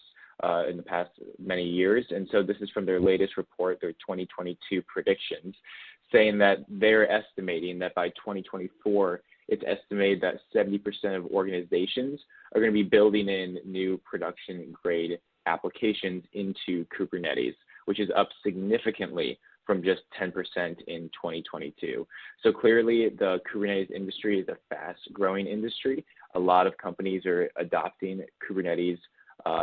in the past many years. And so this is from their latest report, their 2022 predictions, saying that they're estimating that by 2024, it's estimated that 70% of organizations are going to be building in new production grade applications into Kubernetes, which is up significantly from just 10% in 2022. So clearly the Kubernetes industry is a fast growing industry. A lot of companies are adopting Kubernetes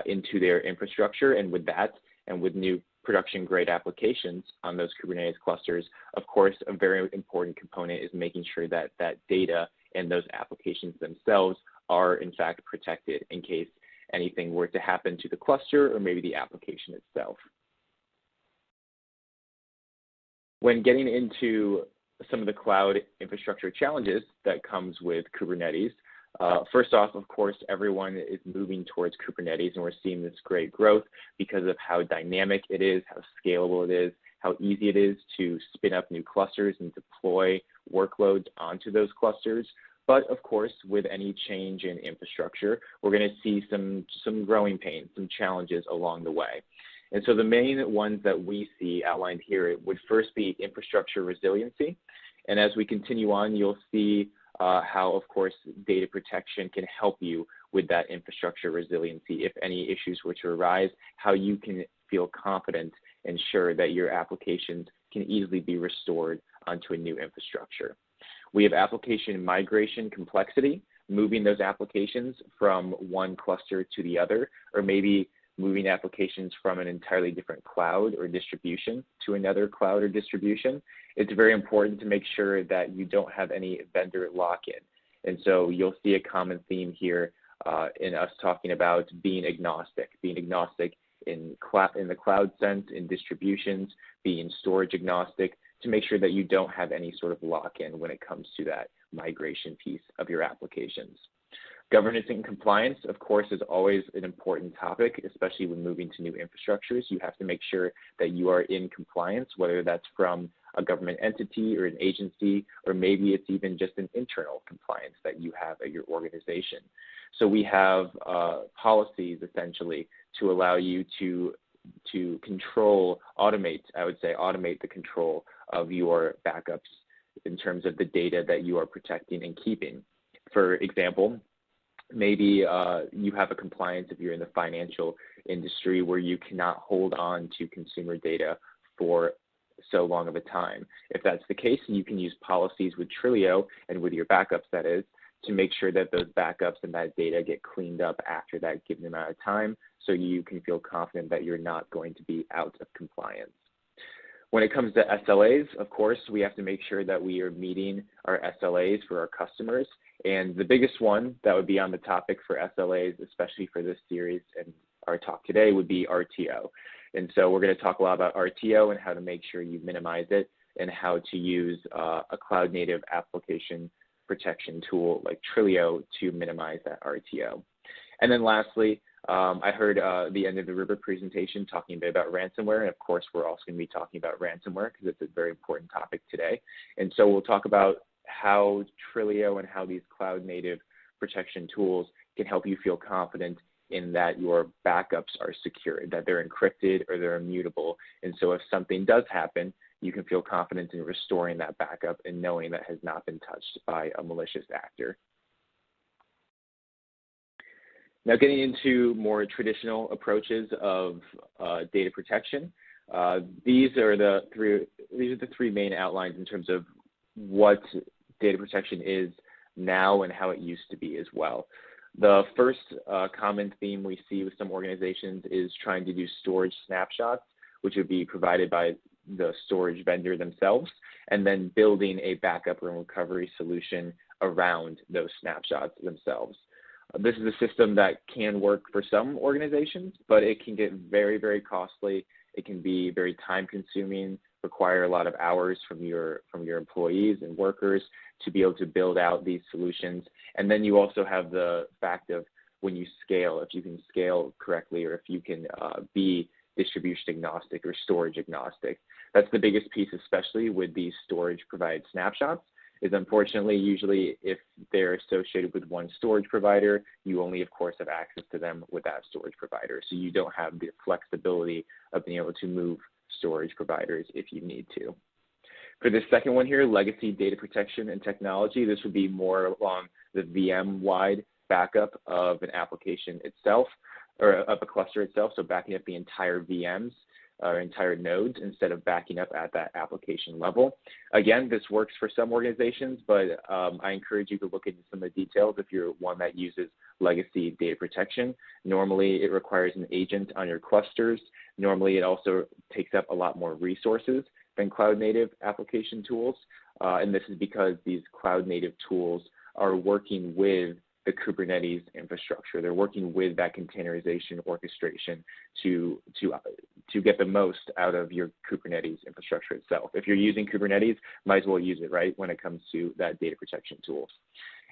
into their infrastructure, and with that, and with new production grade applications on those Kubernetes clusters, of course, a very important component is making sure that that data and those applications themselves are in fact protected in case anything were to happen to the cluster or maybe the application itself. When getting into some of the cloud infrastructure challenges that comes with Kubernetes, first off, of course, everyone is moving towards Kubernetes, and we're seeing this great growth because of how dynamic it is, how scalable it is, how easy it is to spin up new clusters and deploy workloads onto those clusters. But of course, with any change in infrastructure, we're going to see some growing pains, some challenges along the way. And so the main ones that we see outlined here would first be infrastructure resiliency. And as we continue on, you'll see how, of course, data protection can help you with that infrastructure resiliency. If any issues were to arise, how you can feel confident and sure that your applications can easily be restored onto a new infrastructure. We have application migration complexity, moving those applications from one cluster to the other, or maybe moving applications from an entirely different cloud or distribution to another cloud or distribution. It's very important to make sure that you don't have any vendor lock-in. And so you'll see a common theme here in us talking about being agnostic in the cloud sense, in distributions, being storage agnostic, to make sure that you don't have any sort of lock-in when it comes to that migration piece of your applications. Governance and compliance, of course, is always an important topic, especially when moving to new infrastructures. You have to make sure that you are in compliance, whether that's from a government entity or an agency, or maybe it's even just an internal compliance that you have at your organization. So we have policies essentially to allow you to control, automate the control of your backups in terms of the data that you are protecting and keeping. For example, maybe you have a compliance if you're in the financial industry where you cannot hold on to consumer data for so long of a time. If that's the case, you can use policies with Trilio and with your backups, that is, to make sure that those backups and that data get cleaned up after that given amount of time, so you can feel confident that you're not going to be out of compliance. When it comes to SLAs, of course, we have to make sure that we are meeting our SLAs for our customers. And the biggest one that would be on the topic for SLAs, especially for this series and our talk today, would be RTO. And so we're going to talk a lot about RTO and how to make sure you minimize it and how to use a cloud native application protection tool like Trilio to minimize that RTO. And then lastly, I heard the end of the Rubric presentation talking a bit about ransomware, and of course we're also going to be talking about ransomware because it's a very important topic today. And so we'll talk about how Trilio and how these cloud native protection tools can help you feel confident in that your backups are secure, that they're encrypted or they're immutable. And so if something does happen, you can feel confident in restoring that backup and knowing that has not been touched by a malicious actor. Now, getting into more traditional approaches of data protection, these are the three main outlines in terms of what data protection is now and how it used to be as well. The first common theme we see with some organizations is trying to do storage snapshots, which would be provided by the storage vendor themselves, and then building a backup and recovery solution around those snapshots themselves. This is a system that can work for some organizations, but it can get very, very costly. It can be very time consuming, require a lot of hours from your employees and workers to be able to build out these solutions. And then you also have the fact of when you scale, if you can scale correctly, or if you can be distribution agnostic or storage agnostic. That's the biggest piece, especially with these storage provided snapshots, is unfortunately usually if they're associated with one storage provider, you only of course have access to them with that storage provider. So you don't have the flexibility of being able to move storage providers if you need to. For the second one here, legacy data protection and technology, this would be more along the VM-wide backup of an application itself, or of a cluster itself, so backing up the entire VMs or entire nodes instead of backing up at that application level. Again, this works for some organizations, but I encourage you to look into some of the details if you're one that uses legacy data protection. Normally, it requires an agent on your clusters. Normally, it also takes up a lot more resources than cloud-native application tools, and this is because these cloud-native tools are working with the Kubernetes infrastructure. They're working with that containerization orchestration to get the most out of your Kubernetes infrastructure itself. If you're using Kubernetes, might as well use it, right, when it comes to that data protection tools.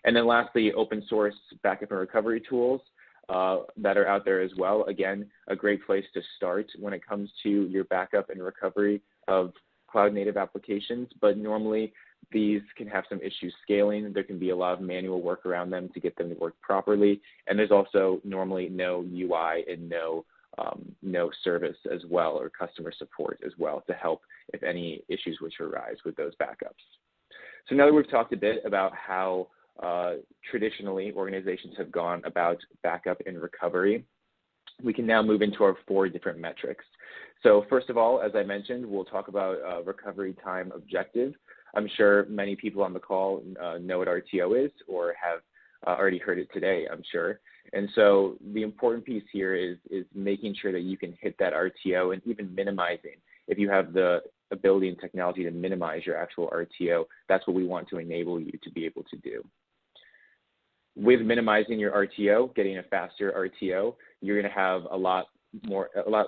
And then lastly, open source backup and recovery tools that are out there as well. Again, a great place to start when it comes to your backup and recovery of cloud native applications, but normally these can have some issues scaling. There can be a lot of manual work around them to get them to work properly. And there's also normally no UI and no service as well, or customer support as well, to help if any issues which arise with those backups. So now that we've talked a bit about how traditionally organizations have gone about backup and recovery, we can now move into our 4 different metrics. So first of all, as I mentioned, we'll talk about recovery time objective. I'm sure many people on the call know what RTO is or have already heard it today, I'm sure. And so the important piece here is making sure that you can hit that RTO and even minimizing. If you have the ability and technology to minimize your actual RTO, that's what we want to enable you to be able to do. With minimizing your RTO, getting a faster RTO, you're going to have a lot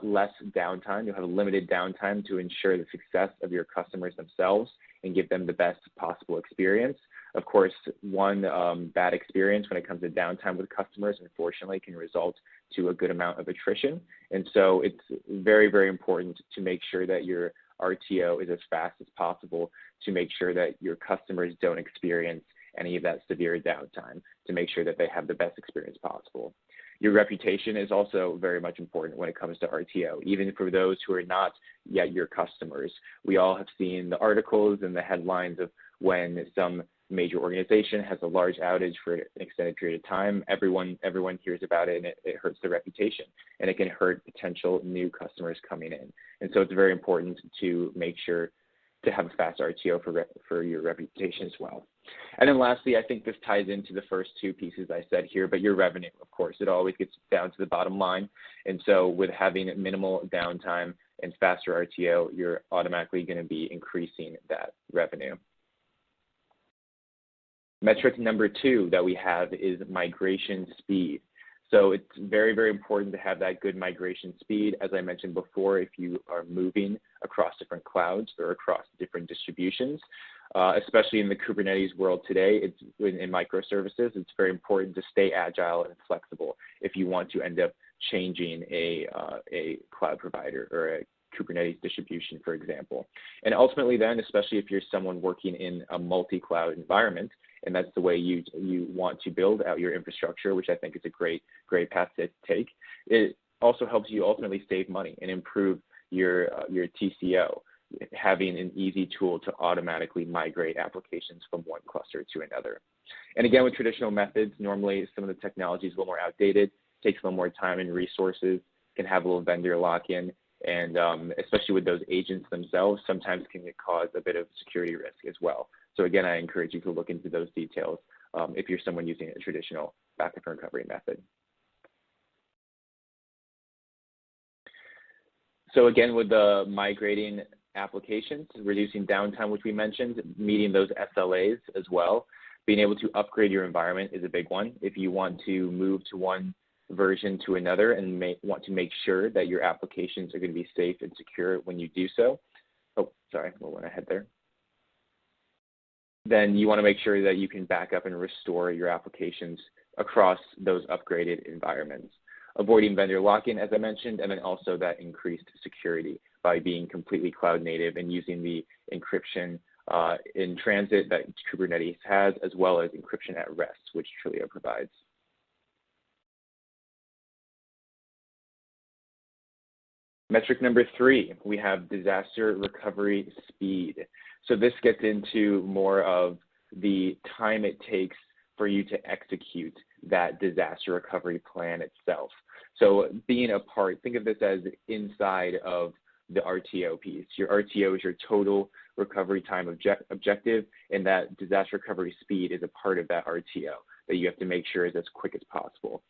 less downtime. You'll have a limited downtime to ensure the success of your customers themselves and give them the best possible experience. Of course, one bad experience when it comes to downtime with customers, unfortunately, can result to a good amount of attrition. And so it's very, very important to make sure that your RTO is as fast as possible to make sure that your customers don't experience any of that severe downtime, to make sure that they have the best experience possible. Your reputation is also very much important when it comes to RTO, even for those who are not yet your customers. We all have seen the articles and the headlines of when some major organization has a large outage for an extended period of time. Everyone hears about it, and it hurts their reputation, and it can hurt potential new customers coming in. And so it's very important to make sure to have a fast RTO for your reputation as well. And then lastly, I think this ties into the first 2 pieces I said here, but your revenue, of course, it always gets down to the bottom line. And so with having minimal downtime and faster RTO, you're automatically going to be increasing that revenue. Metric number 2 that we have is migration speed. So it's very, very important to have that good migration speed. As I mentioned before, if you are moving across different clouds or across different distributions, especially in the Kubernetes world today, it's in microservices, it's very important to stay agile and flexible if you want to end up changing a cloud provider or a Kubernetes distribution, for example. And ultimately then, especially if you're someone working in a multi-cloud environment, and that's the way you want to build out your infrastructure, which I think is a great path to take, it also helps you ultimately save money and improve your TCO, having an easy tool to automatically migrate applications from one cluster to another. And again, with traditional methods, normally some of the technology is a little more outdated, takes a little more time and resources, can have a little vendor lock-in, and especially with those agents themselves, sometimes can cause a bit of security risk as well. So again, I encourage you to look into those details if you're someone using a traditional backup and recovery method. So again, with the migrating applications, reducing downtime, which we mentioned, meeting those SLAs as well. Being able to upgrade your environment is a big one. If you want to move to one version to another and want to make sure that your applications are going to be safe and secure when you do so. Oh, sorry, I went ahead there. Then you want to make sure that you can back up and restore your applications across those upgraded environments. Avoiding vendor lock-in, as I mentioned, and then also that increased security by being completely cloud native and using the encryption in transit that Kubernetes has, as well as encryption at rest, which Trilio provides. Metric number 3, we have disaster recovery speed. So this gets into more of the time it takes for you to execute that disaster recovery plan itself. So being a part, think of this as inside of the RTO piece. Your RTO is your total recovery time objective, and that disaster recovery speed is a part of that RTO that you have to make sure is as quick as possible.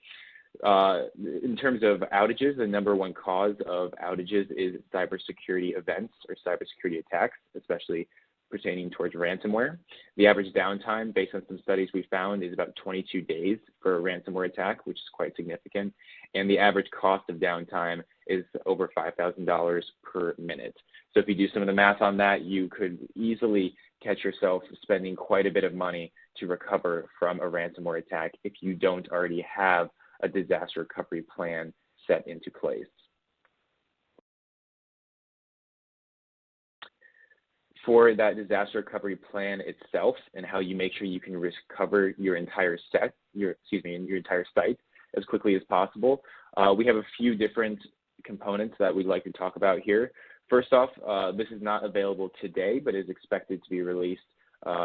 In terms of outages, the number one cause of outages is cybersecurity events or cybersecurity attacks, especially pertaining towards ransomware. The average downtime, based on some studies we found, is about 22 days for a ransomware attack, which is quite significant. And the average cost of downtime is over $5,000 per minute. So if you do some of the math on that, you could easily catch yourself spending quite a bit of money to recover from a ransomware attack if you don't already have a disaster recovery plan set into place. For that disaster recovery plan itself and how you make sure you can recover your entire your entire site as quickly as possible, we have a few different components that we'd like to talk about here. First off, this is not available today, but is expected to be released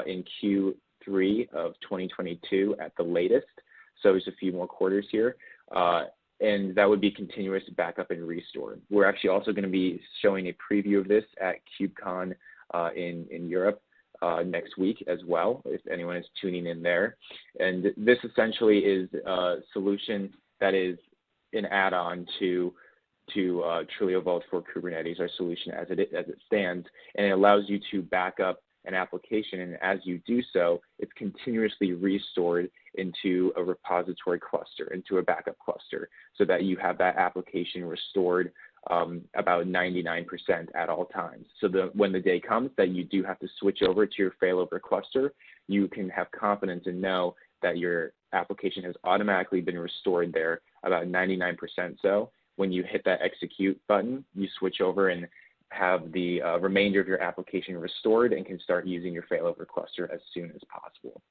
in Q3 of 2022 at the latest. So there's a few more quarters here. And that would be continuous backup and restore. We're actually also going to be showing a preview of this at KubeCon in Europe next week as well, if anyone is tuning in there. And this essentially is a solution that is an add-on to Trilio Vault for Kubernetes, our solution as it stands, and it allows you to back up an application, and as you do so, it's continuously restored into a repository cluster, into a backup cluster, so that you have that application restored about 99% at all times. So when the day comes that you do have to switch over to your failover cluster, you can have confidence and know that your application has automatically been restored there about 99% so. When you hit that execute button, you switch over and have the remainder of your application restored and can start using your failover cluster as soon as possible.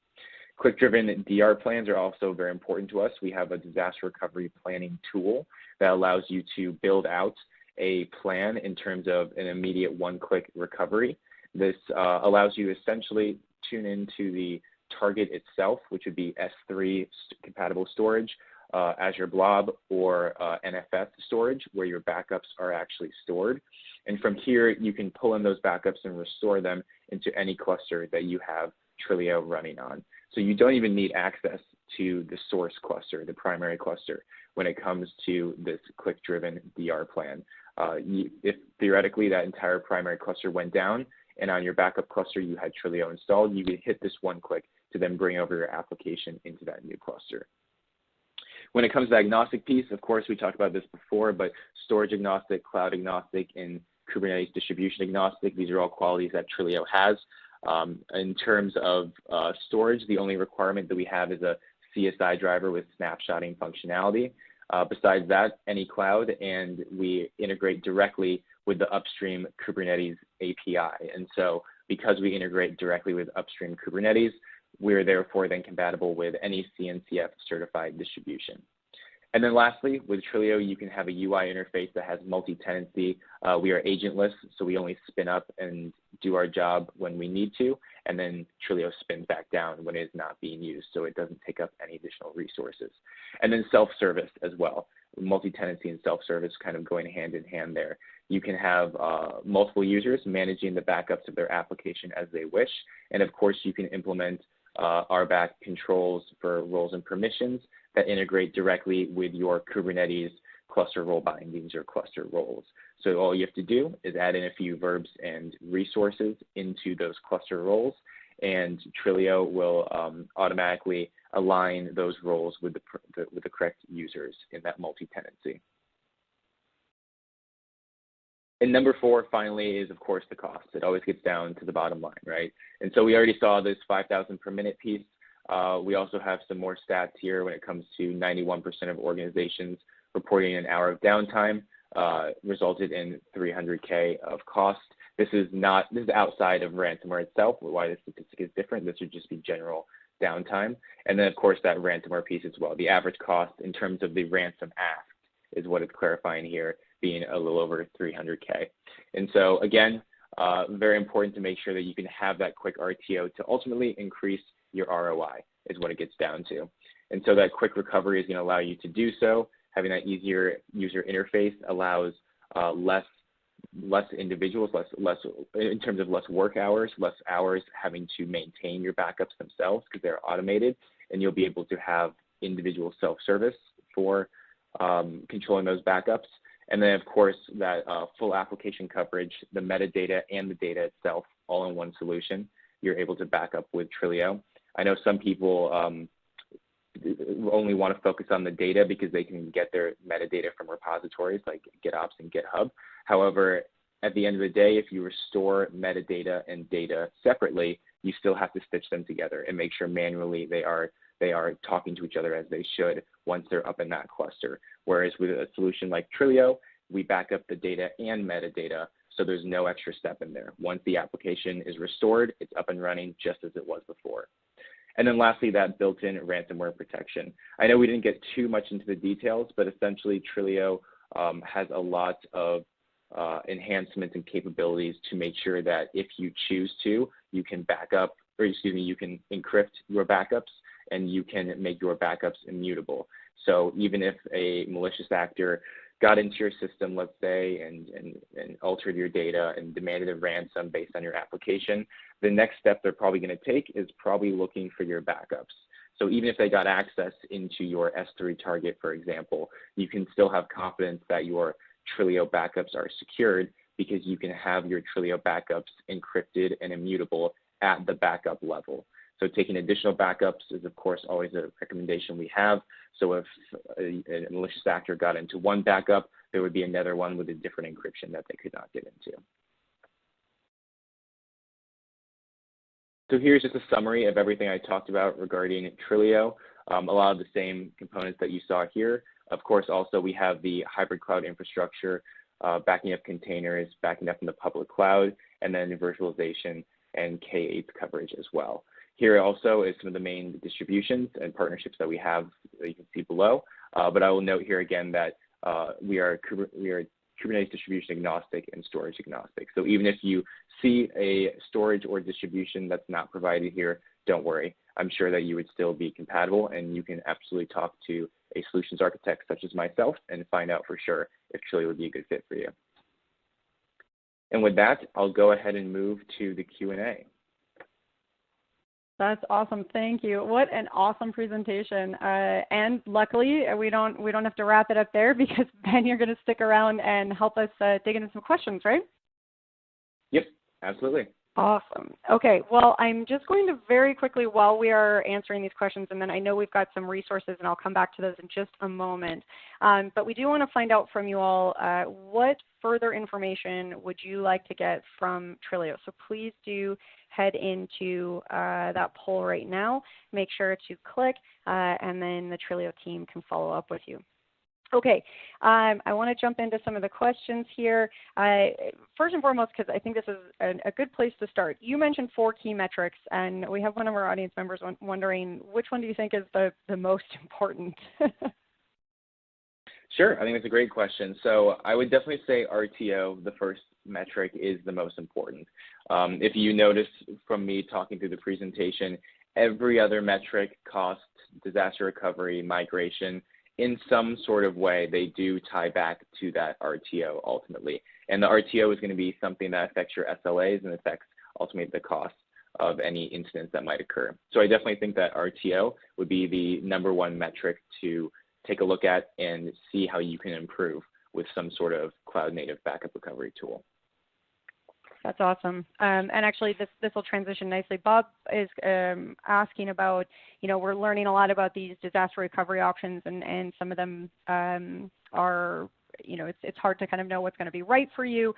Click-driven DR plans are also very important to us. We have a disaster recovery planning tool that allows you to build out a plan in terms of an immediate one-click recovery. This allows you to essentially tune into the target itself, which would be S3 compatible storage, Azure Blob, or NFS storage, where your backups are actually stored. And from here, you can pull in those backups and restore them into any cluster that you have Trilio running on. So you don't even need access to the source cluster, the primary cluster, when it comes to this click-driven DR plan. If theoretically that entire primary cluster went down and on your backup cluster you had Trilio installed, you could hit this one click to then bring over your application into that new cluster. When it comes to the agnostic piece, of course, we talked about this before, but storage agnostic, cloud agnostic, and Kubernetes distribution agnostic, these are all qualities that Trilio has. In terms of storage, the only requirement that we have is a CSI driver with snapshotting functionality. Besides that, any cloud, and we integrate directly with the upstream Kubernetes API. And so because we integrate directly with upstream Kubernetes, we're therefore then compatible with any CNCF certified distribution. And then lastly, with Trilio, you can have a UI interface that has multi-tenancy. We are agentless, so we only spin up and do our job when we need to, and then Trilio spins back down when it is not being used, so it doesn't take up any additional resources. And then self-service as well. Multi-tenancy and self-service kind of going hand in hand there. You can have multiple users managing the backups of their application as they wish, and of course you can implement RBAC controls for roles and permissions that integrate directly with your Kubernetes cluster role bindings or cluster roles. So all you have to do is add in a few verbs and resources into those cluster roles, and Trilio will automatically align those roles with the correct users in that multi-tenancy. And number 4, finally, is of course the cost. It always gets down to the bottom line, right? And so we already saw this 5,000 per minute piece. We also have some more stats here when it comes to 91% of organizations reporting an hour of downtime resulted in $300K of cost. This is outside of ransomware itself. Why the statistic is different, this would just be general downtime. And then of course that ransomware piece as well. The average cost in terms of the ransom asked is what it's clarifying here, being a little over 300K. And so again, very important to make sure that you can have that quick RTO to ultimately increase your ROI is what it gets down to. And so that quick recovery is going to allow you to do so. Having that easier user interface allows less individuals, less in terms of less work hours, less hours having to maintain your backups themselves because they're automated, and you'll be able to have individual self-service for controlling those backups. And then of course that full application coverage, the metadata and the data itself all in one solution, you're able to back up with Trilio. I know some people only want to focus on the data because they can get their metadata from repositories like GitOps and GitHub. However, at the end of the day, if you restore metadata and data separately, you still have to stitch them together and make sure manually they are talking to each other as they should once they're up in that cluster. Whereas with a solution like Trilio, we back up the data and metadata, so there's no extra step in there. Once the application is restored, it's up and running just as it was before. And then lastly, that built-in ransomware protection. I know we didn't get too much into the details, but essentially Trilio has a lot of enhancements and capabilities to make sure that if you choose to, you can back up, or excuse me, you can encrypt your backups and you can make your backups immutable. So even if a malicious actor got into your system, let's say, and altered your data and demanded a ransom based on your application, the next step they're probably going to take is probably looking for your backups. So even if they got access into your S3 target, for example, you can still have confidence that your Trilio backups are secured because you can have your Trilio backups encrypted and immutable at the backup level. So taking additional backups is, of course, always a recommendation we have. So if a malicious actor got into one backup, there would be another one with a different encryption that they could not get into. So here's just a summary of everything I talked about regarding Trilio. A lot of the same components that you saw here. Of course, also we have the hybrid cloud infrastructure, backing up containers, backing up in the public cloud, and then virtualization and K8 coverage as well. Here also is some of the main distributions and partnerships that we have that you can see below. But I will note here again that we are Kubernetes distribution agnostic and storage agnostic. So even if you see a storage or distribution that's not provided here, don't worry. I'm sure that you would still be compatible, and you can absolutely talk to a solutions architect such as myself and find out for sure if Trilio would be a good fit for you. And with that, I'll go ahead and move to the Q&A. That's awesome. Thank you. What an awesome presentation. And luckily, we don't have to wrap it up there because Ben, you're going to stick around and help us dig into some questions, right? Yep, absolutely. Awesome. Okay, well, I'm just going to very quickly, while we are answering these questions, and then I know we've got some resources, and I'll come back to those in just a moment. But we do want to find out from you all what further information would you like to get from Trilio. So please do head into that poll right now. Make sure to click, and then the Trilio team can follow up with you. Okay, I want to jump into some of the questions here. First and foremost, because I think this is a good place to start. You mentioned 4 key metrics, and we have one of our audience members wondering which one do you think is the most important? Sure, I think that's a great question. So I would definitely say RTO, the first metric, is the most important. If you notice from me talking through the presentation, every other metric, cost, disaster recovery, migration, in some sort of way, they do tie back to that RTO ultimately. And the RTO is going to be something that affects your SLAs and affects ultimately the cost of any incidents that might occur. So I definitely think that RTO would be the #1 metric to take a look at and see how you can improve with some sort of cloud native backup recovery tool. That's awesome. And actually, this will transition nicely. Bob is asking about, we're learning a lot about these disaster recovery options, and some of them are, it's hard to kind of know what's going to be right for you.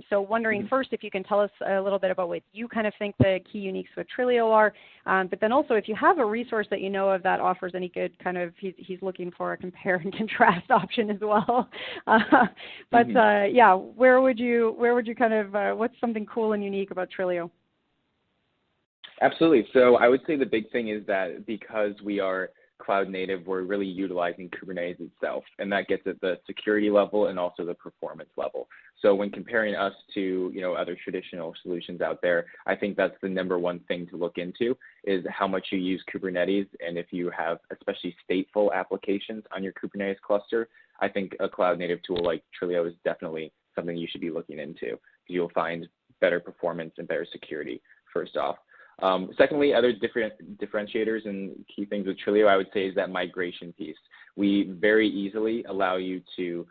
So wondering first if you can tell us a little bit about what you kind of think the key uniques with Trilio are, but then also if you have a resource that you know of that offers any good kind of, he's looking for a compare and contrast option as well. But yeah, where would you kind of, what's something cool and unique about Trilio? Absolutely. So I would say the big thing is that because we are cloud native, we're really utilizing Kubernetes itself, and that gets at the security level and also the performance level. So when comparing us to other traditional solutions out there, I think that's the number one thing to look into is how much you use Kubernetes, and if you have especially stateful applications on your Kubernetes cluster, I think a cloud native tool like Trilio is definitely something you should be looking into. You'll find better performance and better security first off. Secondly, other differentiators and key things with Trilio, I would say, is that migration piece. We very easily allow you to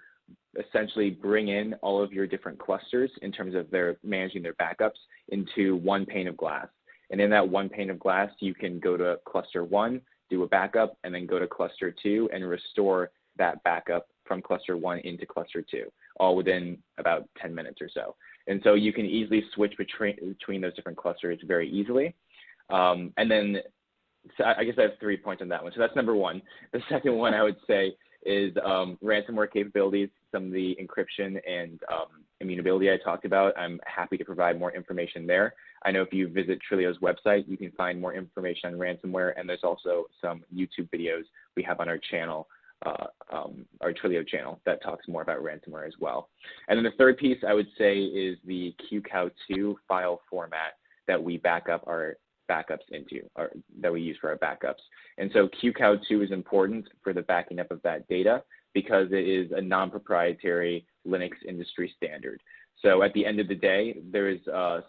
essentially bring in all of your different clusters in terms of managing their backups into one pane of glass. And in that one pane of glass, you can go to cluster 1, do a backup, and then go to cluster 2 and restore that backup from cluster 1 into cluster 2, all within about 10 minutes or so. And so you can easily switch between those different clusters very easily. And then so I guess I have 3 points on that one. So that's number one. The second one I would say is ransomware capabilities, some of the encryption and immutability I talked about. I'm happy to provide more information there. I know if you visit Trilio's website, you can find more information on ransomware, and there's also some YouTube videos we have on our channel, our Trilio channel, that talks more about ransomware as well. And then the third piece I would say is the QCOW2 file format that we back up our backups into, or that we use for our backups. And so QCOW2 is important for the backing up of that data because it is a non-proprietary Linux industry standard. So at the end of the day, there's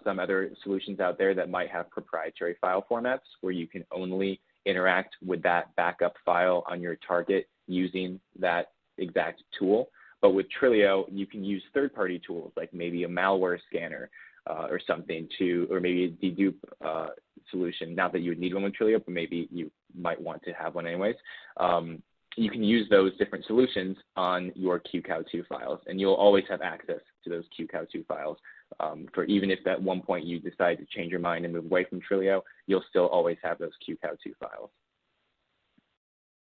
some other solutions out there that might have proprietary file formats where you can only interact with that backup file on your target using that exact tool. But with Trilio, you can use third-party tools like maybe a malware scanner or something or maybe a dedupe solution. Not that you would need one with Trilio, but maybe you might want to have one anyways. You can use those different solutions on your QCOW2 files, and you'll always have access to those QCOW2 files. For even if at one point you decide to change your mind and move away from Trilio, you'll still always have those QCOW2 files.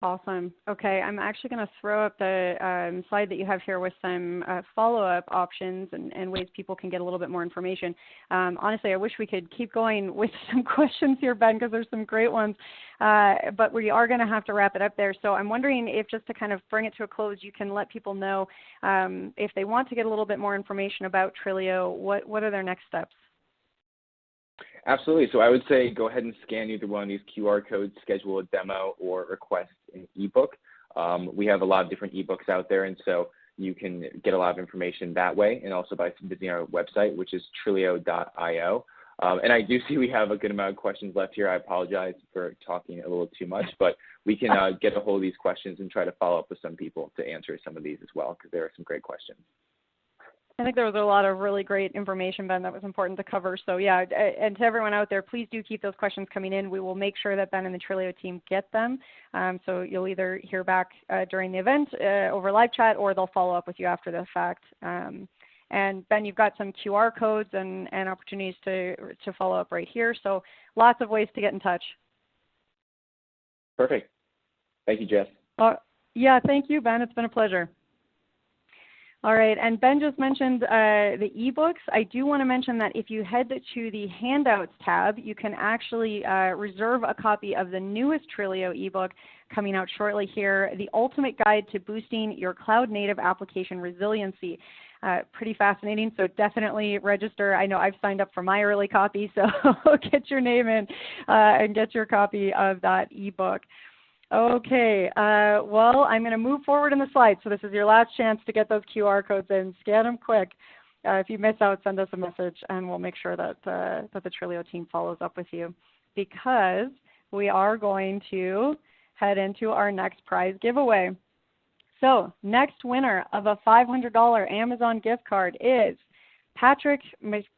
Awesome. Okay, I'm actually going to throw up the slide that you have here with some follow-up options and ways people can get a little bit more information. Honestly, I wish we could keep going with some questions here, Ben, because there's some great ones, but we are going to have to wrap it up there. So I'm wondering if, just to kind of bring it to a close, you can let people know if they want to get a little bit more information about Trilio, what are their next steps? Absolutely. So I would say go ahead and scan either one of these QR codes, schedule a demo, or request an ebook. We have a lot of different ebooks out there, and so you can get a lot of information that way, and also by visiting our website, which is trilio.io. And I do see we have a good amount of questions left here. I apologize for talking a little too much, but we can get a hold of these questions and try to follow up with some people to answer some of these as well, because there are some great questions. I think there was a lot of really great information, Ben, that was important to cover. So yeah, and to everyone out there, please do keep those questions coming in. We will make sure that Ben and the Trilio team get them. So you'll either hear back during the event over live chat, or they'll follow up with you after the fact. And Ben, you've got some QR codes and opportunities to follow up right here. So lots of ways to get in touch. Perfect. Thank you, Jess. Yeah, thank you, Ben. It's been a pleasure. All right, and Ben just mentioned the ebooks. I do want to mention that if you head to the handouts tab, you can actually reserve a copy of the newest Trilio ebook coming out shortly here, The Ultimate Guide to Boosting Your Cloud Native Application Resiliency. Pretty fascinating, so definitely register. I know I've signed up for my early copy, so get your name in and get your copy of that ebook. Okay, well, I'm going to move forward in the slides. So this is your last chance to get those QR codes in. Scan them quick. If you miss out, send us a message, and we'll make sure that, that the Trilio team follows up with you, because we are going to head into our next prize giveaway. So next winner of a $500 Amazon gift card is Patrick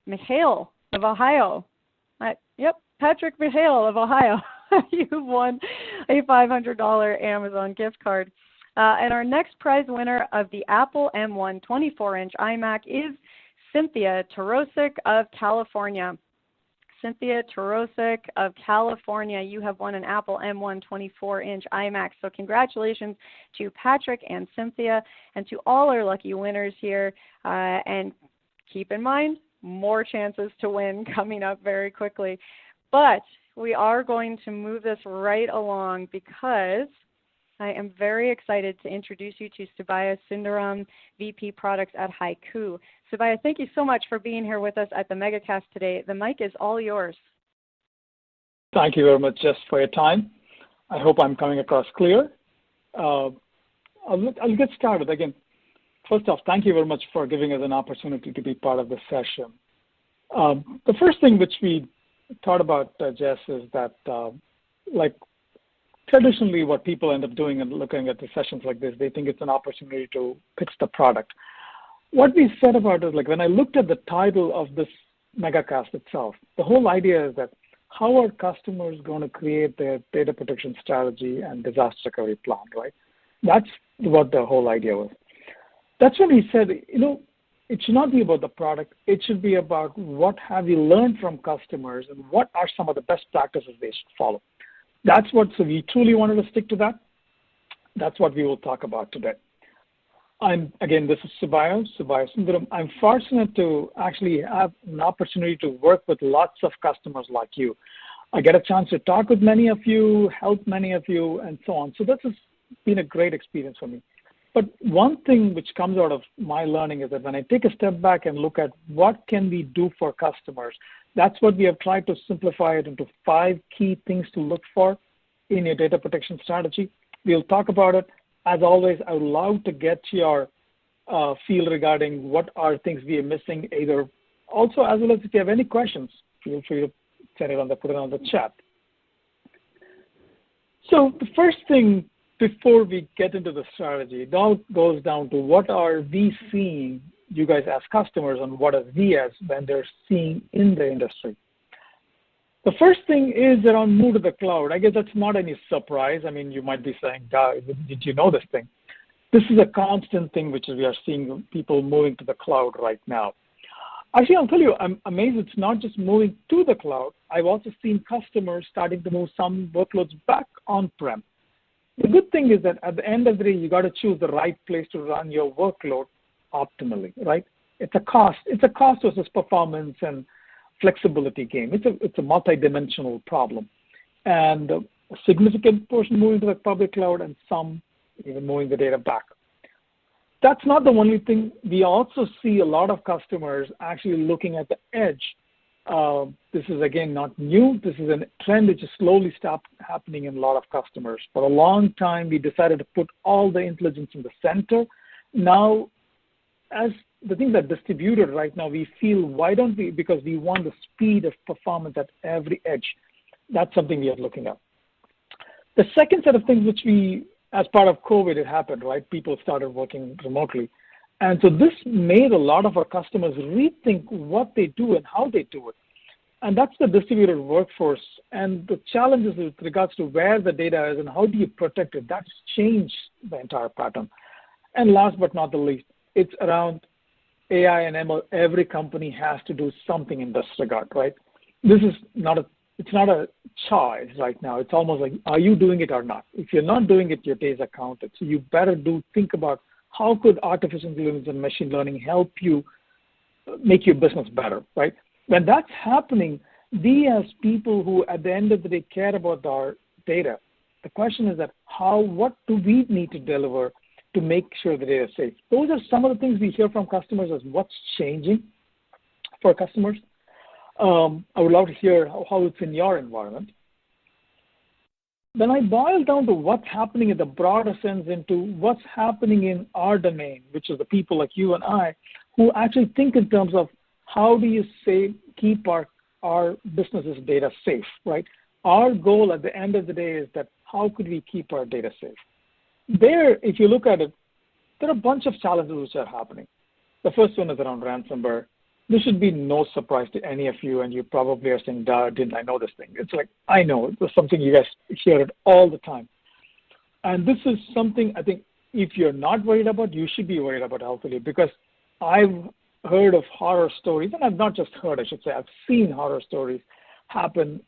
Mihail of Ohio. Patrick Mihail of Ohio. You've won a $500 Amazon gift card. And our next prize winner of the Apple M1 24-inch iMac is Cynthia Tarosic of California. Cynthia Tarosic of California, you have won an Apple M1 24-inch iMac. So congratulations to Patrick and Cynthia and to all our lucky winners here. And keep in mind, more chances to win coming up very quickly. But we are going to move this right along because I am very excited to introduce you to Subhaya Sundaram, VP Products at Haiku. Subhaya, thank you so much for being here with us at the MegaCast today. The mic is all yours. Thank you very much, Jess, for your time. I hope I'm coming across clear. I'll get started. Again, first off, thank you very much for giving us an opportunity to be part of this session. The first thing which we thought about, Jess, is that traditionally what people end up doing and looking at the sessions like this, they think it's an opportunity to pitch the product. What we said about it, when I looked at the title of this MegaCast itself, the whole idea is that how are customers going to create their data protection strategy and disaster recovery plan, right? That's what the whole idea was. That's when we said, it should not be about the product. It should be about what have you learned from customers and what are some of the best practices they should follow. So we truly wanted to stick to that. That's what we will talk about today. Again, this is Subhaya Sundaram. I'm fortunate to actually have an opportunity to work with lots of customers like you. I get a chance to talk with many of you, help many of you, and so on. So this has been a great experience for me. But one thing which comes out of my learning is that when I take a step back and look at what can we do for customers, that's what we have tried to simplify it into 5 key things to look for in your data protection strategy. We'll talk about it. As always, I would love to get your feel regarding what are things we are missing, either also as well as if you have any questions, feel free to put it on the chat. So the first thing before we get into the strategy, it all goes down to what are we seeing, you guys as customers, and what are we as vendors seeing in the industry. The first thing is around move to the cloud. I guess that's not any surprise. I mean, you might be saying, did you know this thing? This is a constant thing which we are seeing people moving to the cloud right now. Actually, I'll tell you, I'm amazed it's not just moving to the cloud. I've also seen customers starting to move some workloads back on-prem. The good thing is that at the end of the day, you got to choose the right place to run your workload optimally, right? It's a cost versus performance and flexibility game. It's a multi-dimensional problem. And a significant portion moving to the public cloud and some even moving the data back. That's not the only thing. We also see a lot of customers actually looking at the edge. This is, again, not new. This is a trend which has slowly stopped happening in a lot of customers. For a long time, we decided to put all the intelligence in the center. Now, as the things are distributed right now, we feel, why don't we, because we want the speed of performance at every edge. That's something we are looking at. The second set of things which we, as part of COVID, it happened, right? People started working remotely. And so this made a lot of our customers rethink what they do and how they do it. And that's the distributed workforce. And the challenges with regards to where the data is and how do you protect it, that's changed the entire pattern. And last but not the least, it's around AI and ML. Every company has to do something in this regard, right? This is it's not a choice right now. It's almost like, are you doing it or not? If you're not doing it, your days are counted. So you better think about how could artificial intelligence and machine learning help you make your business better, right? When that's happening, we as people who at the end of the day care about our data, the question is that what do we need to deliver to make sure the data is safe? Those are some of the things we hear from customers as what's changing for customers. I would love to hear how it's in your environment. When I boil down to what's happening in the broader sense into what's happening in our domain, which is the people like you and I, who actually think in terms of how do you keep our business's data safe, right? Our goal at the end of the day is that how could we keep our data safe? There, if you look at it, there are a bunch of challenges which are happening. The first one is around ransomware. This should be no surprise to any of you, and you probably are saying, "Duh, didn't I know this thing?" It's like, I know. It's something you guys hear it all the time. And this is something I think if you're not worried about, you should be worried about healthily, because I've heard of horror stories, and I've not just heard, I should say, I've seen horror stories happen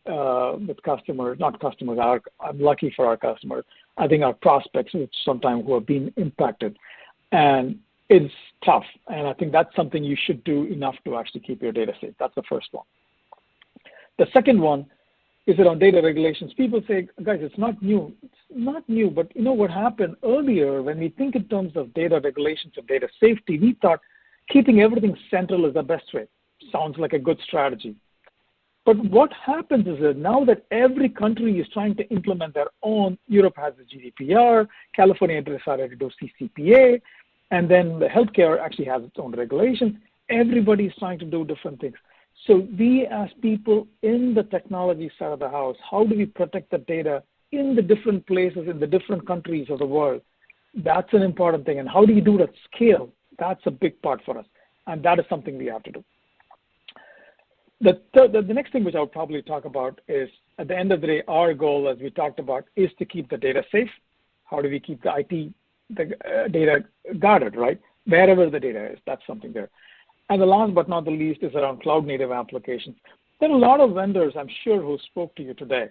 with customers, not customers, I'm lucky for our customers. I think our prospects, which sometimes who have been impacted. And it's tough. And I think that's something you should do enough to actually keep your data safe. That's the first one. The second one is around data regulations. People say, guys, it's not new. It's not new, but you know what happened earlier when we think in terms of data regulations and data safety, we thought keeping everything central is the best way. Sounds like a good strategy. But what happens is that now that every country is trying to implement their own, Europe has the GDPR, California decided to do CCPA, and then the healthcare actually has its own regulations. Everybody's trying to do different things. So we as people in the technology side of the house, how do we protect the data in the different places, in the different countries of the world? That's an important thing. And how do you do it at scale? That's a big part for us. And that is something we have to do. The next thing which I would probably talk about is, at the end of the day, our goal, as we talked about, is to keep the data safe. How do we keep the IT data guarded, right? Wherever the data is, that's something there. And the last but not the least is around cloud-native applications. There are a lot of vendors, I'm sure, who spoke to you today.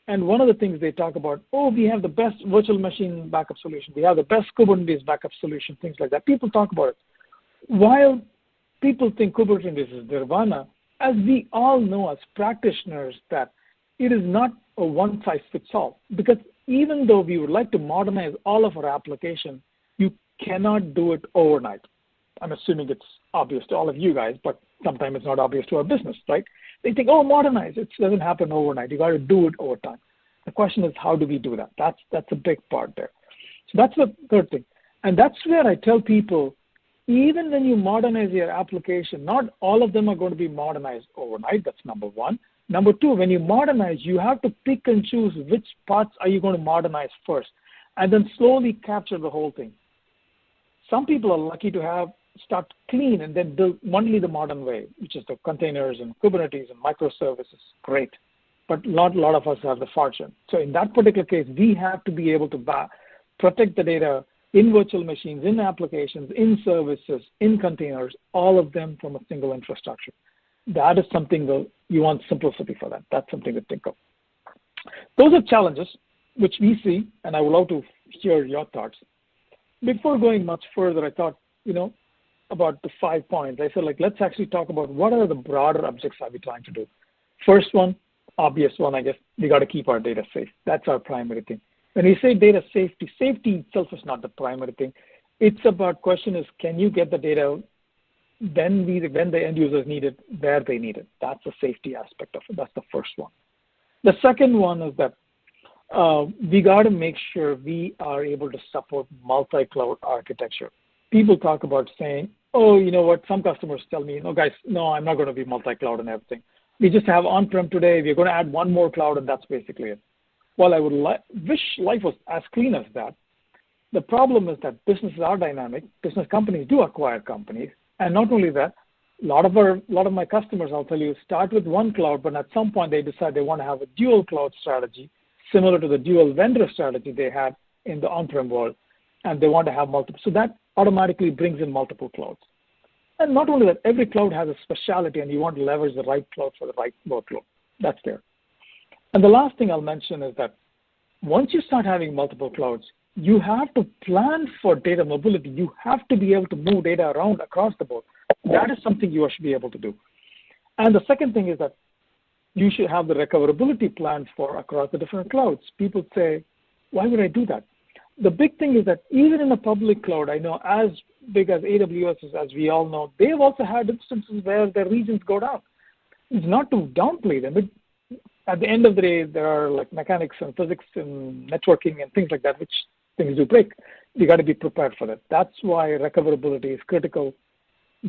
And one of the things they talk about, oh, we have the best virtual machine backup solution. We have the best Kubernetes backup solution, things like that. People talk about it. While people think Kubernetes is nirvana, as we all know as practitioners that it is not a one-size-fits-all. Because even though we would like to modernize all of our application, you cannot do it overnight. I'm assuming it's obvious to all of you guys, but sometimes it's not obvious to our business, right? They think, oh, modernize. It doesn't happen overnight. You got to do it over time. The question is, how do we do that? That's a big part there. So that's the third thing. And that's where I tell people, even when you modernize your application, not all of them are going to be modernized overnight. That's number one. Number two, when you modernize, you have to pick and choose which parts are you going to modernize first, and then slowly capture the whole thing. Some people are lucky to start clean and then build only the modern way, which is the containers and Kubernetes and microservices. Great. But not a lot of us have the fortune. So in that particular case, we have to be able to protect the data in virtual machines, in applications, in services, in containers, all of them from a single infrastructure. That is something that you want simplicity for that. That's something to think of. Those are challenges which we see, and I would love to hear your thoughts. Before going much further, I thought, about the 5 points. I said, let's actually talk about what are the broader objectives are we trying to do. First one, obvious one, I guess, we got to keep our data safe. That's our primary thing. When we say data safety, safety itself is not the primary thing. It's about question is, can you get the data when the end users need it, where they need it? That's the safety aspect of it. That's the first one. The second one is that we got to make sure we are able to support multi-cloud architecture. People talk about saying, oh, you know what, some customers tell me, no, guys, no, I'm not going to be multi-cloud and everything. We just have on-prem today. We're going to add one more cloud, and that's basically it. Well, I would wish life was as clean as that. The problem is that businesses are dynamic. Business companies do acquire companies. And not only that, a lot of my customers, I'll tell you, start with one cloud, but at some point they decide they want to have a dual cloud strategy, similar to the dual vendor strategy they had in the on-prem world, and they want to have multiple. So that automatically brings in multiple clouds. And not only that, every cloud has a specialty, and you want to leverage the right cloud for the right workload. That's there. And the last thing I'll mention is that once you start having multiple clouds, you have to plan for data mobility. You have to be able to move data around across the board. That is something you should be able to do. And the second thing is that you should have the recoverability plan for across the different clouds. People say, why would I do that? The big thing is that even in a public cloud, I know as big as AWS is, as we all know, they've also had instances where their regions go down. It's not to downplay them, but at the end of the day, there are mechanics and physics and networking and things like that, which things do break. You got to be prepared for that. That's why recoverability is critical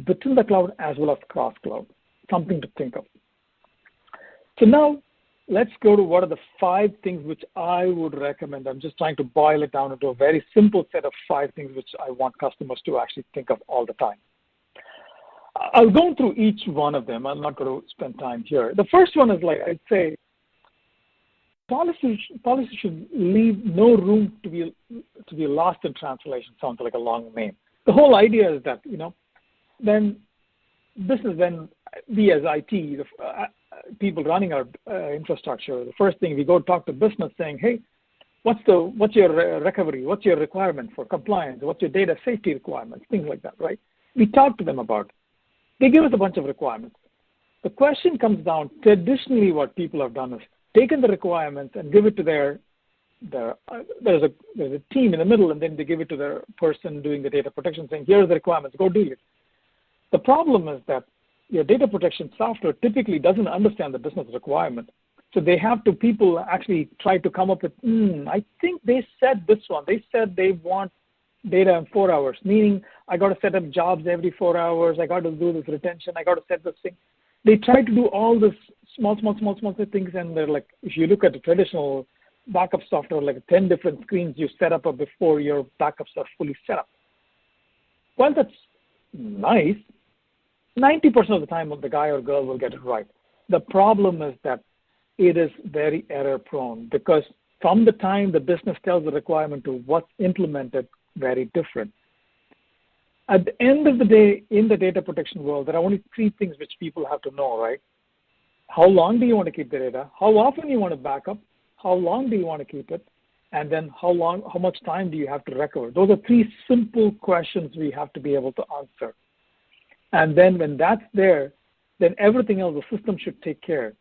within the cloud as well as cross cloud. Something to think of. So now let's go to what are the 5 things which I would recommend. I'm just trying to boil it down into a very simple set of 5 things which I want customers to actually think of all the time. I'll go through each one of them. I'm not going to spend time here. The first one is like I'd say, policy should leave no room to be lost in translation. Sounds like a long name. The whole idea is that when we as IT, people running our infrastructure, the first thing we go talk to business saying, hey, what's your recovery? What's your requirement for compliance? What's your data safety requirements? Things like that, right? We talk to them about it. They give us a bunch of requirements. The question comes down, traditionally what people have done is taken the requirements and give it to there's a team in the middle, and then they give it to the person doing the data protection saying, here are the requirements, go do it. The problem is that your data protection software typically doesn't understand the business requirement. So people actually try to come up with, I think they said this one. They said they want data in 4 hours, meaning I got to set up jobs every 4 hours. I got to do this retention. I got to set this thing. They try to do all this small things, and they're like, if you look at the traditional backup software, like 10 different screens you set up before your backups are fully set up. Well, that's nice. 90% of the time, the guy or girl will get it right. The problem is that it is very error prone, because from the time the business tells the requirement to what's implemented, very different. At the end of the day, in the data protection world, there are only 3 things which people have to know, right? How long do you want to keep the data? How often you want to back up? How long do you want to keep it? And then how much time do you have to recover? Those are 3 simple questions we have to be able to answer. And then when that's there, then everything else, the system should take care.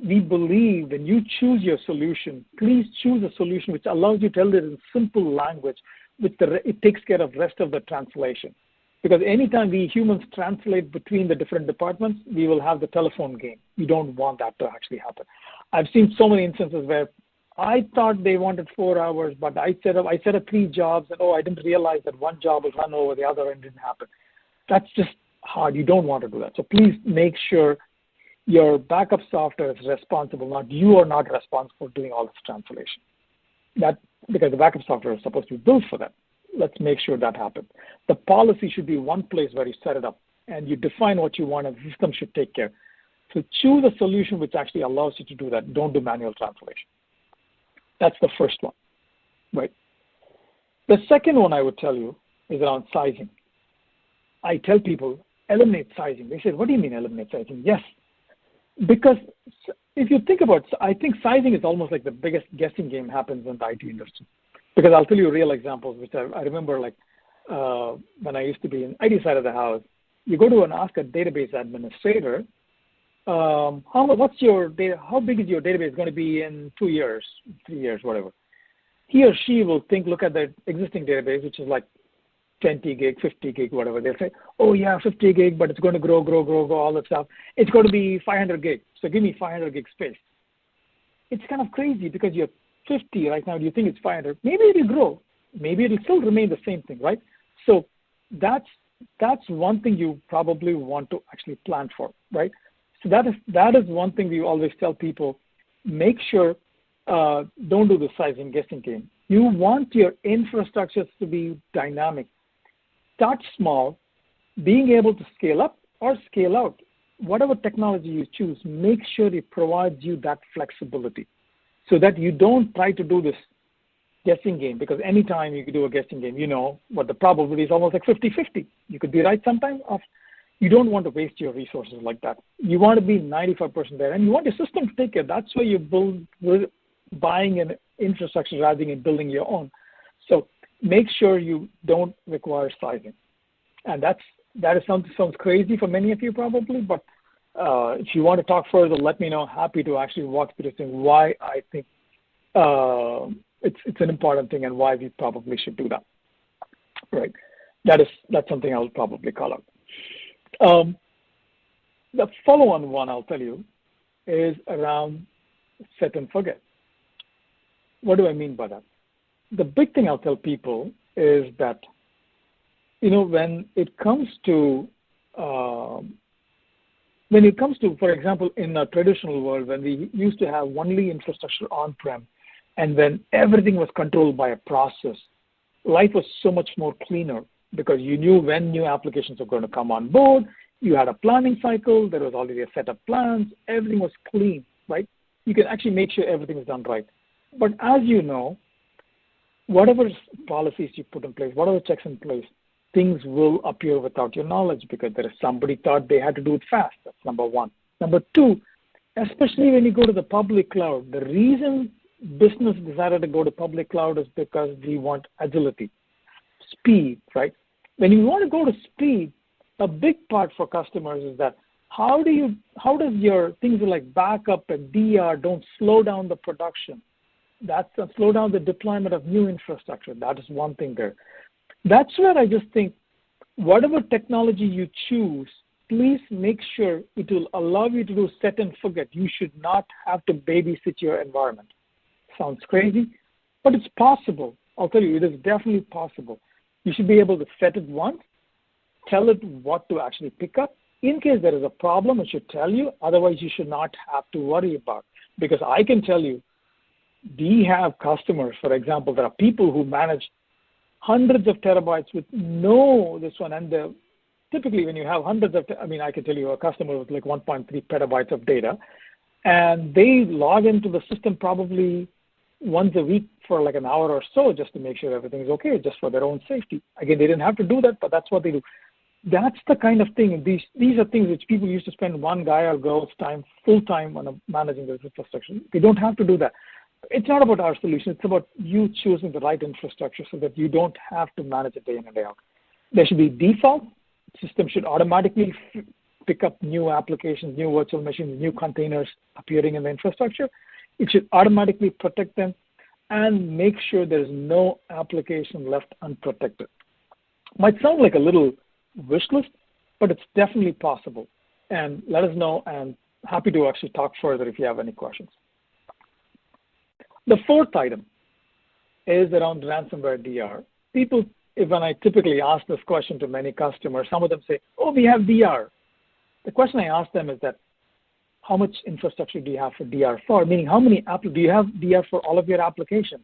We believe when you choose your solution, please choose a solution which allows you to tell it in simple language, it takes care of the rest of the translation. Because anytime we humans translate between the different departments, we will have the telephone game. We don't want that to actually happen. I've seen so many instances where I thought they wanted 4 hours, but I set up 3 jobs, and I didn't realize that one job will run over the other and it didn't happen. That's just hard. You don't want to do that. So please make sure your backup software is responsible, you are not responsible for doing all this translation. Because the backup software is supposed to be built for that. Let's make sure that happens. The policy should be one place where you set it up and you define what you want, and the system should take care. So choose a solution which actually allows you to do that. Don't do manual translation. That's the first one, right? The second one I would tell you is around sizing. I tell people, eliminate sizing. They say, what do you mean eliminate sizing? Yes, because if you think about it, I think sizing is almost like the biggest guessing game happens in the IT industry. Because I'll tell you real examples, which I remember when I used to be in IT side of the house, you go to and ask a database administrator, how big is your database going to be in 2 years, 3 years, whatever. He or she will look at the existing database, which is like 20 gig, 50 gig, whatever. They'll say, oh yeah, 50 gig, but it's going to grow, all that stuff. It's going to be 500 gig, so give me 500 gig space. It's kind of crazy because you're 50 right now. Do you think it's 500? Maybe it will grow. Maybe it will still remain the same thing, right? So that's one thing you probably want to actually plan for, right? So that is one thing we always tell people, make sure don't do the sizing guessing game. You want your infrastructure to be dynamic. Start small, being able to scale up or scale out. Whatever technology you choose, make sure it provides you that flexibility so that you don't try to do this guessing game, because anytime you could do a guessing game, you know what the probability is almost like 50-50. You could be right sometime. You don't want to waste your resources like that. You want to be 95% there, and you want your system to take care. That's why you buying an infrastructure rather than building your own. So make sure you don't require sizing. And that sounds crazy for many of you probably, but if you want to talk further, let me know. Happy to actually walk through this and why I think it's an important thing and why we probably should do that. Right. That's something I'll probably call out. The follow-on one I'll tell you is around set and forget. What do I mean by that? The big thing I'll tell people is that, when it comes to, for example, in a traditional world, when we used to have only infrastructure on-prem, and when everything was controlled by a process, life was so much more cleaner. because you knew when new applications were going to come on board. You had a planning cycle. There was already a set of plans. Everything was clean, right? You can actually make sure everything is done right. But as you know, whatever policies you put in place, whatever checks in place, things will appear without your knowledge because there is somebody thought they had to do it fast. That's number one. Number two, especially when you go to the public cloud, the reason business decided to go to public cloud is because we want agility, speed, right? When you want to go to speed, a big part for customers is that how does your things like backup and DR don't slow down the production? That's slow down the deployment of new infrastructure. That is one thing there. That's where I just think whatever technology you choose, please make sure it will allow you to do set and forget. You should not have to babysit your environment. Sounds crazy, but it's possible. I'll tell you, it is definitely possible. You should be able to set it once, tell it what to actually pick up. In case there is a problem, it should tell you. Otherwise, you should not have to worry about it. Because I can tell you, we have customers, for example, there are people who manage hundreds of terabytes with this one. And typically when you have hundreds of, I can tell you a customer with like 1.3 petabytes of data, and they log into the system probably once a week for like an hour or so just to make sure everything is okay, just for their own safety. Again, they didn't have to do that, but that's what they do. That's the kind of thing. These are things which people used to spend one guy or girl's time, full time on managing this infrastructure. They don't have to do that. It's not about our solution. It's about you choosing the right infrastructure so that you don't have to manage it day in and day out. There should be default. The system should automatically pick up new applications, new virtual machines, new containers appearing in the infrastructure. It should automatically protect them and make sure there is no application left unprotected. Might sound like a little wish list, but it's definitely possible. And let us know, and happy to actually talk further if you have any questions. The fourth item is around ransomware DR. People, when I typically ask this question to many customers, some of them say, oh, we have DR. The question I ask them is that, how much infrastructure do you have for DR for? Meaning, how many do you have DR for all of your applications?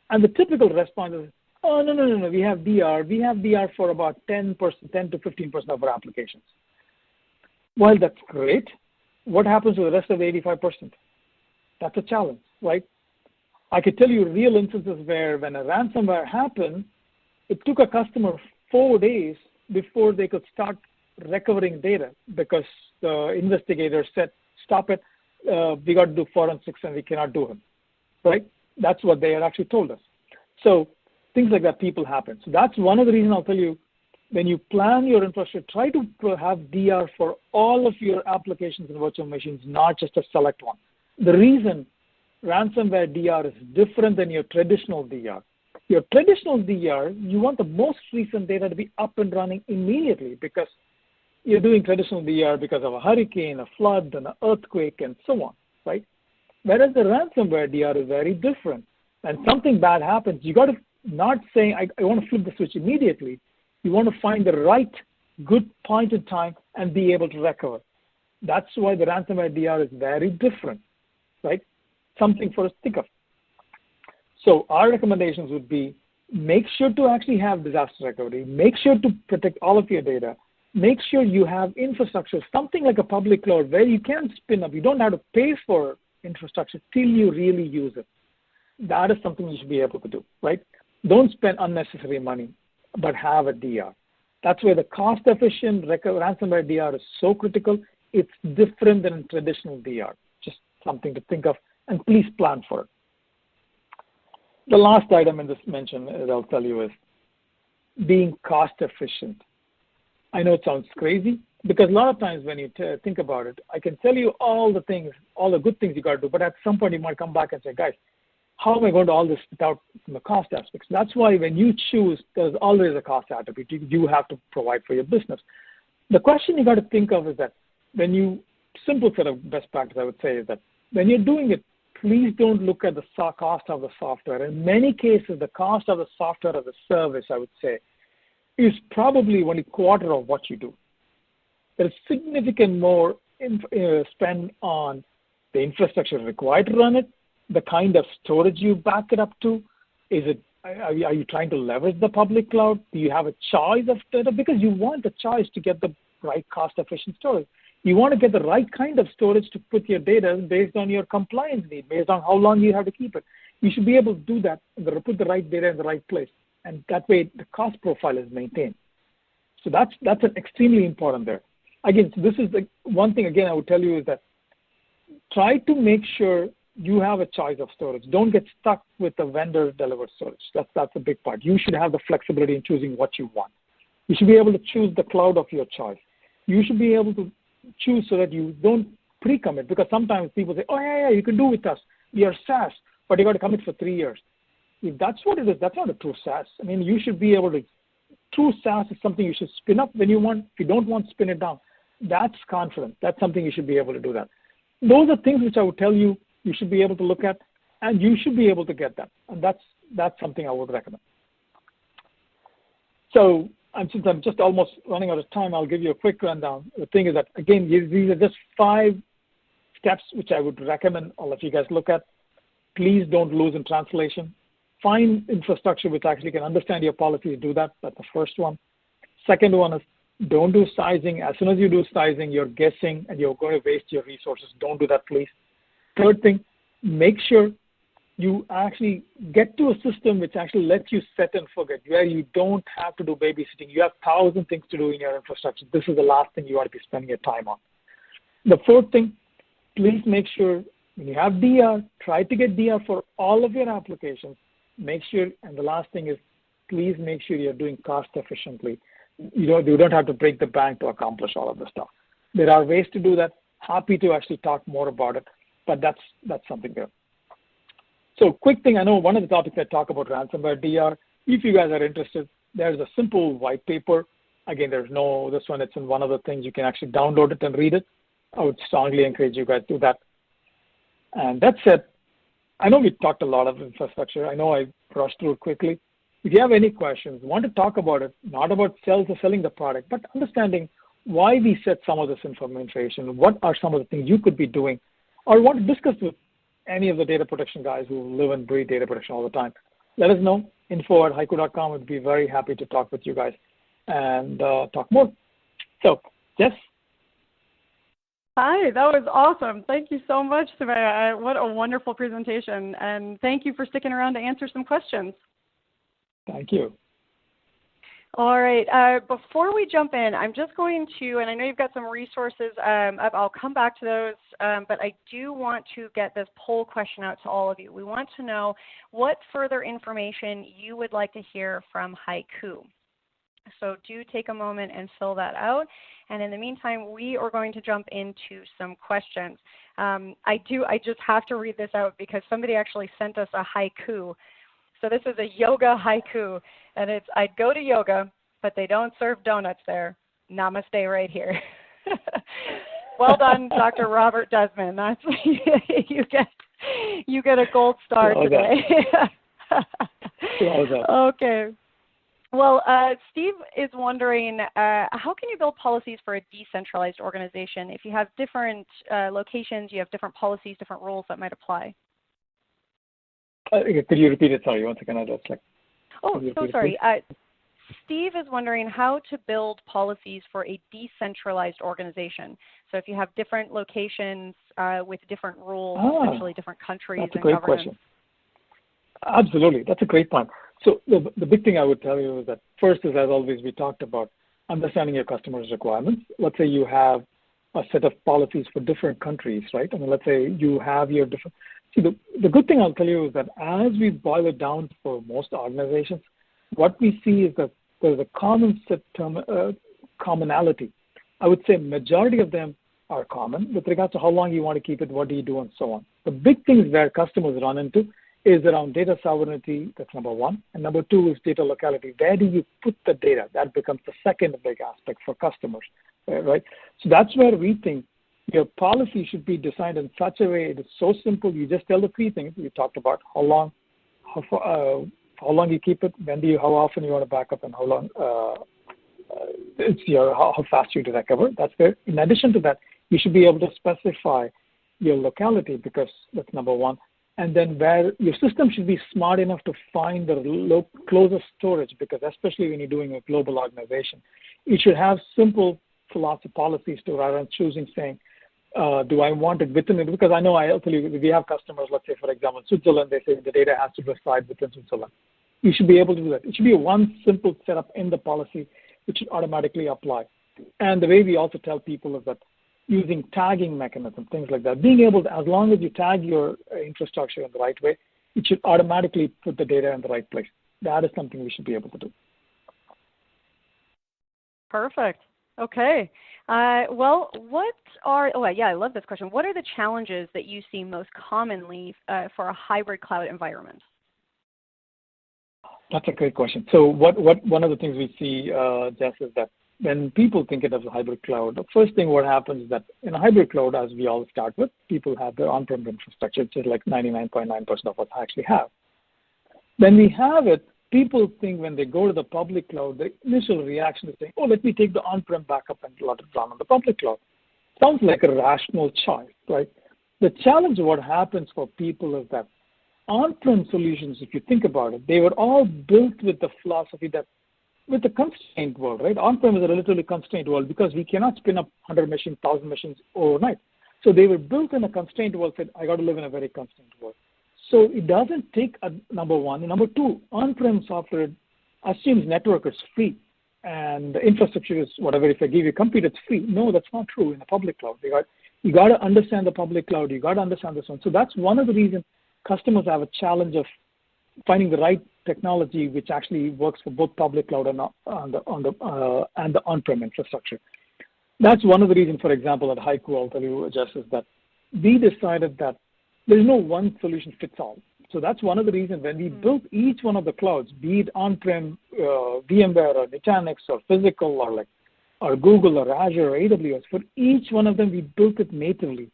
And the typical response is, oh, no, we have DR. We have DR for about 10% to 15% of our applications. While that's great, what happens to the rest of the 85%? That's a challenge, right? I could tell you real instances where when a ransomware happened, it took a customer 4 days before they could start recovering data because the investigators said, stop it, we got to do forensics and we cannot do it, right? That's what they had actually told us. So things like that people happen. So that's one of the reasons I'll tell you, when you plan your infrastructure, try to have DR for all of your applications and virtual machines, not just a select one. The reason ransomware DR is different than your traditional DR. Your traditional DR, you want the most recent data to be up and running immediately because you're doing traditional DR because of a hurricane, a flood, and an earthquake, and so on, right? Whereas the ransomware DR is very different. And something bad happens, you got to not say, I want to flip the switch immediately. You want to find the right, good point in time and be able to recover. That's why the ransomware DR is very different, right? Something for us to think of. So our recommendations would be, make sure to actually have disaster recovery, make sure to protect all of your data, make sure you have infrastructure, something like a public cloud where you can spin up. You don't have to pay for infrastructure till you really use it. That is something you should be able to do, right? Don't spend unnecessary money, but have a DR. That's where the cost-efficient ransomware DR is so critical. It's different than traditional DR. Just something to think of, and please plan for it. The last item in this mention, as I'll tell you, is being cost-efficient. I know it sounds crazy, because a lot of times when you think about it, I can tell you all the things, all the good things you got to do, but at some point you might come back and say, guys, how am I going to do all this without the cost aspects? That's why when you choose, there's always a cost attribute you have to provide for your business. The question you got to think of is that simple set of best practice I would say is that when you're doing it, please don't look at the cost of the software. In many cases, the cost of the software as a service, I would say, is probably only a quarter of what you do. There's significant more spend on the infrastructure required to run it, the kind of storage you back it up to. Is it Are you trying to leverage the public cloud? Do you have a choice of data? Because you want the choice to get the right cost-efficient storage. You want to get the right kind of storage to put your data based on your compliance need, based on how long you have to keep it. You should be able to do that and put the right data in the right place. And that way, the cost profile is maintained. So that's an extremely important there. Again, so this is the one thing, again, I would tell you is that try to make sure you have a choice of storage. Don't get stuck with the vendor-delivered storage. That's a big part. You should have the flexibility in choosing what you want. You should be able to choose the cloud of your choice. You should be able to choose so that you don't pre-commit, because sometimes people say, oh, yeah, you can do with us. We are SaaS, but you got to commit for 3 years. If that's what it is, that's not a true SaaS. I mean, you should be able to, true SaaS is something you should spin up when you want. If you don't want, spin it down. That's confident. That's something you should be able to do that. Those are things which I would tell you should be able to look at, and you should be able to get that. And that's something I would recommend. So since I'm just almost running out of time, I'll give you a quick rundown. The thing is that, again, these are just 5 steps which I would recommend all of you guys look at. Please don't lose in translation. Find infrastructure which actually can understand your policies. Do that. That's the first one. Second one is don't do sizing. As soon as you do sizing, you're guessing and you're going to waste your resources. Don't do that, please. Third thing, make sure you actually get to a system which actually lets you set and forget, where you don't have to do babysitting. You have 1,000 things to do in your infrastructure. This is the last thing you want to be spending your time on. The fourth thing, please make sure when you have DR, try to get DR for all of your applications. Make sure, and the last thing is, please make sure you're doing cost efficiently. You don't have to break the bank to accomplish all of this stuff. There are ways to do that. Happy to actually talk more about it, but that's something there. So quick thing, I know one of the topics I talk about ransomware DR. If you guys are interested, there's a simple white paper. Again, there's no this one. It's in one of the things. You can actually download it and read it. I would strongly encourage you guys to do that. And that said, I know we talked a lot of infrastructure. I know I rushed through it quickly. If you have any questions, want to talk about it, not about sales or selling the product, but understanding why we set some of this information, what are some of the things you could be doing, or want to discuss with any of the data protection guys who live and breathe data protection all the time, let us know. info@haiku.com. Would be very happy to talk with you guys and talk more. So, Jess? Hi, that was awesome. Thank you so much, Surveya. What a wonderful presentation. And thank you for sticking around to answer some questions. Thank you. All right. Before we jump in, I'm just going to, and I know you've got some resources up. I'll come back to those, but I do want to get this poll question out to all of you. We want to know what further information you would like to hear from Haiku. So do take a moment and fill that out. And in the meantime, we are going to jump into some questions. I just have to read this out because somebody actually sent us a haiku. So this is a yoga haiku, and it's, I'd go to yoga, but they don't serve donuts there. Namaste right here. Well done, Dr. Robert Desmond. That's you get a gold star today. Okay. Well, Steve is wondering, how can you build policies for a decentralized organization? If you have different locations, you have different policies, different rules that might apply. Could you repeat it? Sorry, one second. I just so sorry. Steve is wondering how to build policies for a decentralized organization. So if you have different locations with different rules, essentially different countries and governments. That's a great question. Absolutely. That's a great point. So the big thing I would tell you is that first is, as always, we talked about understanding your customers' requirements. Let's say you have a set of policies for different countries, right? I mean, let's say you have your different. See, the good thing I'll tell you is that as we boil it down for most organizations, what we see is that there's a common set commonality. I would say majority of them are common with regards to how long you want to keep it, what do you do, and so on. The big things where customers run into is around data sovereignty. That's number one. And number two is data locality. Where do you put the data? That becomes the second big aspect for customers, right? So that's where we think your policy should be designed in such a way it is so simple. You just tell the three things we talked about: how long you keep it, how often you want to back up, and how long how fast you recover. That's there. In addition to that, you should be able to specify your locality, because that's number one. and then where your system should be smart enough to find the closest storage, because especially when you're doing a global organization, it should have simple policies to rather than choosing saying, do I want it within it? Because I know we have customers, let's say, for example, in Switzerland, they say the data has to reside within Switzerland. You should be able to do that. It should be one simple setup in the policy which should automatically apply. And the way we also tell people is that using tagging mechanism, things like that, being able to, as long as you tag your infrastructure in the right way, it should automatically put the data in the right place. That is something we should be able to do. Perfect. Okay. I love this question. What are the challenges that you see most commonly for a hybrid cloud environment? That's a great question. So one of the things we see, Jess, is that when people think of a hybrid cloud, the first thing what happens is that in a hybrid cloud, as we all start with, people have their on-prem infrastructure, which is like 99.9% of us actually have. When we have it, people think when they go to the public cloud, the initial reaction is saying, oh, let me take the on-prem backup and let it run on the public cloud. Sounds like a rational choice, right? The challenge of what happens for people is that on-prem solutions, if you think about it, they were all built with the philosophy that with the constrained world, right? On-prem is a relatively constrained world because we cannot spin up 100 machines, 1,000 machines overnight. So they were built in a constrained world, said, I got to live in a very constrained world. So it doesn't take number one. And number two, on-prem software assumes network is free and the infrastructure is whatever. If I give you compute, it's free. No, that's not true in the public cloud. You got to understand the public cloud. You got to understand this one. So that's one of the reasons customers have a challenge of finding the right technology which actually works for both public cloud and the on-prem infrastructure. That's one of the reasons, for example, at Haiku, I'll tell you, Jess, is that we decided that there's no one solution fits all. So that's one of the reasons when we built each one of the clouds, be it on-prem, VMware or Nutanix or physical or Google or Azure or AWS, for each one of them we built it natively.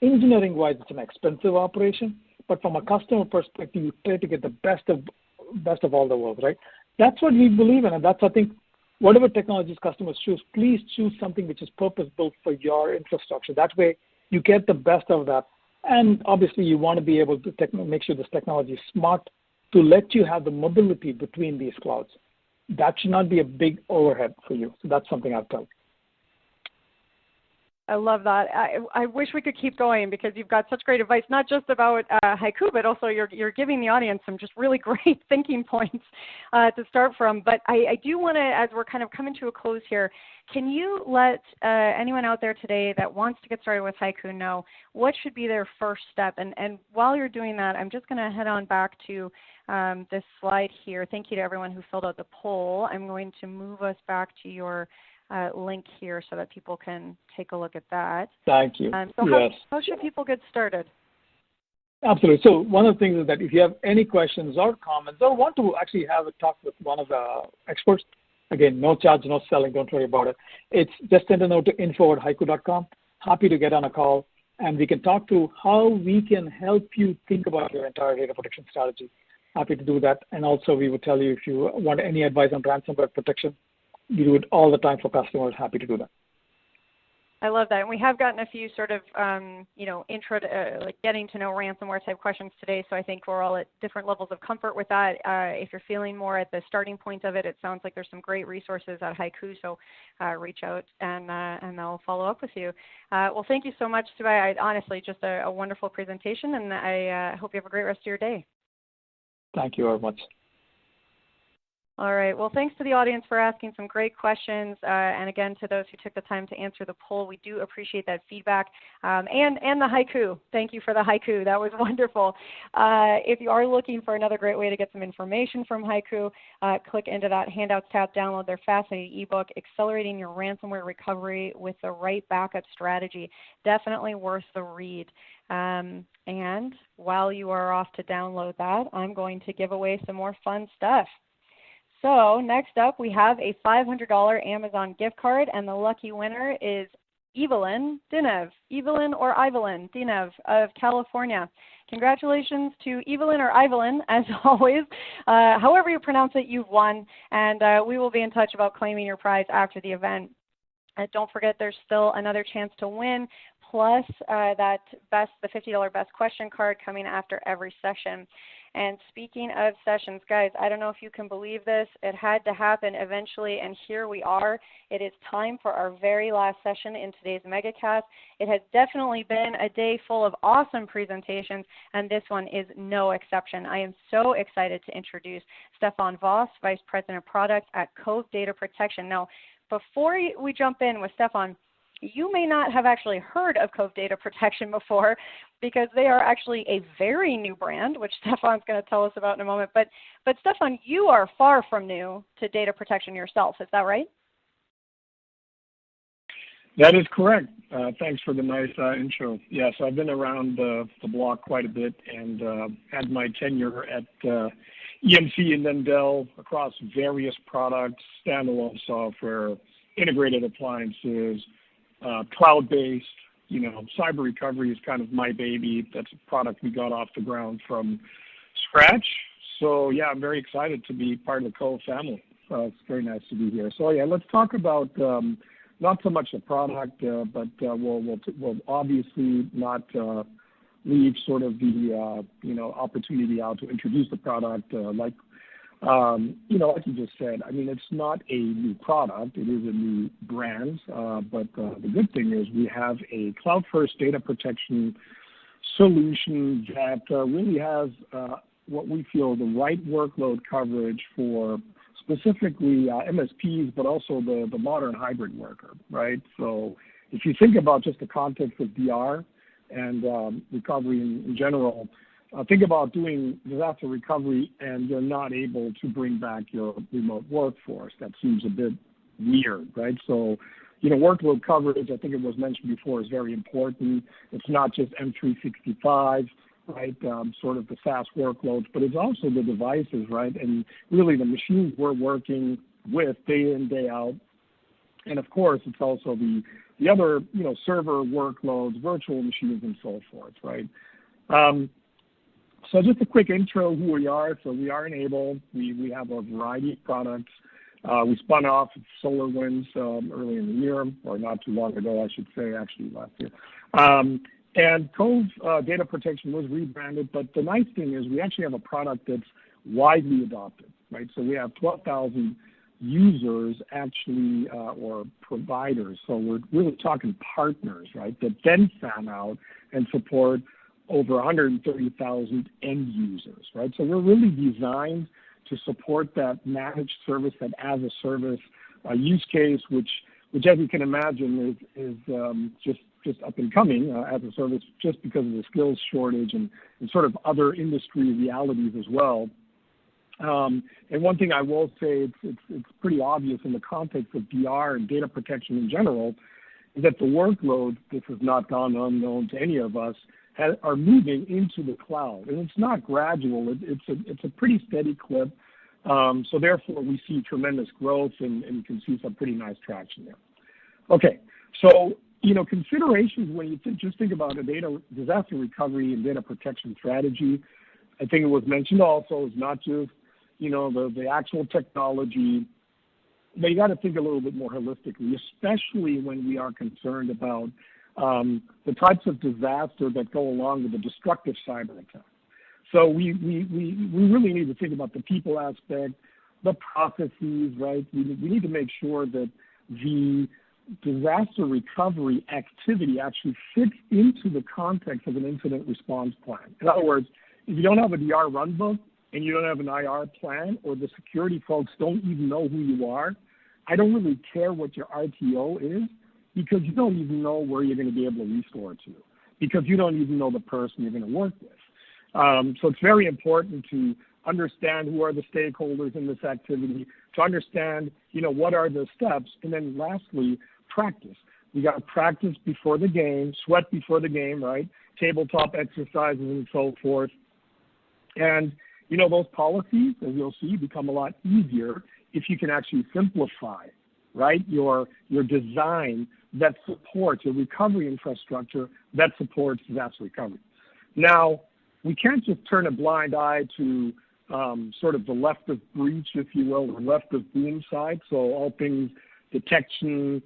Engineering-wise, it's an expensive operation, but from a customer perspective, you try to get the best of all the worlds, right? That's what we believe in, and that's, I think, whatever technologies customers choose, please choose something which is purpose-built for your infrastructure. That way, you get the best of that. And obviously, you want to be able to make sure this technology is smart to let you have the mobility between these clouds. That should not be a big overhead for you. So that's something I've done. I love that. I wish we could keep going because you've got such great advice, not just about Haiku, but also you're giving the audience some just really great thinking points to start from. But I do want to, as we're kind of coming to a close here, can you let anyone out there today that wants to get started with Haiku know what should be their first step? And while you're doing that, I'm just going to head on back to this slide here. Thank you to everyone who filled out the poll. I'm going to move us back to your link here so that people can take a look at that. Thank you. Yes. How should people get started? Absolutely. So one of the things is that if you have any questions or comments or want to actually have a talk with one of the experts, again, no charge, no selling, don't worry about it. It's just send a note to info@haiku.com. Happy to get on a call and we can talk through how we can help you think about your entire data protection strategy. Happy to do that. And also we would tell you if you want any advice on ransomware protection, we do it all the time for customers. Happy to do that. I love that. And we have gotten a few sort of, intro to like getting to know ransomware type questions today. So I think we're all at different levels of comfort with that. If you're feeling more at the starting point of it, it sounds like there's some great resources at Haiku. So reach out and they'll follow up with you. Well, thank you so much, Subhai. Honestly, just a wonderful presentation. And I hope you have a great rest of your day. Thank you very much. All right. Well, thanks to the audience for asking some great questions. And again, to those who took the time to answer the poll, we do appreciate that feedback. And the Haiku. Thank you for the Haiku. That was wonderful. If you are looking for another great way to get some information from Haiku, click into that Handouts tab, download their fascinating ebook, Accelerating Your Ransomware Recovery with the Right Backup Strategy. Definitely worth the read. And while you are off to download that, I'm going to give away some more fun stuff. So next up, we have a $500 Amazon gift card, and the lucky winner is Evelyn Dinev. Evelyn or Evelyn Dinev of California. Congratulations to Evelyn or Evelyn, as always. However you pronounce it, you've won, and we will be in touch about claiming your prize after the event. Don't forget, there's still another chance to win. plus the $50 best question card coming after every session. And speaking of sessions, guys, I don't know if you can believe this. It had to happen eventually, and here we are. It is time for our very last session in today's MegaCast. It has definitely been a day full of awesome presentations, and this one is no exception. I am so excited to introduce Stefan Voss, Vice President of Product at Cove Data Protection. Now, before we jump in with Stefan, you may not have actually heard of Cove Data Protection before, because they are actually a very new brand, which Stefan's going to tell us about in a moment. But Stefan, you are far from new to data protection yourself. Is that right? That is correct. Thanks for the nice intro. Yes, I've been around the block quite a bit and had my tenure at EMC and then Dell across various products, standalone software, integrated appliances, cloud-based. You know, cyber recovery is kind of my baby. That's a product we got off the ground from scratch. So yeah, I'm very excited to be part of the Cove family. It's very nice to be here. So yeah, let's talk about not so much the product, but we'll obviously not leave sort of the opportunity out to introduce the product. Like you just said, I mean, it's not a new product. It is a new brand. But the good thing is we have a cloud-first data protection solution that really has what we feel the right workload coverage for specifically MSPs, but also the modern hybrid worker, right? So if you think about just the context of DR and recovery in general, think about doing disaster recovery and you're not able to bring back your remote workforce. That seems a bit weird, right? So, workload coverage, I think it was mentioned before, is very important. It's not just M365, right, sort of the SaaS workloads, but it's also the devices, right, and really the machines we're working with day in, day out. And, of course, it's also the other, server workloads, virtual machines, and so forth, right? So just a quick intro who we are. So we are Enable. We have a variety of products. We spun off SolarWinds early in the year, or not too long ago, I should say, actually last year. And Cove Data Protection was rebranded, but the nice thing is we actually have a product that's widely adopted, right? So we have 12,000 users actually, or providers. So we're really talking partners, right, that then fan out and support over 130,000 end users, right? So we're really designed to support that managed service, that as a service use case, which as you can imagine is just up and coming as a service, just because of the skills shortage and sort of other industry realities as well. And one thing I will say, it's pretty obvious in the context of DR and data protection in general, is that the workload, this has not gone unknown to any of us, are moving into the cloud, and it's not gradual. It's a pretty steady clip. So therefore, we see tremendous growth, and you can see some pretty nice traction there. Okay, so considerations when you just think about a disaster recovery and data protection strategy. I think it was mentioned also is not just the actual technology, but you got to think a little bit more holistically, especially when we are concerned about the types of disaster that go along with the destructive cyber attack. So we really need to think about the people aspect, the processes, right? We need to make sure that the disaster recovery activity actually fits into the context of an incident response plan. In other words, if you don't have a DR runbook and you don't have an IR plan, or the security folks don't even know who you are, I don't really care what your RTO is, because you don't even know where you're going to be able to restore to, because you don't even know the person you're going to work with. So it's very important to understand who are the stakeholders in this activity, to understand, what are the steps, and then lastly, practice. We got to practice before the game, sweat before the game, right? Tabletop exercises and so forth. And, those policies, as you'll see, become a lot easier if you can actually simplify, right, your design that supports your recovery infrastructure that supports disaster recovery. Now, we can't just turn a blind eye to sort of the left of breach, if you will, or left of boom side. So all things detection,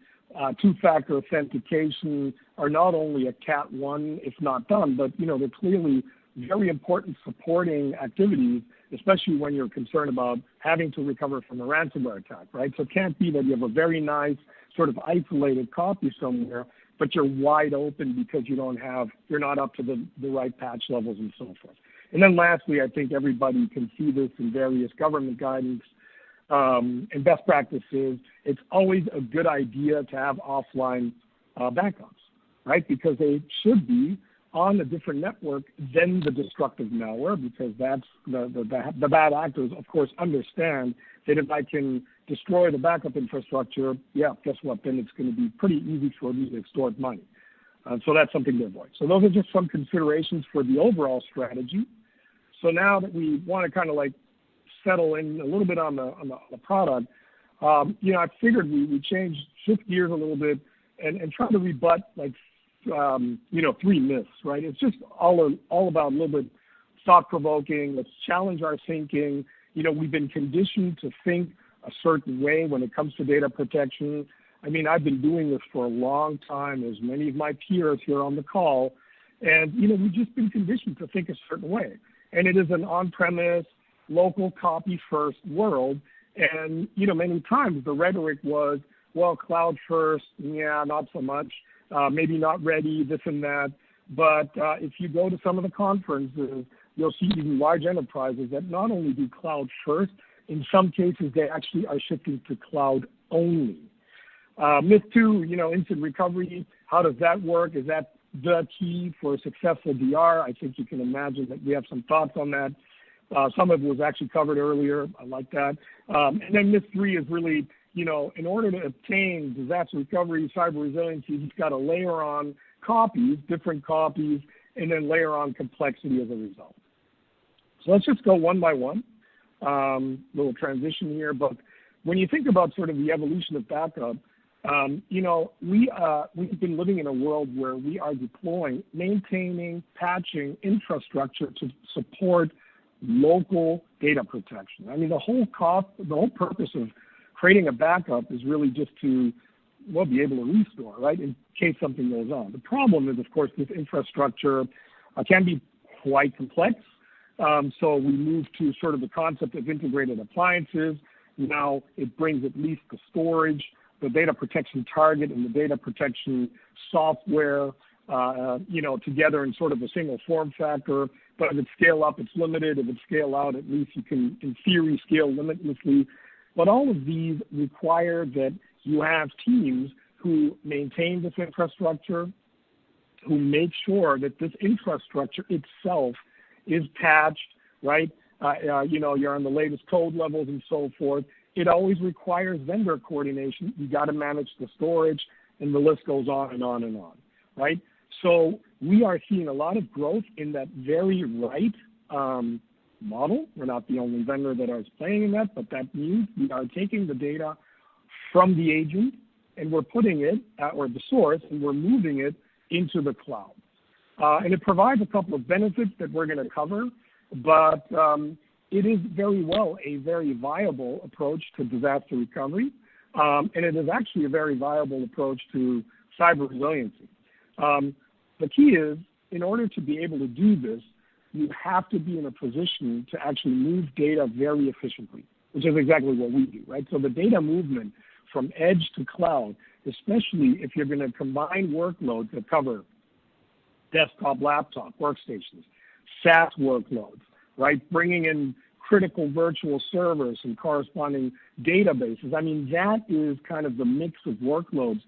two-factor authentication are not only a Cat 1 if not done, but they're clearly very important supporting activities, especially when you're concerned about having to recover from a ransomware attack, right? So it can't be that you have a very nice sort of isolated copy somewhere, but you're wide open because you're not up to the right patch levels and so forth. And then lastly, I think everybody can see this in various government guidance and best practices. It's always a good idea to have offline backups, right? Because they should be on a different network than the destructive malware, because that's the bad actors, of course, understand that if I can destroy the backup infrastructure, guess what? Then it's going to be pretty easy for me to extort money. So that's something to avoid. So those are just some considerations for the overall strategy. So now that we want to kind of like settle in a little bit on the product, I figured we shift gears a little bit and try to rebut like 3 myths, right? It's just all about a little bit thought-provoking. Let's challenge our thinking. We've been conditioned to think a certain way when it comes to data protection. I mean, I've been doing this for a long time, as many of my peers here on the call, and, we've just been conditioned to think a certain way. And it is an on-premise, local copy-first world. And, many times the rhetoric was, well, cloud first, not so much, maybe not ready, this and that. But if you go to some of the conferences, you'll see even large enterprises that not only do cloud first, in some cases they actually are shifting to cloud only. Myth 2, instant recovery, how does that work? Is that the key for a successful DR? I think you can imagine that we have some thoughts on that. Some of it was actually covered earlier. I like that. And then myth 3 is really, in order to obtain disaster recovery, cyber resiliency, you've got to layer on copies, different copies, and then layer on complexity as a result. So let's just go one by one. Little transition here, but when you think about sort of the evolution of backup, we've been living in a world where we are deploying, maintaining, patching infrastructure to support local data protection. I mean, the whole purpose of creating a backup is really just to, be able to restore, right, in case something goes on. The problem is, of course, this infrastructure can be quite complex. So we move to sort of the concept of integrated appliances. Now it brings at least the storage, the data protection target, and the data protection software, together in sort of a single form factor. But if it's scale up, it's limited. If it's scale out, at least you can, in theory, scale limitlessly. But all of these require that you have teams who maintain this infrastructure, who make sure that this infrastructure itself is patched, right? You're on the latest code levels and so forth. It always requires vendor coordination. You got to manage the storage, and the list goes on and on and on, right? So we are seeing a lot of growth in that very right model. We're not the only vendor that is playing in that, but that means we are taking the data from the agent and we're putting it or the source, and we're moving it into the cloud. And it provides a couple of benefits that we're going to cover, but it is very well a very viable approach to disaster recovery, and it is actually a very viable approach to cyber resiliency. The key is, in order to be able to do this, you have to be in a position to actually move data very efficiently, which is exactly what we do, right? So the data movement from edge to cloud, especially if you're going to combine workloads that cover desktop, laptop, workstations, SaaS workloads, right? Bringing in critical virtual servers and corresponding databases. I mean, that is kind of the mix of workloads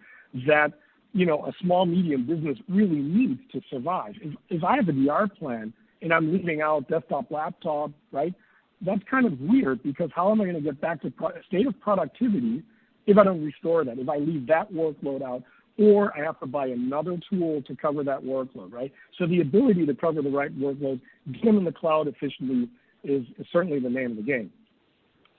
that, a small, medium business really needs to survive. If I have a DR plan and I'm leaving out desktop, laptop, right, that's kind of weird, because how am I going to get back to a state of productivity if I don't restore that, if I leave that workload out, or I have to buy another tool to cover that workload, right? So the ability to cover the right workloads, get them in the cloud efficiently is certainly the name of the game.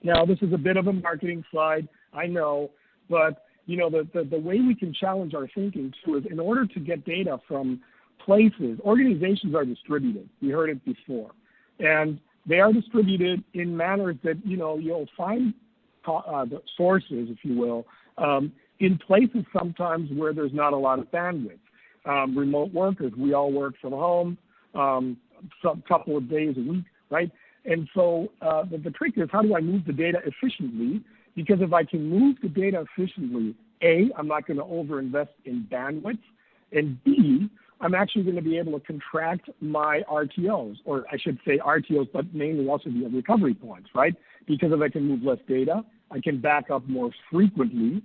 Now, this is a bit of a marketing slide, I know, but the way we can challenge our thinking too is, in order to get data from places, organizations are distributed. We heard it before. And they are distributed in manners that, you'll find the sources, if you will, in places sometimes where there's not a lot of bandwidth. Remote workers, we all work from home, some couple of days a week, right? And so the trick is, how do I move the data efficiently? Because if I can move the data efficiently, A, I'm not going to overinvest in bandwidth, and B, I'm actually going to be able to contract my RTOs, or I should say RTOs, but mainly also the recovery points, right? Because if I can move less data, I can back up more frequently,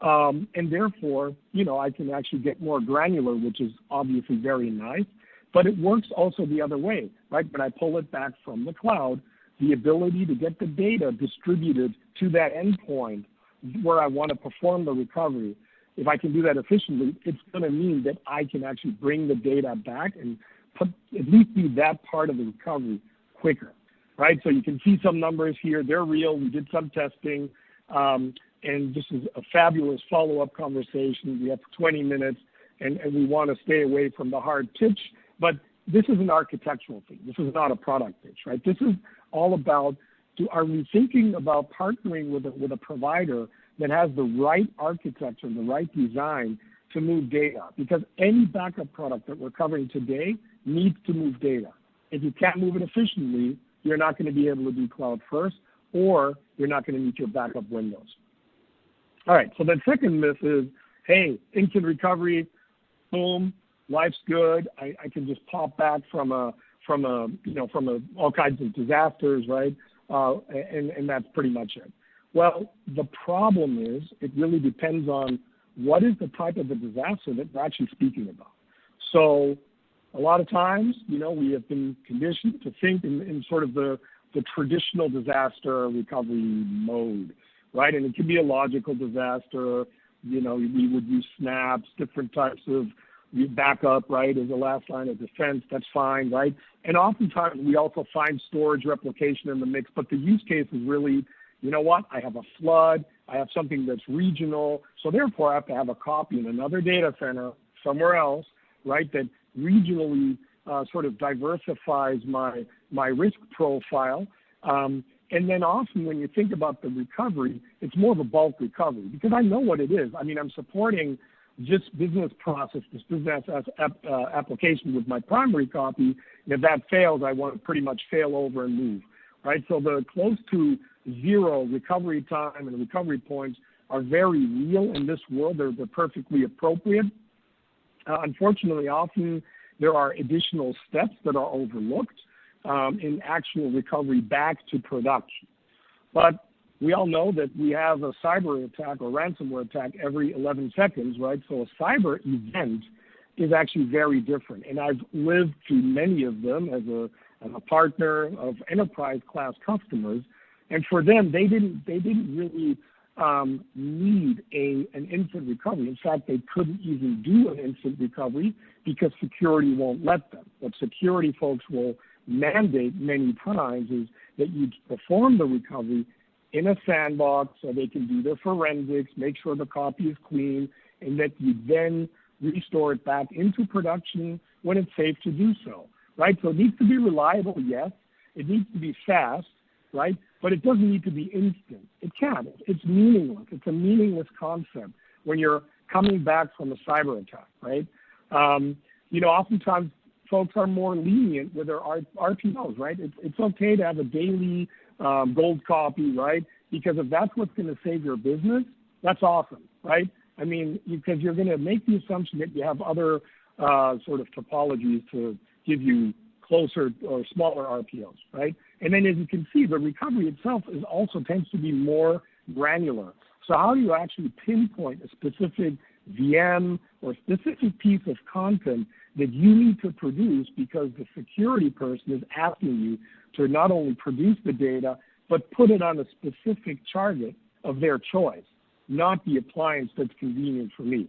and therefore, I can actually get more granular, which is obviously very nice. But it works also the other way, right? When I pull it back from the cloud, the ability to get the data distributed to that endpoint where I want to perform the recovery, if I can do that efficiently, it's going to mean that I can actually bring the data back and at least do that part of the recovery quicker, right? So you can see some numbers here. They're real. We did some testing, and this is a fabulous follow-up conversation. We have 20 minutes, and we want to stay away from the hard pitch, but this is an architectural thing. This is not a product pitch, right? This is all about, are we thinking about partnering with a provider that has the right architecture, the right design to move data? Because any backup product that we're covering today needs to move data. If you can't move it efficiently, you're not going to be able to do cloud first, or you're not going to meet your backup windows. All right, so the second myth is, hey, instant recovery, boom, life's good. I can just pop back from all kinds of disasters, right? And that's pretty much it. Well, the problem is it really depends on what is the type of a disaster that we're actually speaking about. So a lot of times, we have been conditioned to think in sort of the traditional disaster recovery mode, right? And it can be a logical disaster. We would use snaps, different types of backup, right, as a last line of defense. That's fine, right? And oftentimes we also find storage replication in the mix, but the use case is really, I have a flood, I have something that's regional, so therefore I have to have a copy in another data center somewhere else, right, that regionally sort of diversifies my risk profile. And then often when you think about the recovery, it's more of a bulk recovery because I know what it is. I mean, I'm supporting this business process, this business application with my primary copy. And if that fails, I want to pretty much fail over and move, right? So the close to zero recovery time and recovery points are very real in this world. They're perfectly appropriate. Unfortunately, often there are additional steps that are overlooked in actual recovery back to production. But we all know that we have a cyber attack or ransomware attack every 11 seconds, right? So a cyber event is actually very different. And I've lived through many of them as a partner of enterprise class customers. And for them, they didn't really need an instant recovery. In fact, they couldn't even do an instant recovery because security won't let them. What security folks will mandate many times is that you perform the recovery in a sandbox so they can do their forensics, make sure the copy is clean, and that you then restore it back into production when it's safe to do so, right? So it needs to be reliable, yes. It needs to be fast, right? But it doesn't need to be instant. It can't. It's meaningless. It's a meaningless concept when you're coming back from a cyber attack, right? Oftentimes folks are more lenient with their RPOs, right? It's okay to have a daily gold copy, right? Because if that's what's going to save your business, that's awesome, right? I mean, because you're going to make the assumption that you have other sort of topologies to give you closer or smaller RPOs, right? And then as you can see, the recovery itself also tends to be more granular. So how do you actually pinpoint a specific VM or specific piece of content that you need to produce because the security person is asking you to not only produce the data, but put it on a specific target of their choice, not the appliance that's convenient for me,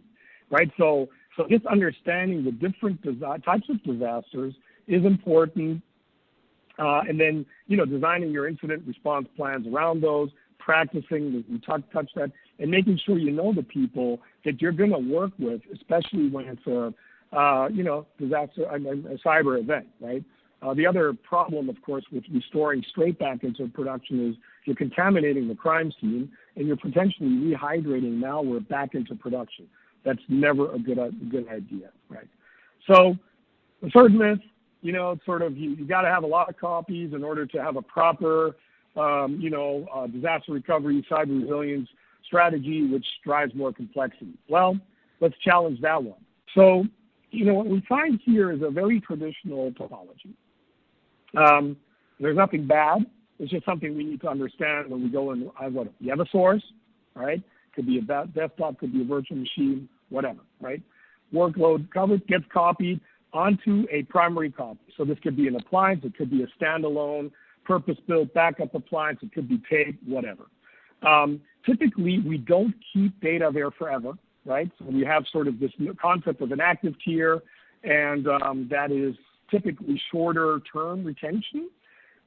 right? So just understanding the different types of disasters is important. And then, designing your incident response plans around those, practicing, we touched that, and making sure you know the people that you're going to work with, especially when it's a disaster, a cyber event, right? The other problem, of course, with restoring straight back into production is you're contaminating the crime scene, and you're potentially rehydrating malware back into production. That's never a good idea, right? So the third myth, it's sort of you got to have a lot of copies in order to have a proper, disaster recovery, cyber resilience strategy, which drives more complexity. Well, let's challenge that one. So, what we find here is a very traditional topology. There's nothing bad. It's just something we need to understand when we go in. You have a source, right? Could be a desktop, could be a virtual machine, whatever, right? Workload covered gets copied onto a primary copy. So this could be an appliance, it could be a standalone, purpose-built backup appliance, it could be tape, whatever. Typically, we don't keep data there forever, right? So we have sort of this concept of an active tier, and that is typically shorter term retention.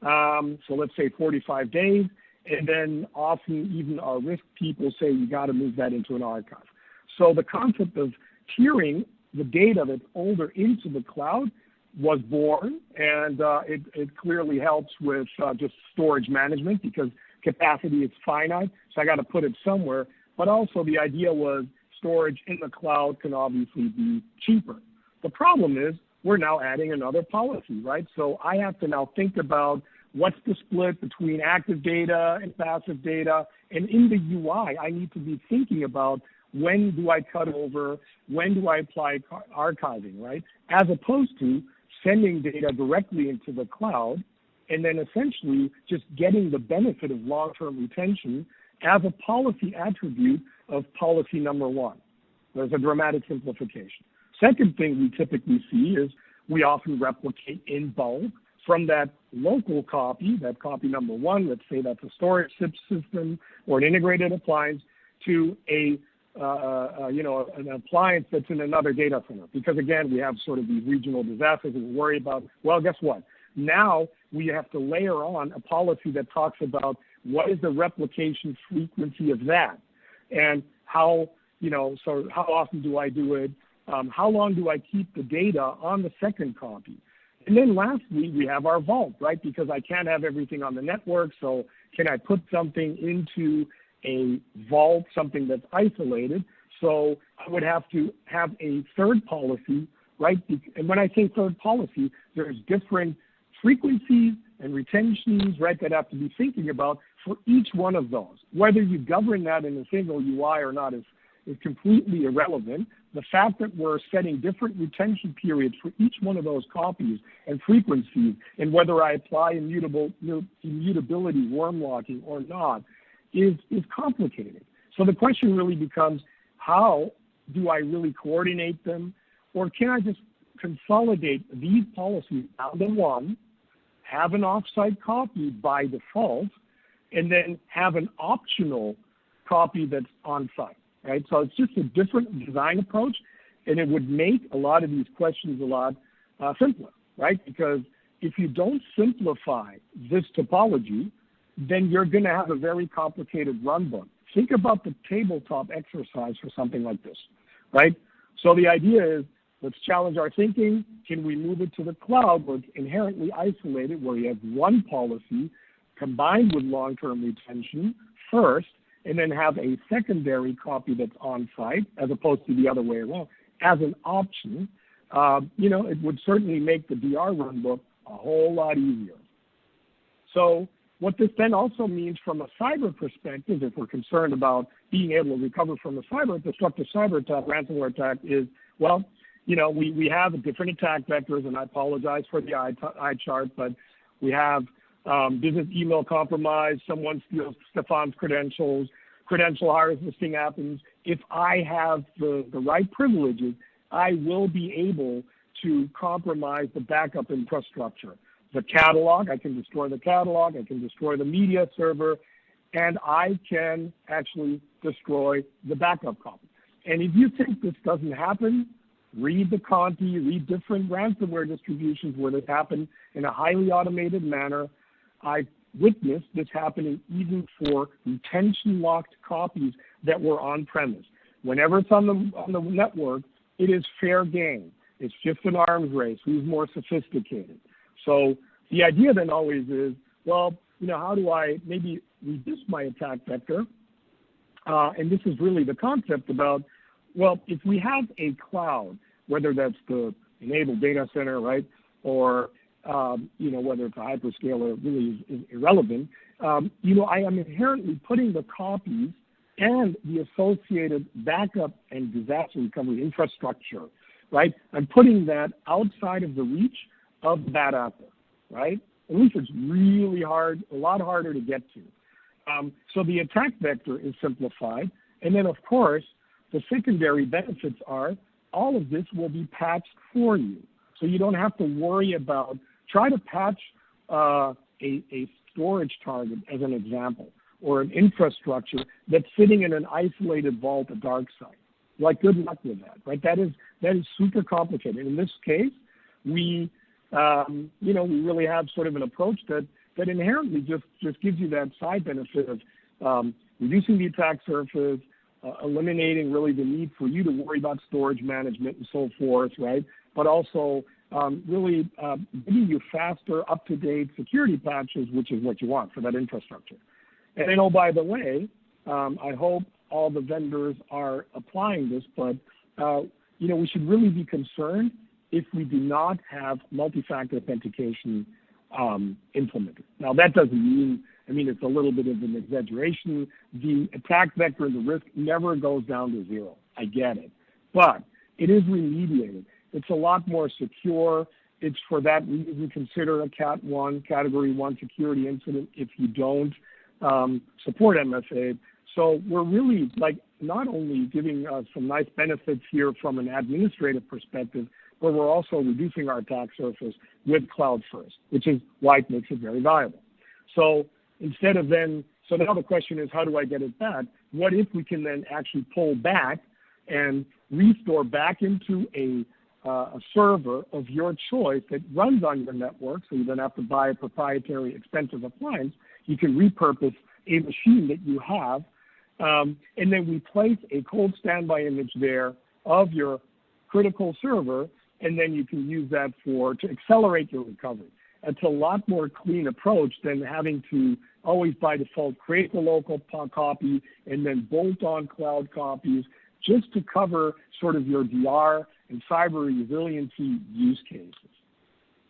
So let's say 45 days, and then often even our risk people say you got to move that into an archive. So the concept of tiering the data that's older into the cloud was born, and it clearly helps with just storage management because capacity is finite, so I got to put it somewhere. But also the idea was storage in the cloud can obviously be cheaper. The problem is we're now adding another policy, right? So I have to now think about what's the split between active data and passive data. And in the UI, I need to be thinking about when do I cut over, when do I apply archiving, right? As opposed to sending data directly into the cloud and then essentially just getting the benefit of long-term retention as a policy attribute of policy number one. There's a dramatic simplification. Second thing we typically see is we often replicate in bulk from that local copy, that copy number one, let's say that's a storage system or an integrated appliance, to an appliance that's in another data center. Because again, we have sort of these regional disasters that we worry about. Well, guess what? Now we have to layer on a policy that talks about what is the replication frequency of that, and how often do I do it? How long do I keep the data on the second copy? And then lastly, we have our vault, right? Because I can't have everything on the network, so can I put something into a vault, something that's isolated? So I would have to have a third policy, right? And when I say third policy, there's different frequencies and retentions, right, that have to be thinking about for each one of those. Whether you govern that in a single UI or not is completely irrelevant. The fact that we're setting different retention periods for each one of those copies and frequencies, and whether I apply immutability, worm locking or not, is complicated. So the question really becomes, how do I really coordinate them? Or can I just consolidate these policies down to one, have an offsite copy by default, and then have an optional copy that's on-site, right? So it's just a different design approach, and it would make a lot of these questions a lot simpler, right? Because if you don't simplify this topology, then you're going to have a very complicated runbook. Think about the tabletop exercise for something like this, right? So the idea is, let's challenge our thinking. Can we move it to the cloud where it's inherently isolated, where you have one policy combined with long-term retention first, and then have a secondary copy that's on-site as opposed to the other way around as an option? It would certainly make the DR runbook a whole lot easier. So what this then also means from a cyber perspective, if we're concerned about being able to recover from a disruptive cyber attack, ransomware attack, is, well, we have different attack vectors, and I apologize for the eye chart, but we have business email compromise, someone steals Stefan's credentials, credential harvesting happens. If I have the right privileges, I will be able to compromise the backup infrastructure. The catalog, I can destroy the catalog, I can destroy the media server, and I can actually destroy the backup copy. And if you think this doesn't happen, read the Conti, read different ransomware distributions where this happened in a highly automated manner. I've witnessed this happening even for retention-locked copies that were on-premise. Whenever it's on the network, it is fair game. It's just an arms race. Who's more sophisticated? So the idea then always is, well, how do I maybe reduce my attack vector? And this is really the concept about, well, if we have a cloud, whether that's the enabled data center, right, or whether it's a hyperscaler, really is irrelevant. I am inherently putting the copies and the associated backup and disaster recovery infrastructure, right? I'm putting that outside of the reach of the bad actor, right? At least it's really hard, a lot harder to get to. So the attack vector is simplified. And then, of course, the secondary benefits are all of this will be patched for you. So you don't have to worry about, try to patch a storage target, as an example, or an infrastructure that's sitting in an isolated vault, a dark site. Like, good luck with that, right? That is super complicated. In this case, we really have sort of an approach that inherently just gives you that side benefit of reducing the attack surface, eliminating really the need for you to worry about storage management and so forth, right? But also really giving you faster, up-to-date security patches, which is what you want for that infrastructure. And then, oh, by the way, I hope all the vendors are applying this, but, we should really be concerned if we do not have multi-factor authentication implemented. Now, that doesn't mean, it's a little bit of an exaggeration. The attack vector and the risk never goes down to zero. I get it. But it is remediated. It's a lot more secure. It's for that reason consider a Cat 1, Category 1 security incident if you don't support MFA. So we're really not only giving some nice benefits here from an administrative perspective, but we're also reducing our attack surface with cloud first, which is why it makes it very valuable. So instead of so now the question is, how do I get it back? What if we can then actually pull back and restore back into a server of your choice that runs on your network, so you don't have to buy a proprietary expensive appliance. You can repurpose a machine that you have, and then we place a cold standby image there of your critical server, and then you can use that to accelerate your recovery. It's a lot more clean approach than having to always by default create the local copy and then bolt on cloud copies just to cover sort of your DR and cyber resiliency use cases.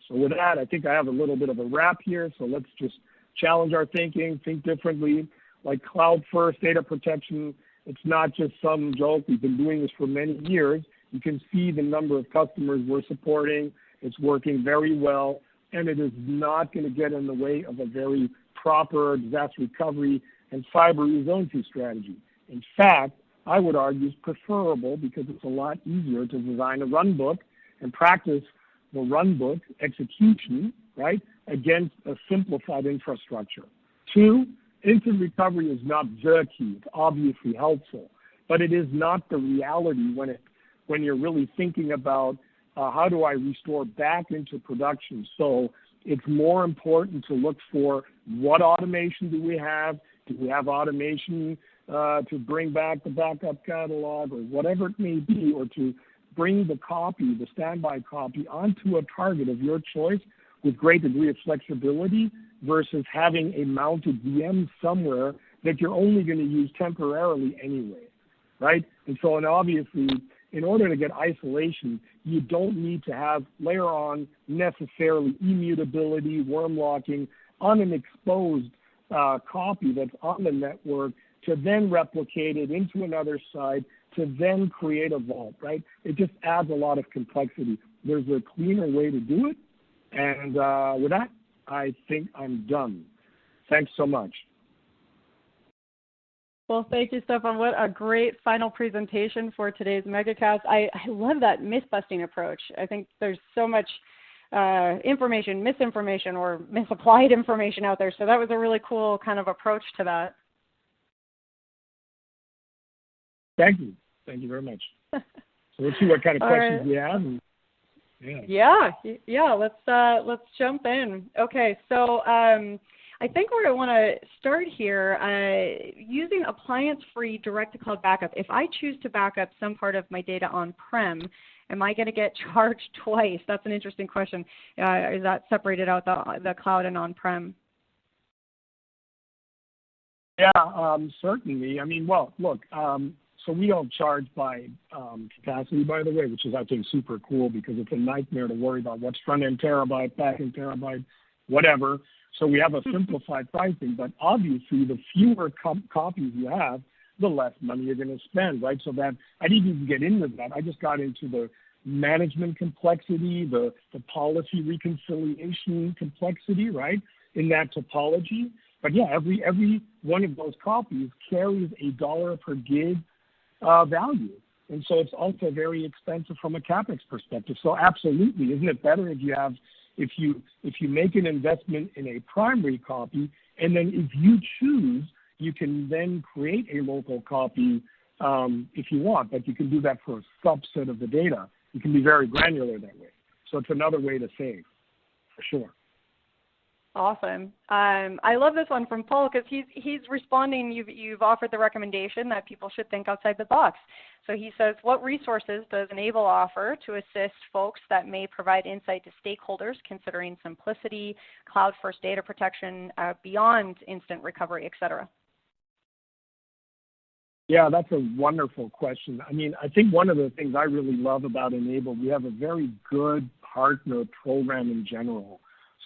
So with that, I think I have a little bit of a wrap here. So let's just challenge our thinking, think differently. Like cloud first data protection, it's not just some joke. We've been doing this for many years. You can see the number of customers we're supporting. It's working very well, and it is not going to get in the way of a very proper disaster recovery and cyber resiliency strategy. In fact, I would argue it's preferable because it's a lot easier to design a run book and practice the run book execution, right, against a simplified infrastructure. 2, instant recovery is not the key. It's obviously helpful, but it is not the reality when you're really thinking about how do I restore back into production. So it's more important to look for what automation do we have? Do we have automation to bring back the backup catalog or whatever it may be, or to bring the copy, the standby copy, onto a target of your choice with great degree of flexibility versus having a mounted VM somewhere that you're only going to use temporarily anyway, right? And so, and obviously, in order to get isolation, you don't need to have layer on necessarily immutability, worm locking on an exposed copy that's on the network to then replicate it into another site to then create a vault, right? It just adds a lot of complexity. There's a cleaner way to do it. And with that, I think I'm done. Thanks so much. Well, thank you, Stefan. What a great final presentation for today's MegaCast. I love that myth-busting approach. I think there's so much information, misinformation, or misapplied information out there. So that was a really cool kind of approach to that. Thank you. Thank you very much. So let's see what kind of questions we have. Yeah. Let's jump in. Okay, so I think where I want to start here, using appliance-free direct-to-cloud backup. If I choose to back up some part of my data on-prem, am I going to get charged twice? That's an interesting question. Is that separated out the cloud and on-prem? Certainly. I mean, well, look, so we don't charge by capacity, by the way, which is, I think, super cool because it's a nightmare to worry about what's front-end terabyte, back-end terabyte, whatever. So we have a simplified pricing, but obviously the fewer copies you have, the less money you're going to spend, right? So that I didn't even get into that. I just got into the management complexity, the policy reconciliation complexity, right, in that topology. But yeah, every one of those copies carries $1 per gig value. And so it's also very expensive from a CapEx perspective. So absolutely, isn't it better if you make an investment in a primary copy, and then if you choose, you can then create a local copy if you want, but you can do that for a subset of the data. You can be very granular that way. So it's another way to save, for sure. Awesome. I love this one from Paul because he's responding. You've offered the recommendation that people should think outside the box. So he says, what resources does Enable offer to assist folks that may provide insight to stakeholders considering simplicity, cloud-first data protection, beyond instant recovery, et cetera? Yeah, that's a wonderful question. I mean, I think one of the things I really love about Enable, we have a very good partner program in general.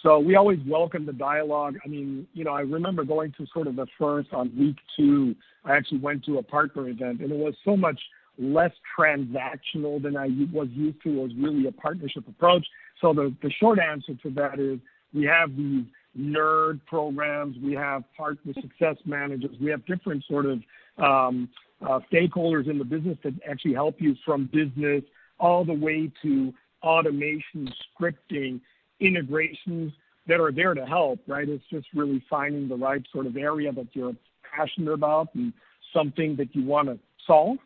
So we always welcome the dialogue. I mean, I remember going to sort of the first on week 2, I actually went to a partner event, and it was so much less transactional than I was used to. It was really a partnership approach. So the short answer to that is we have these nerd programs, we have partner success managers, we have different sort of stakeholders in the business that actually help you from business all the way to automation, scripting, integrations that are there to help, right? It's just really finding the right sort of area that you're passionate about and something that you want to solve.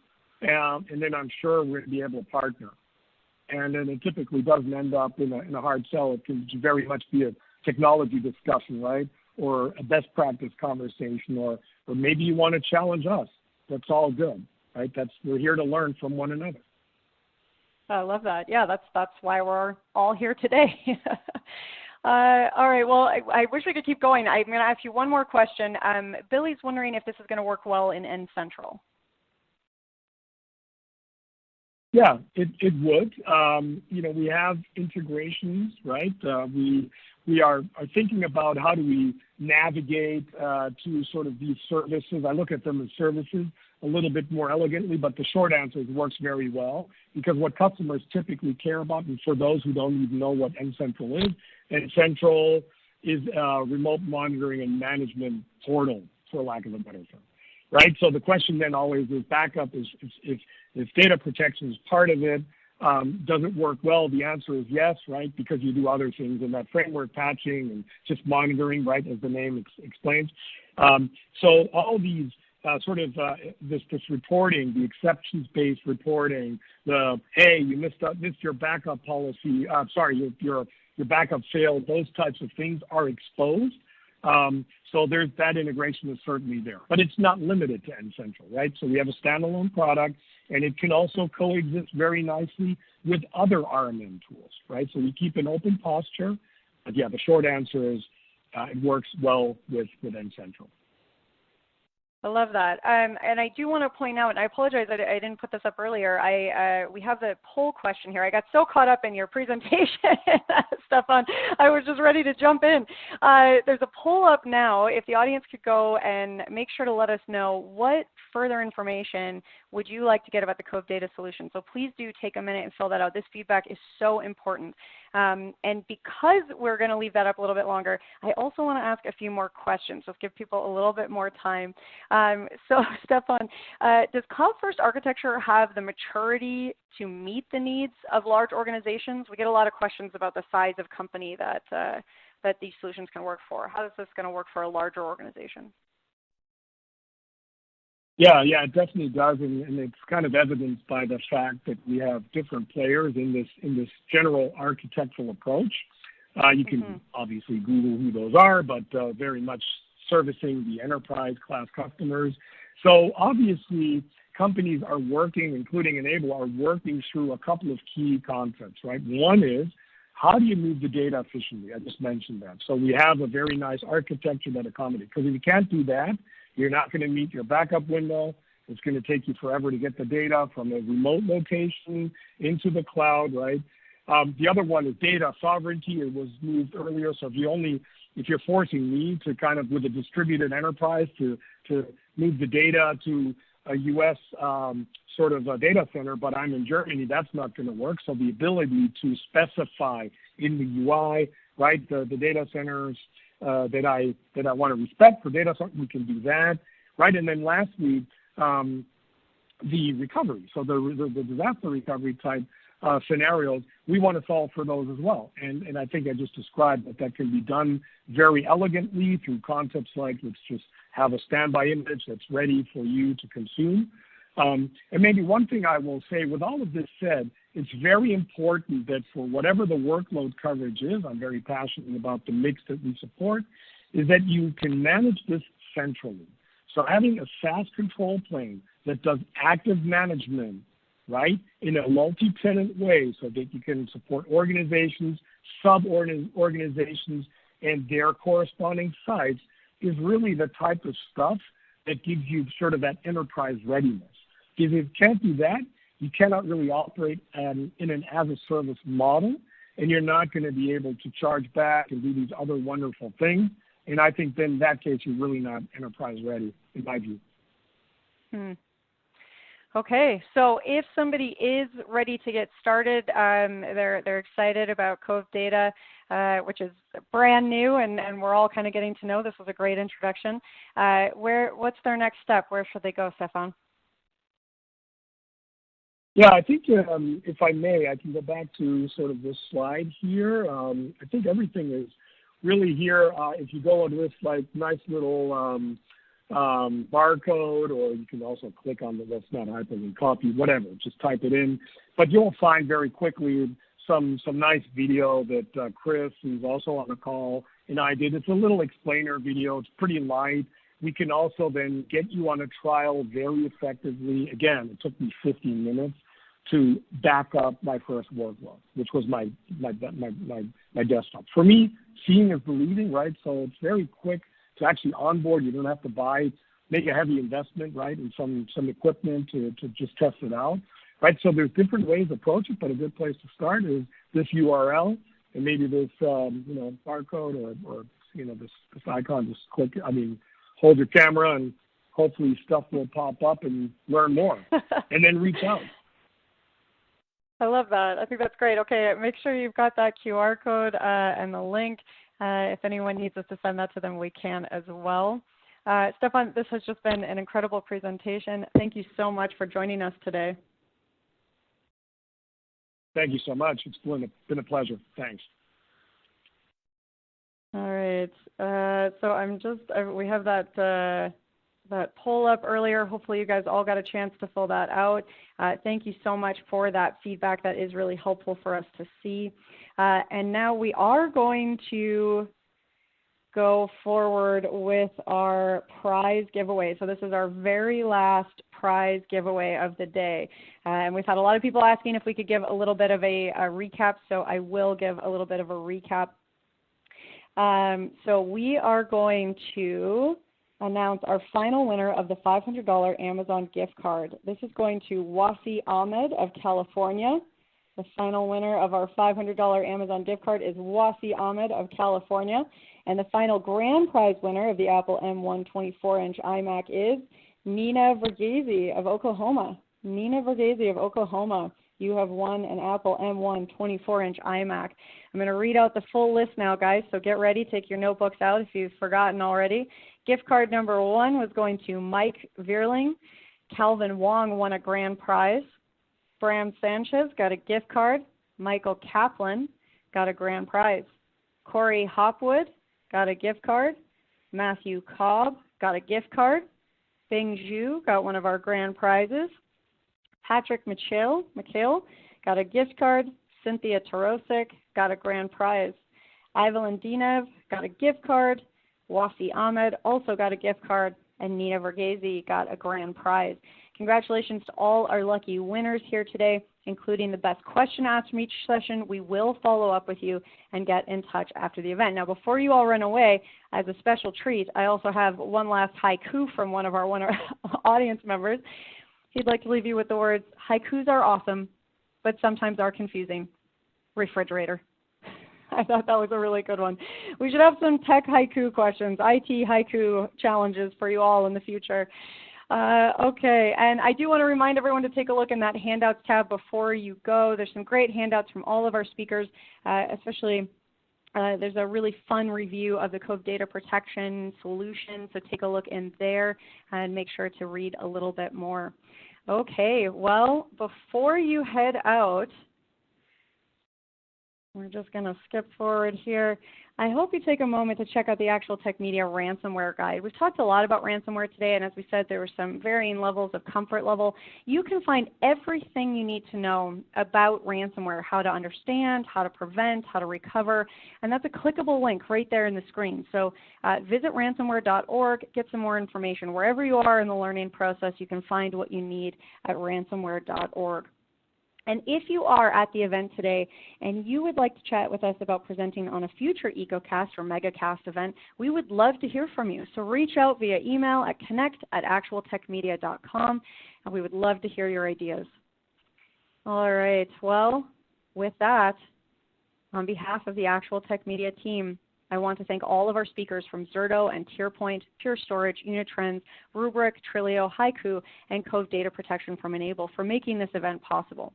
And then I'm sure we're going to be able to partner. And then it typically doesn't end up in a hard sell. It can very much be a technology discussion, right? Or a best practice conversation, or maybe you want to challenge us. That's all good, right? We're here to learn from one another. I love that. Yeah, that's why we're all here today. All right. Well, I wish we could keep going. I'm going to ask you one more question. Billy's wondering if this is going to work well in End Central. Yeah, it would. We have integrations, right? We are thinking about how do we navigate to sort of these services. I look at them as services a little bit more elegantly, but the short answer is it works very well because what customers typically care about, and for those who don't even know what End Central is a remote monitoring and management portal, for lack of a better term, right? So the question then always is backup is if data protection is part of it, does it work well? The answer is yes, right? Because you do other things in that framework patching and just monitoring, right, as the name explains. So all these this reporting, the exceptions-based reporting, hey, you missed your backup policy. Your backup failed. Those types of things are exposed. So there's that integration is certainly there, but it's not limited to End Central, right? So we have a standalone product, and it can also coexist very nicely with other RMM tools, right? So we keep an open posture, but yeah, the short answer is it works well with End Central. I love that. And I do want to point out, and I apologize I didn't put this up earlier, we have the poll question here. I got so caught up in your presentation, Stefan, I was just ready to jump in. There's a poll up now. If the audience could go and make sure to let us know what further information would you like to get about the Cove Data Solution. So please do take a minute and fill that out. This feedback is so important. And because we're going to leave that up a little bit longer, I also want to ask a few more questions. Let's give people a little bit more time. So Stefan, does cloud-first architecture have the maturity to meet the needs of large organizations? We get a lot of questions about the size of company that these solutions can work for. How is this going to work for a larger organization? Yeah, it definitely does, and it's kind of evidenced by the fact that we have different players in this general architectural approach. You can obviously Google who those are, but very much servicing the enterprise class customers. So obviously, companies are working, including Enable, are working through a couple of key concepts, right? One is, how do you move the data efficiently? I just mentioned that. So we have a very nice architecture that accommodates, because if you can't do that, You're not going to meet your backup window. It's going to take you forever to get the data from a remote location into the cloud, right? The other one is data sovereignty. It was moved earlier. So if you're forcing me to kind of with a distributed enterprise to move the data to a U.S. Sort of a data center, but I'm in Germany, that's not going to work. So the ability to specify in the UI, right, the data centers that I want to respect for data, we can do that, right? And then lastly, the recovery. So the disaster recovery type scenarios, we want to solve for those as well. And I think I just described that can be done very elegantly through concepts like let's just have a standby image that's ready for you to consume. And maybe one thing I will say, with all of this said, it's very important that for whatever the workload coverage is, I'm very passionate about the mix that we support, is that you can manage this centrally. So having a SaaS control plane that does active management, right, in a multi-tenant way so that you can support organizations, sub-organizations, and their corresponding sites is really the type of stuff that gives you sort of that enterprise readiness. Because if you can't do that, you cannot really operate in an as-a-service model, and you're not going to be able to charge back and do these other wonderful things. And I think then in that case, you're really not enterprise ready, in my view. Okay, so if somebody is ready to get started, they're excited about Cove Data, which is brand new, and we're all kind of getting to know. This was a great introduction. What's their next step? Where should they go, Stefan? Yeah, I think if I may, I can go back to sort of this slide here. I think everything is really here. If you go on this like nice little barcode, or you can also click on that's not hyperlink, copy, whatever, just type it in. But you'll find very quickly some nice video that Chris, who's also on the call, and I did. It's a little explainer video. It's pretty light. We can also then get you on a trial very effectively. Again, it took me 15 minutes to back up my first workload, which was my desktop. For me, seeing is believing, right? So it's very quick to actually onboard. You don't have to make a heavy investment, right, in some equipment to just test it out, right? So there's different ways to approach it, but a good place to start is this URL and maybe this barcode or this icon. Just click. Hold your camera and hopefully stuff will pop up and learn more, and then reach out. I love that. I think that's great. Okay, make sure you've got that QR code and the link. If anyone needs us to send that to them, we can as well. Stefan, this has just been an incredible presentation. Thank you so much for joining us today. Thank you so much. It's been a pleasure. Thanks. All right. So we have that poll up earlier. Hopefully you guys all got a chance to fill that out. Thank you so much for that feedback. That is really helpful for us to see. And now we are going to go forward with our prize giveaway. So this is our very last prize giveaway of the day. And we've had a lot of people asking if we could give a little bit of a recap, so I will give a little bit of a recap. So we are going to announce our final winner of the $500 Amazon gift card. This is going to Wasi Ahmed of California. The final winner of our $500 Amazon gift card is Wasi Ahmed of California. And the final grand prize winner of the Apple M1 24-inch iMac is Nina Verghese of Oklahoma. Nina Verghese of Oklahoma. You have won an Apple M1 24-inch iMac. I'm going to read out the full list now, guys, so get ready. Take your notebooks out if you've forgotten already. Gift card number 1 was going to Mike Vierling. Calvin Wong won a grand prize. Bram Sanchez got a gift card. Michael Kaplan got a grand prize. Corey Hopwood got a gift card. Matthew Cobb got a gift card. Bing Zhu got one of our grand prizes. Patrick McHale got a gift card. Cynthia Tarosik got a grand prize. Evelyn Dinev got a gift card. Wasi Ahmed also got a gift card. And Nina Verghese got a grand prize. Congratulations to all our lucky winners here today, including the best question asked from each session. We will follow up with you and get in touch after the event. Now, before you all run away, as a special treat, I also have one last haiku from one of our audience members. He'd like to leave you with the words, haikus are awesome, but sometimes are confusing. Refrigerator. I thought that was a really good one. We should have some tech haiku questions, IT haiku challenges for you all in the future. Okay, and I do want to remind everyone to take a look in that handouts tab before you go. There's some great handouts from all of our speakers, especially there's a really fun review of the Cove Data Protection solution, so take a look in there and make sure to read a little bit more. Okay, well, before you head out, we're just going to skip forward here. I hope you take a moment to check out the Actual Tech Media ransomware guide. We've talked a lot about ransomware today, and as we said, there were some varying levels of comfort level. You can find everything you need to know about ransomware, how to understand, how to prevent, how to recover, and that's a clickable link right there in the screen. So visit ransomware.org, get some more information. Wherever you are in the learning process, you can find what you need at ransomware.org. And if you are at the event today and you would like to chat with us about presenting on a future EcoCast or MegaCast event, we would love to hear from you. So reach out via email at connect@actualtechmedia.com, and we would love to hear your ideas. All right, well, with that, on behalf of the Actual Tech Media team, I want to thank all of our speakers from Zetto and TierPoint, Pure Storage, Unitrends, Rubrik, Trilio, Haiku, and Cove Data Protection from Enable for making this event possible.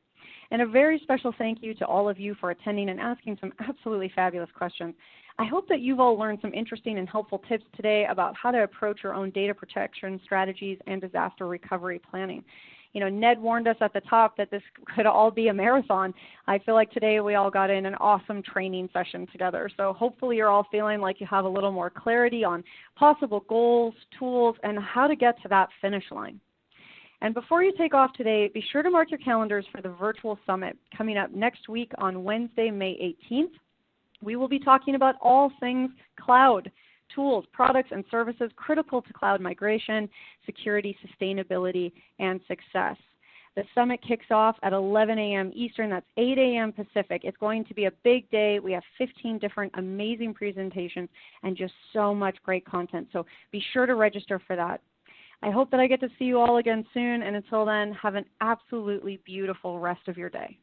And a very special thank you to all of you for attending and asking some absolutely fabulous questions. I hope that you've all learned some interesting and helpful tips today about how to approach your own data protection strategies and disaster recovery planning. You know, Ned warned us at the top that this could all be a marathon. I feel like today we all got in an awesome training session together. So hopefully you're all feeling like you have a little more clarity on possible goals, tools, and how to get to that finish line. And before you take off today, be sure to mark your calendars for the virtual summit coming up next week on Wednesday, May 18th. We will be talking about all things cloud, tools, products, and services critical to cloud migration, security, sustainability, and success. The summit kicks off at 11 a.m. Eastern. That's 8 a.m. Pacific. It's going to be a big day. We have 15 different amazing presentations and just so much great content. So be sure to register for that. I hope that I get to see you all again soon. And until then, have an absolutely beautiful rest of your day.